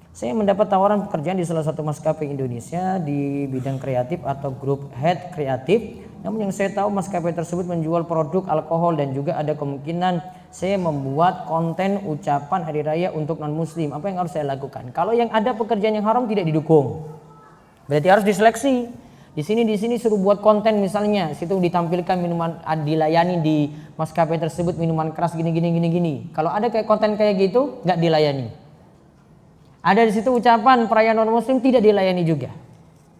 Saya mendapat tawaran pekerjaan di salah satu maskapai Indonesia di bidang kreatif atau grup head kreatif. Namun yang saya tahu maskapai tersebut menjual produk alkohol dan juga ada kemungkinan saya membuat konten ucapan hari raya untuk non muslim. Apa yang harus saya lakukan? Kalau yang ada pekerjaan yang haram tidak didukung. Berarti harus diseleksi. Di sini suruh buat konten misalnya, situ ditampilkan minuman, dilayani di maskapai tersebut minuman keras gini. Kalau ada kayak konten kayak gitu nggak dilayani. Ada di situ ucapan perayaan non muslim tidak dilayani juga.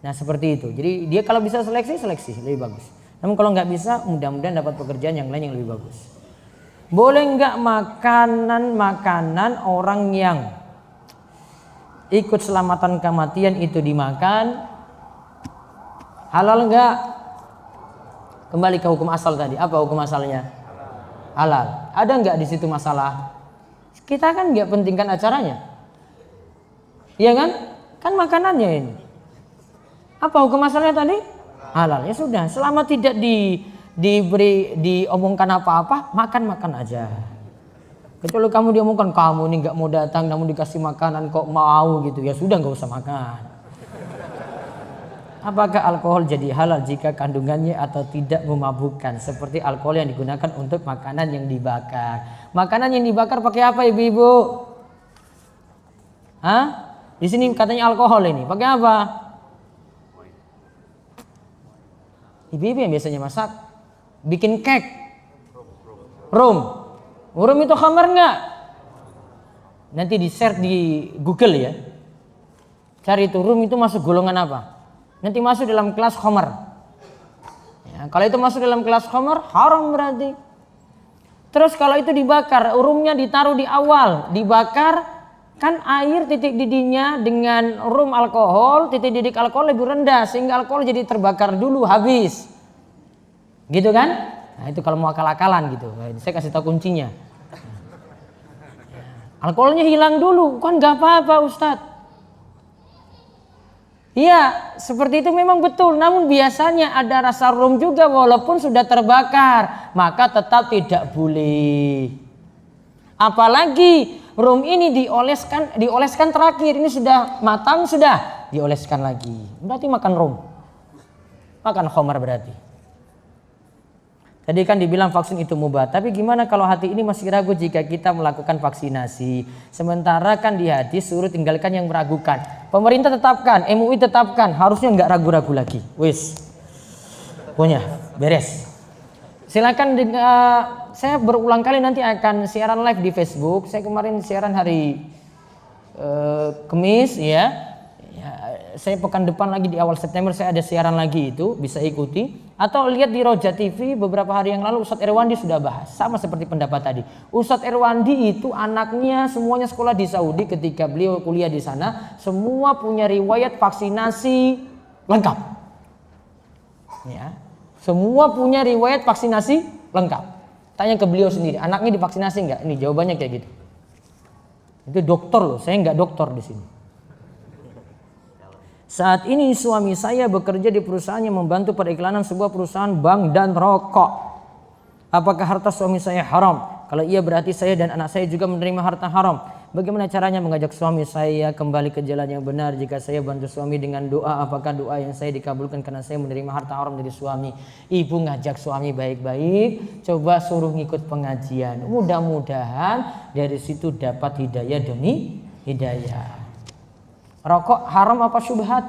Nah seperti itu. Jadi dia kalau bisa seleksi lebih bagus. Namun kalau nggak bisa, mudah-mudahan dapat pekerjaan yang lain yang lebih bagus. Boleh nggak makanan orang yang ikut selamatan kematian itu dimakan? Halal nggak? Kembali ke hukum asal tadi. Apa hukum asalnya? Halal. Ada nggak di situ masalah? Kita kan nggak pentingkan acaranya. Iya kan? Kan makanannya ini. Apa hukum asalnya tadi? Halal. Ya sudah, selama tidak diomongkan apa-apa, makan aja. Kecuali kamu diomongkan kamu ini nggak mau datang, namun dikasih makanan kok mau gitu, ya sudah nggak usah makan. Apakah alkohol jadi halal jika kandungannya atau tidak memabukkan? Seperti alkohol yang digunakan untuk makanan yang dibakar. Makanan yang dibakar pakai apa ibu-ibu? Hah? Di sini katanya alkohol ini. Pakai apa? Ibu-ibu yang biasanya masak. Bikin kek. Rum. Rum itu khamar enggak? Nanti di-share di Google ya. Cari itu rum itu masuk golongan apa? Nanti masuk dalam kelas khamar. Ya, kalau itu masuk dalam kelas khamar, haram berarti. Terus kalau itu dibakar, rumnya ditaruh di awal, dibakar. Kan air titik didihnya dengan rum alkohol, titik didih alkohol lebih rendah sehingga alkohol jadi terbakar dulu habis. Gitu kan? Nah, itu kalau mau akal-akalan gitu. Saya kasih tahu kuncinya. Alkoholnya hilang dulu, kan nggak apa-apa Ustadz. Iya, seperti itu memang betul. Namun biasanya ada rasa rum juga walaupun sudah terbakar, maka tetap tidak boleh. Apalagi rum ini dioleskan terakhir, ini sudah matang sudah dioleskan lagi. Berarti makan rum. Makan khamar berarti. Tadi kan dibilang vaksin itu mubah, tapi gimana kalau hati ini masih ragu jika kita melakukan vaksinasi? Sementara kan di hadis suruh tinggalkan yang meragukan. Pemerintah tetapkan, MUI tetapkan, harusnya nggak ragu-ragu lagi. Wis, punya, beres. Silakan saya berulang kali nanti akan siaran live di Facebook. Saya kemarin siaran hari Kamis ya. Saya pekan depan lagi di awal September saya ada siaran lagi itu, bisa ikuti. Atau lihat di Roja TV beberapa hari yang lalu Ustadz Irwandi sudah bahas. Sama seperti pendapat tadi. Ustadz Irwandi itu anaknya semuanya sekolah di Saudi ketika beliau kuliah di sana. Semua punya riwayat vaksinasi lengkap. Ya. Semua punya riwayat vaksinasi lengkap. Tanya ke beliau sendiri, anaknya divaksinasi enggak? Ini jawabannya kayak gitu. Itu dokter loh, saya enggak dokter di sini. Saat ini suami saya bekerja di perusahaan yang membantu periklanan sebuah perusahaan bank dan rokok. Apakah harta suami saya haram? Kalau iya berarti saya dan anak saya juga menerima harta haram. Bagaimana caranya mengajak suami saya kembali ke jalan yang benar? Jika saya bantu suami dengan doa, apakah doa yang saya dikabulkan karena saya menerima harta haram dari suami? Ibu ngajak suami baik-baik, coba suruh ngikut pengajian. Mudah-mudahan dari situ dapat hidayah demi hidayah. Rokok haram apa syubhat?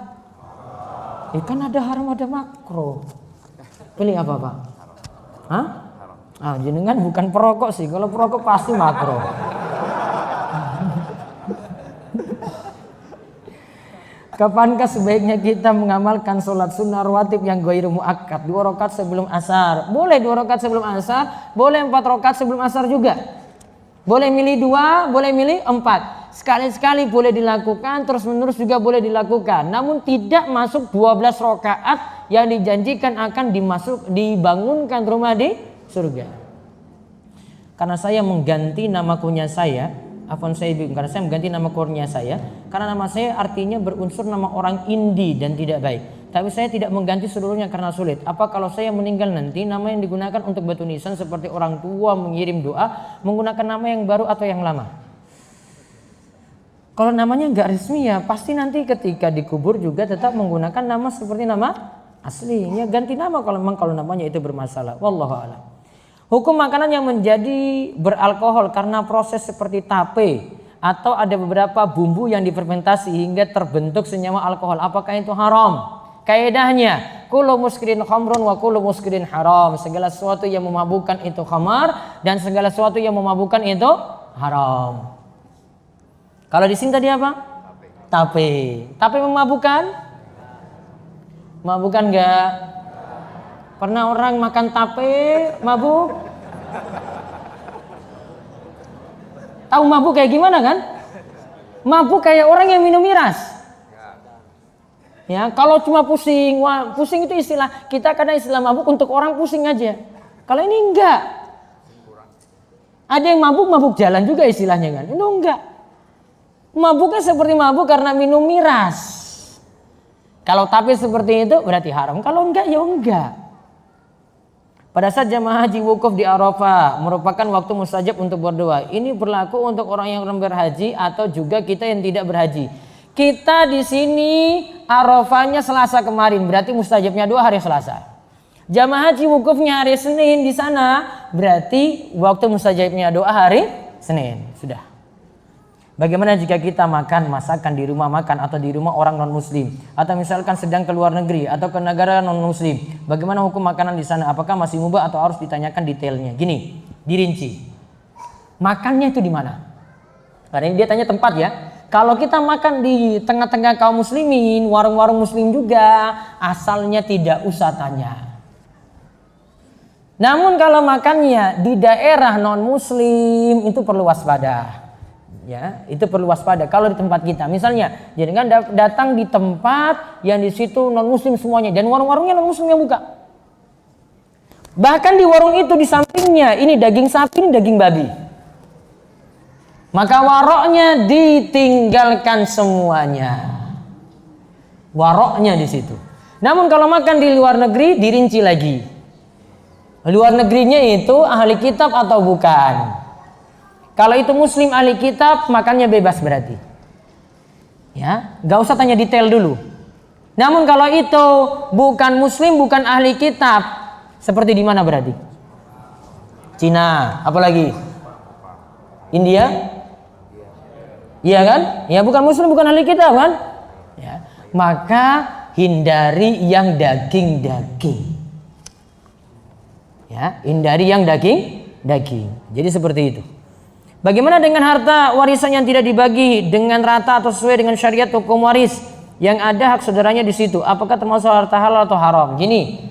Kan ada haram ada makruh. Pilih apa Pak? Hah? Jenengan bukan perokok sih. Kalau perokok pasti makro. Kapankah sebaiknya kita mengamalkan sholat sunnah rawatib yang ghairu muakkad 2 rakaat sebelum asar? Boleh 2 rakaat sebelum asar, boleh 4 rakaat sebelum asar juga. Boleh milih 2, boleh milih 4. Sekali-sekali boleh dilakukan, terus-menerus juga boleh dilakukan. Namun tidak masuk 12 rakaat yang dijanjikan akan dibangunkan rumah di surga. Karena saya mengganti nama kunyah saya, karena saya mengganti nama kurnia saya, karena nama saya artinya berunsur nama orang Indi dan tidak baik. Tapi saya tidak mengganti seluruhnya karena sulit. Apa kalau saya meninggal nanti nama yang digunakan untuk batu nisan seperti orang tua mengirim doa menggunakan nama yang baru atau yang lama? Kalau namanya nggak resmi ya pasti nanti ketika dikubur juga tetap menggunakan nama seperti nama aslinya. Ganti nama kalau memang namanya itu bermasalah. Wallahu a'lam. Hukum makanan yang menjadi beralkohol karena proses seperti tape atau ada beberapa bumbu yang difermentasi hingga terbentuk senyawa alkohol. Apakah itu haram? Kaidahnya, kullu muskirin khamrun wa kullu muskirin haram. Segala sesuatu yang memabukkan itu khamar dan segala sesuatu yang memabukkan itu haram. Kalau di sini tadi apa? Tape. Tape memabukkan? Mabukkan enggak? Pernah orang makan tape mabuk? Tahu mabuk kayak gimana kan? Mabuk kayak orang yang minum miras. Ya, kalau cuma pusing, pusing itu istilah kita kadang istilah mabuk untuk orang pusing aja. Kalau ini enggak. Ada yang mabuk jalan juga istilahnya kan? Itu enggak. Mabuknya seperti mabuk karena minum miras. Kalau tape seperti itu berarti haram. Kalau enggak ya enggak. Pada saat jamaah haji wukuf di Arafah merupakan waktu mustajab untuk berdoa. Ini berlaku untuk orang yang berhaji atau juga kita yang tidak berhaji. Kita di sini Arafahnya Selasa kemarin, berarti mustajabnya doa hari Selasa. Jamaah haji wukufnya hari Senin di sana, berarti waktu mustajabnya doa hari Senin. Sudah. Bagaimana jika kita makan masakan di rumah makan atau di rumah orang non muslim atau misalkan sedang ke luar negeri atau ke negara non muslim, bagaimana hukum makanan di sana? Apakah masih mubah atau harus ditanyakan detailnya? Gini, dirinci. Makannya itu di mana? Karena ini dia tanya tempat ya. Kalau kita makan di tengah-tengah kaum muslimin, warung-warung muslim juga, asalnya tidak usah tanya. Namun kalau makannya di daerah non muslim itu perlu waspada. Ya, itu perlu waspada. Kalau di tempat kita, misalnya, jangan datang di tempat yang di situ non muslim semuanya dan warung-warungnya non muslim yang buka. Bahkan di warung itu di sampingnya ini daging sapi, ini daging babi. Maka waroknya ditinggalkan semuanya. Waroknya di situ. Namun kalau makan di luar negeri dirinci lagi. Luar negerinya itu ahli kitab atau bukan? Kalau itu muslim ahli kitab, makannya bebas berarti. Ya, nggak usah tanya detail dulu. Namun kalau itu bukan muslim, bukan ahli kitab, seperti di mana berarti? Cina, apalagi? India? Iya kan? Ya bukan muslim, bukan ahli kitab kan? Ya, maka hindari yang daging-daging. Ya, hindari yang daging-daging. Jadi seperti itu. Bagaimana dengan harta warisan yang tidak dibagi dengan rata atau sesuai dengan syariat hukum waris yang ada hak saudaranya di situ? Apakah termasuk harta halal atau haram? Gini,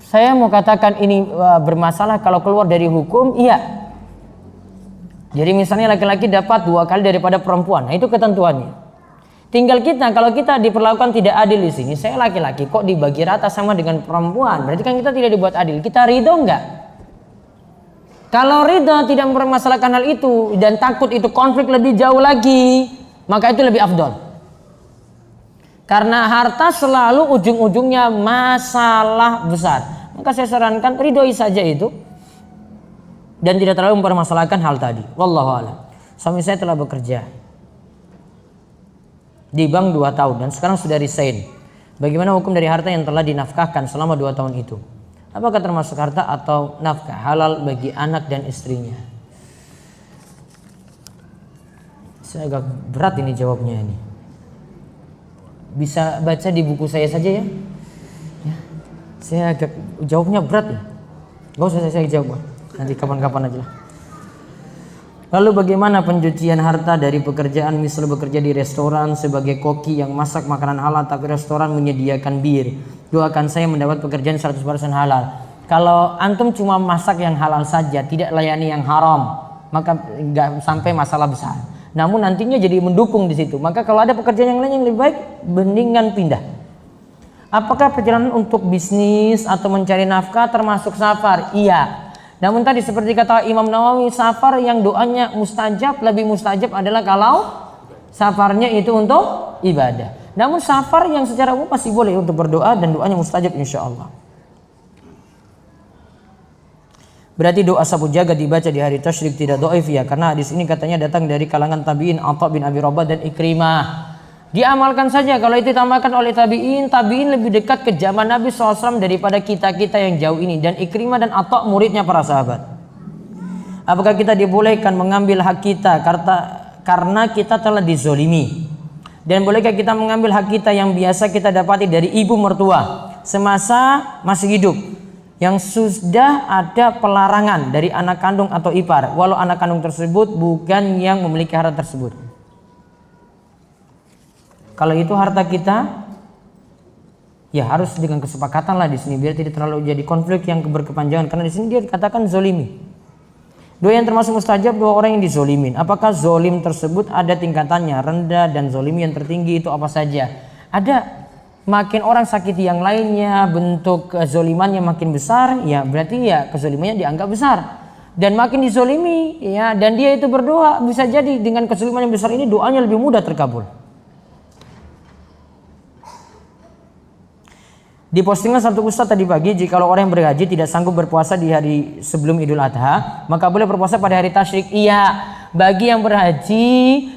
saya mau katakan ini bermasalah kalau keluar dari hukum, iya. Jadi misalnya laki-laki dapat 2 kali daripada perempuan, nah itu ketentuannya. Tinggal kita, kalau kita diperlakukan tidak adil di sini, saya laki-laki kok dibagi rata sama dengan perempuan, berarti kan kita tidak dibuat adil. Kita ridho enggak? Kalau ridha tidak mempermasalahkan hal itu dan takut itu konflik lebih jauh lagi, maka itu lebih afdol. Karena harta selalu ujung-ujungnya masalah besar. Maka saya sarankan ridhoi saja itu dan tidak terlalu mempermasalahkan hal tadi. Wallahu a'lam. Suami saya telah bekerja di bank 2 tahun dan sekarang sudah resign. Bagaimana hukum dari harta yang telah dinafkahkan selama 2 tahun itu? Apakah termasuk harta atau nafkah halal bagi anak dan istrinya? Saya agak berat ini jawabnya ini. Bisa baca di buku saya saja ya. Saya agak jawabnya berat ya. Gak usah saya jawab, nanti kapan-kapan aja lah. Lalu bagaimana pencucian harta dari pekerjaan, misal bekerja di restoran sebagai koki yang masak makanan halal tapi restoran menyediakan bir? Doakan saya mendapat pekerjaan 100% halal. Kalau antum cuma masak yang halal saja, tidak layani yang haram, maka nggak sampai masalah besar. Namun nantinya jadi mendukung di situ. Maka kalau ada pekerjaan yang lain yang lebih baik, mendingan pindah. Apakah perjalanan untuk bisnis atau mencari nafkah termasuk safar? Iya. Namun tadi seperti kata Imam Nawawi, safar yang doanya mustajab, lebih mustajab adalah kalau safarnya itu untuk ibadah. Namun safar yang secara umum masih boleh untuk berdoa dan doanya mustajab insya Allah. Berarti doa sabu jaga dibaca di hari tasyrik tidak dhaif ya, karena hadis ini katanya datang dari kalangan tabi'in Atha bin Abi Rabah dan Ikrimah. Diamalkan saja kalau itu ditambahkan oleh tabi'in lebih dekat ke zaman Nabi SAW daripada kita-kita yang jauh ini. Dan Ikrimah dan Atha muridnya para sahabat. Apakah kita dibolehkan mengambil hak kita karena kita telah dizolimi? Dan bolehkah kita mengambil hak kita yang biasa kita dapati dari ibu mertua semasa masih hidup, yang sudah ada pelarangan dari anak kandung atau ipar, walau anak kandung tersebut bukan yang memiliki harta tersebut? Kalau itu harta kita, ya harus dengan kesepakatan lah di sini biar tidak terlalu jadi konflik yang berkepanjangan. Karena di sini dia dikatakan zolimi. Doa yang termasuk mustajab doa orang yang dizolimin. Apakah zolim tersebut ada tingkatannya, rendah dan zolimi yang tertinggi itu apa saja? Ada. Makin orang sakiti yang lainnya, bentuk kezolimannya makin besar, ya berarti ya kezolimannya dianggap besar. Dan makin dizolimi, ya dan dia itu berdoa, bisa jadi dengan kezoliman yang besar ini doanya lebih mudah terkabul. Di postingan satu ustaz tadi pagi, jika orang yang berhaji tidak sanggup berpuasa di hari sebelum Idul Adha, maka boleh berpuasa pada hari tasyrik. Iya, bagi yang berhaji,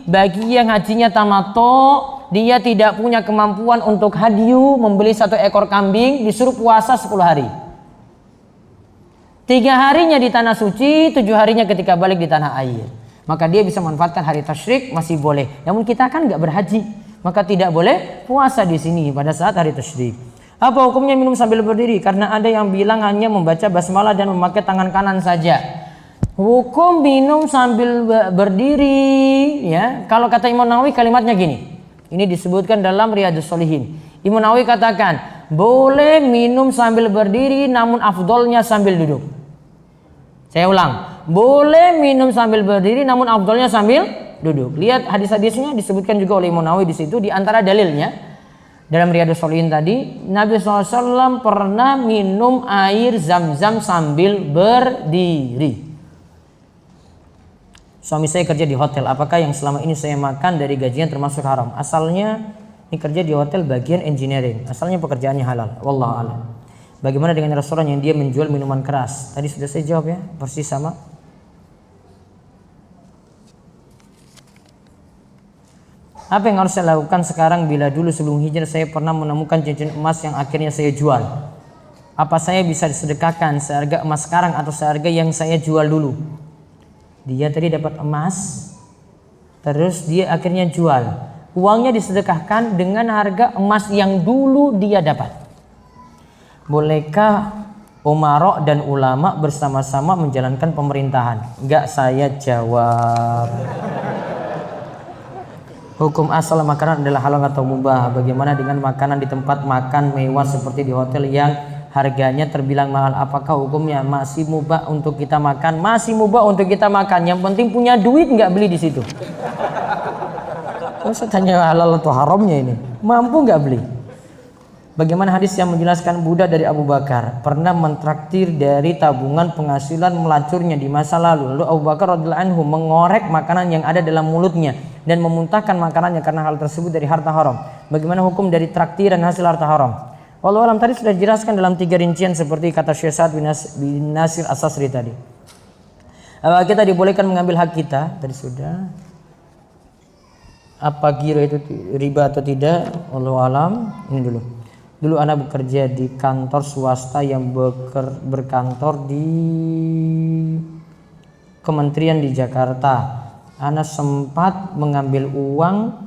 bagi yang hajinya tamattu, dia tidak punya kemampuan untuk hadyu, membeli 1 ekor kambing, disuruh puasa 10 hari. 3 harinya di tanah suci, 7 harinya ketika balik di tanah air. Maka dia bisa manfaatkan hari tasyrik, masih boleh. Namun kita kan nggak berhaji, maka tidak boleh puasa di sini pada saat hari tasyrik. Apa hukumnya minum sambil berdiri? Karena ada yang bilang hanya membaca basmalah dan memakai tangan kanan saja. Hukum minum sambil berdiri, ya. Kalau kata Imam Nawawi kalimatnya gini. Ini disebutkan dalam Riyadhus Shalihin. Imam Nawawi katakan, boleh minum sambil berdiri namun afdolnya sambil duduk. Saya ulang, boleh minum sambil berdiri namun afdolnya sambil duduk. Lihat hadis-hadisnya disebutkan juga oleh Imam Nawawi di situ. Di antara dalilnya dalam Riyadhus Shalihin tadi, Nabi SAW pernah minum air zam-zam sambil berdiri. Suami saya kerja di hotel, apakah yang selama ini saya makan dari gajinya termasuk haram? Asalnya ini kerja di hotel bagian engineering, asalnya pekerjaannya halal. Wallahu a'lam. Bagaimana dengan restoran yang dia menjual minuman keras? Tadi sudah saya jawab ya, persis sama. Apa yang harus saya lakukan sekarang bila dulu sebelum hijrah saya pernah menemukan cincin emas yang akhirnya saya jual? Apa saya bisa disedekahkan seharga emas sekarang atau seharga yang saya jual dulu? Dia tadi dapat emas, terus dia akhirnya jual. Uangnya disedekahkan dengan harga emas yang dulu dia dapat. Bolehkah umarok dan ulama bersama-sama menjalankan pemerintahan? Enggak, saya jawab. Hukum asal makanan adalah halal atau mubah. Bagaimana dengan makanan di tempat makan mewah seperti di hotel yang harganya terbilang mahal? Apakah hukumnya masih mubah untuk kita makan? Masih mubah untuk kita makan. Yang penting punya duit, nggak beli di situ. Saya tanya halal atau haramnya ini. Mampu nggak beli? Bagaimana hadis yang menjelaskan Buddha dari Abu Bakar pernah mentraktir dari tabungan penghasilan melacurnya di masa lalu. Lalu Abu Bakar radhiyallahu anhu mengorek makanan yang ada dalam mulutnya dan memuntahkan makanannya karena hal tersebut dari harta haram. Bagaimana hukum dari traktiran hasil harta haram? Wallahu alam, tadi sudah dijelaskan dalam 3 rincian seperti kata Syekh Sa'ad bin Nasir As-Sasri tadi. Apakah kita dibolehkan mengambil hak kita? Tadi sudah. Apa gira itu riba atau tidak? Wallahu alam. Ini dulu. Dulu anak bekerja di kantor swasta yang berkantor di kementerian di Jakarta. Anak sempat mengambil uang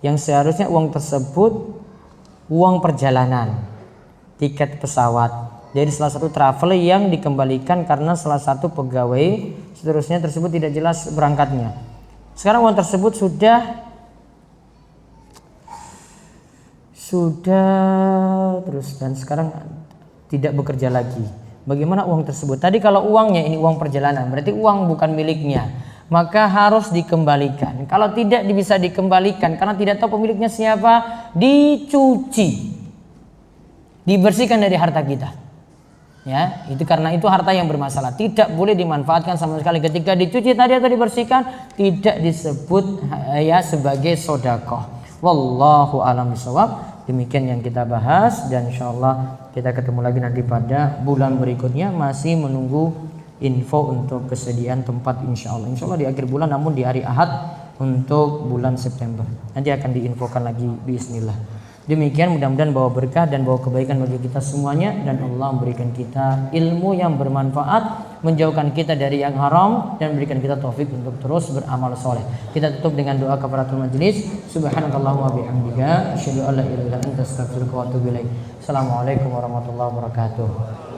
yang seharusnya uang tersebut uang perjalanan, tiket pesawat. Jadi salah satu travel yang dikembalikan karena salah satu pegawai seterusnya tersebut tidak jelas berangkatnya. Sekarang uang tersebut sudah terus dan sekarang tidak bekerja lagi. Bagaimana uang tersebut? Tadi kalau uangnya ini uang perjalanan, berarti uang bukan miliknya, maka harus dikembalikan. Kalau tidak bisa dikembalikan karena tidak tahu pemiliknya siapa, dicuci, dibersihkan dari harta kita. Ya, itu karena itu harta yang bermasalah, tidak boleh dimanfaatkan sama sekali. Ketika dicuci tadi atau dibersihkan, tidak disebut ya sebagai sedekah. Wallahu a'lam bishawab. Demikian yang kita bahas, dan insyaallah kita ketemu lagi nanti pada bulan berikutnya, masih menunggu info untuk kesediaan tempat insyaallah di akhir bulan, namun di hari Ahad untuk bulan September nanti akan diinfokan lagi bismillah. Demikian, mudah-mudahan bawa berkah dan bawa kebaikan bagi kita semuanya, dan Allah memberikan kita ilmu yang bermanfaat, menjauhkan kita dari yang haram, dan memberikan kita taufik untuk terus beramal soleh. Kita tutup dengan doa kafaratul majelis. Subhanakallahumma bihamdika asyhadu an la ilaha illa anta astaghfiruka wa atubu ilaik. Assalamualaikum warahmatullahi wabarakatuh.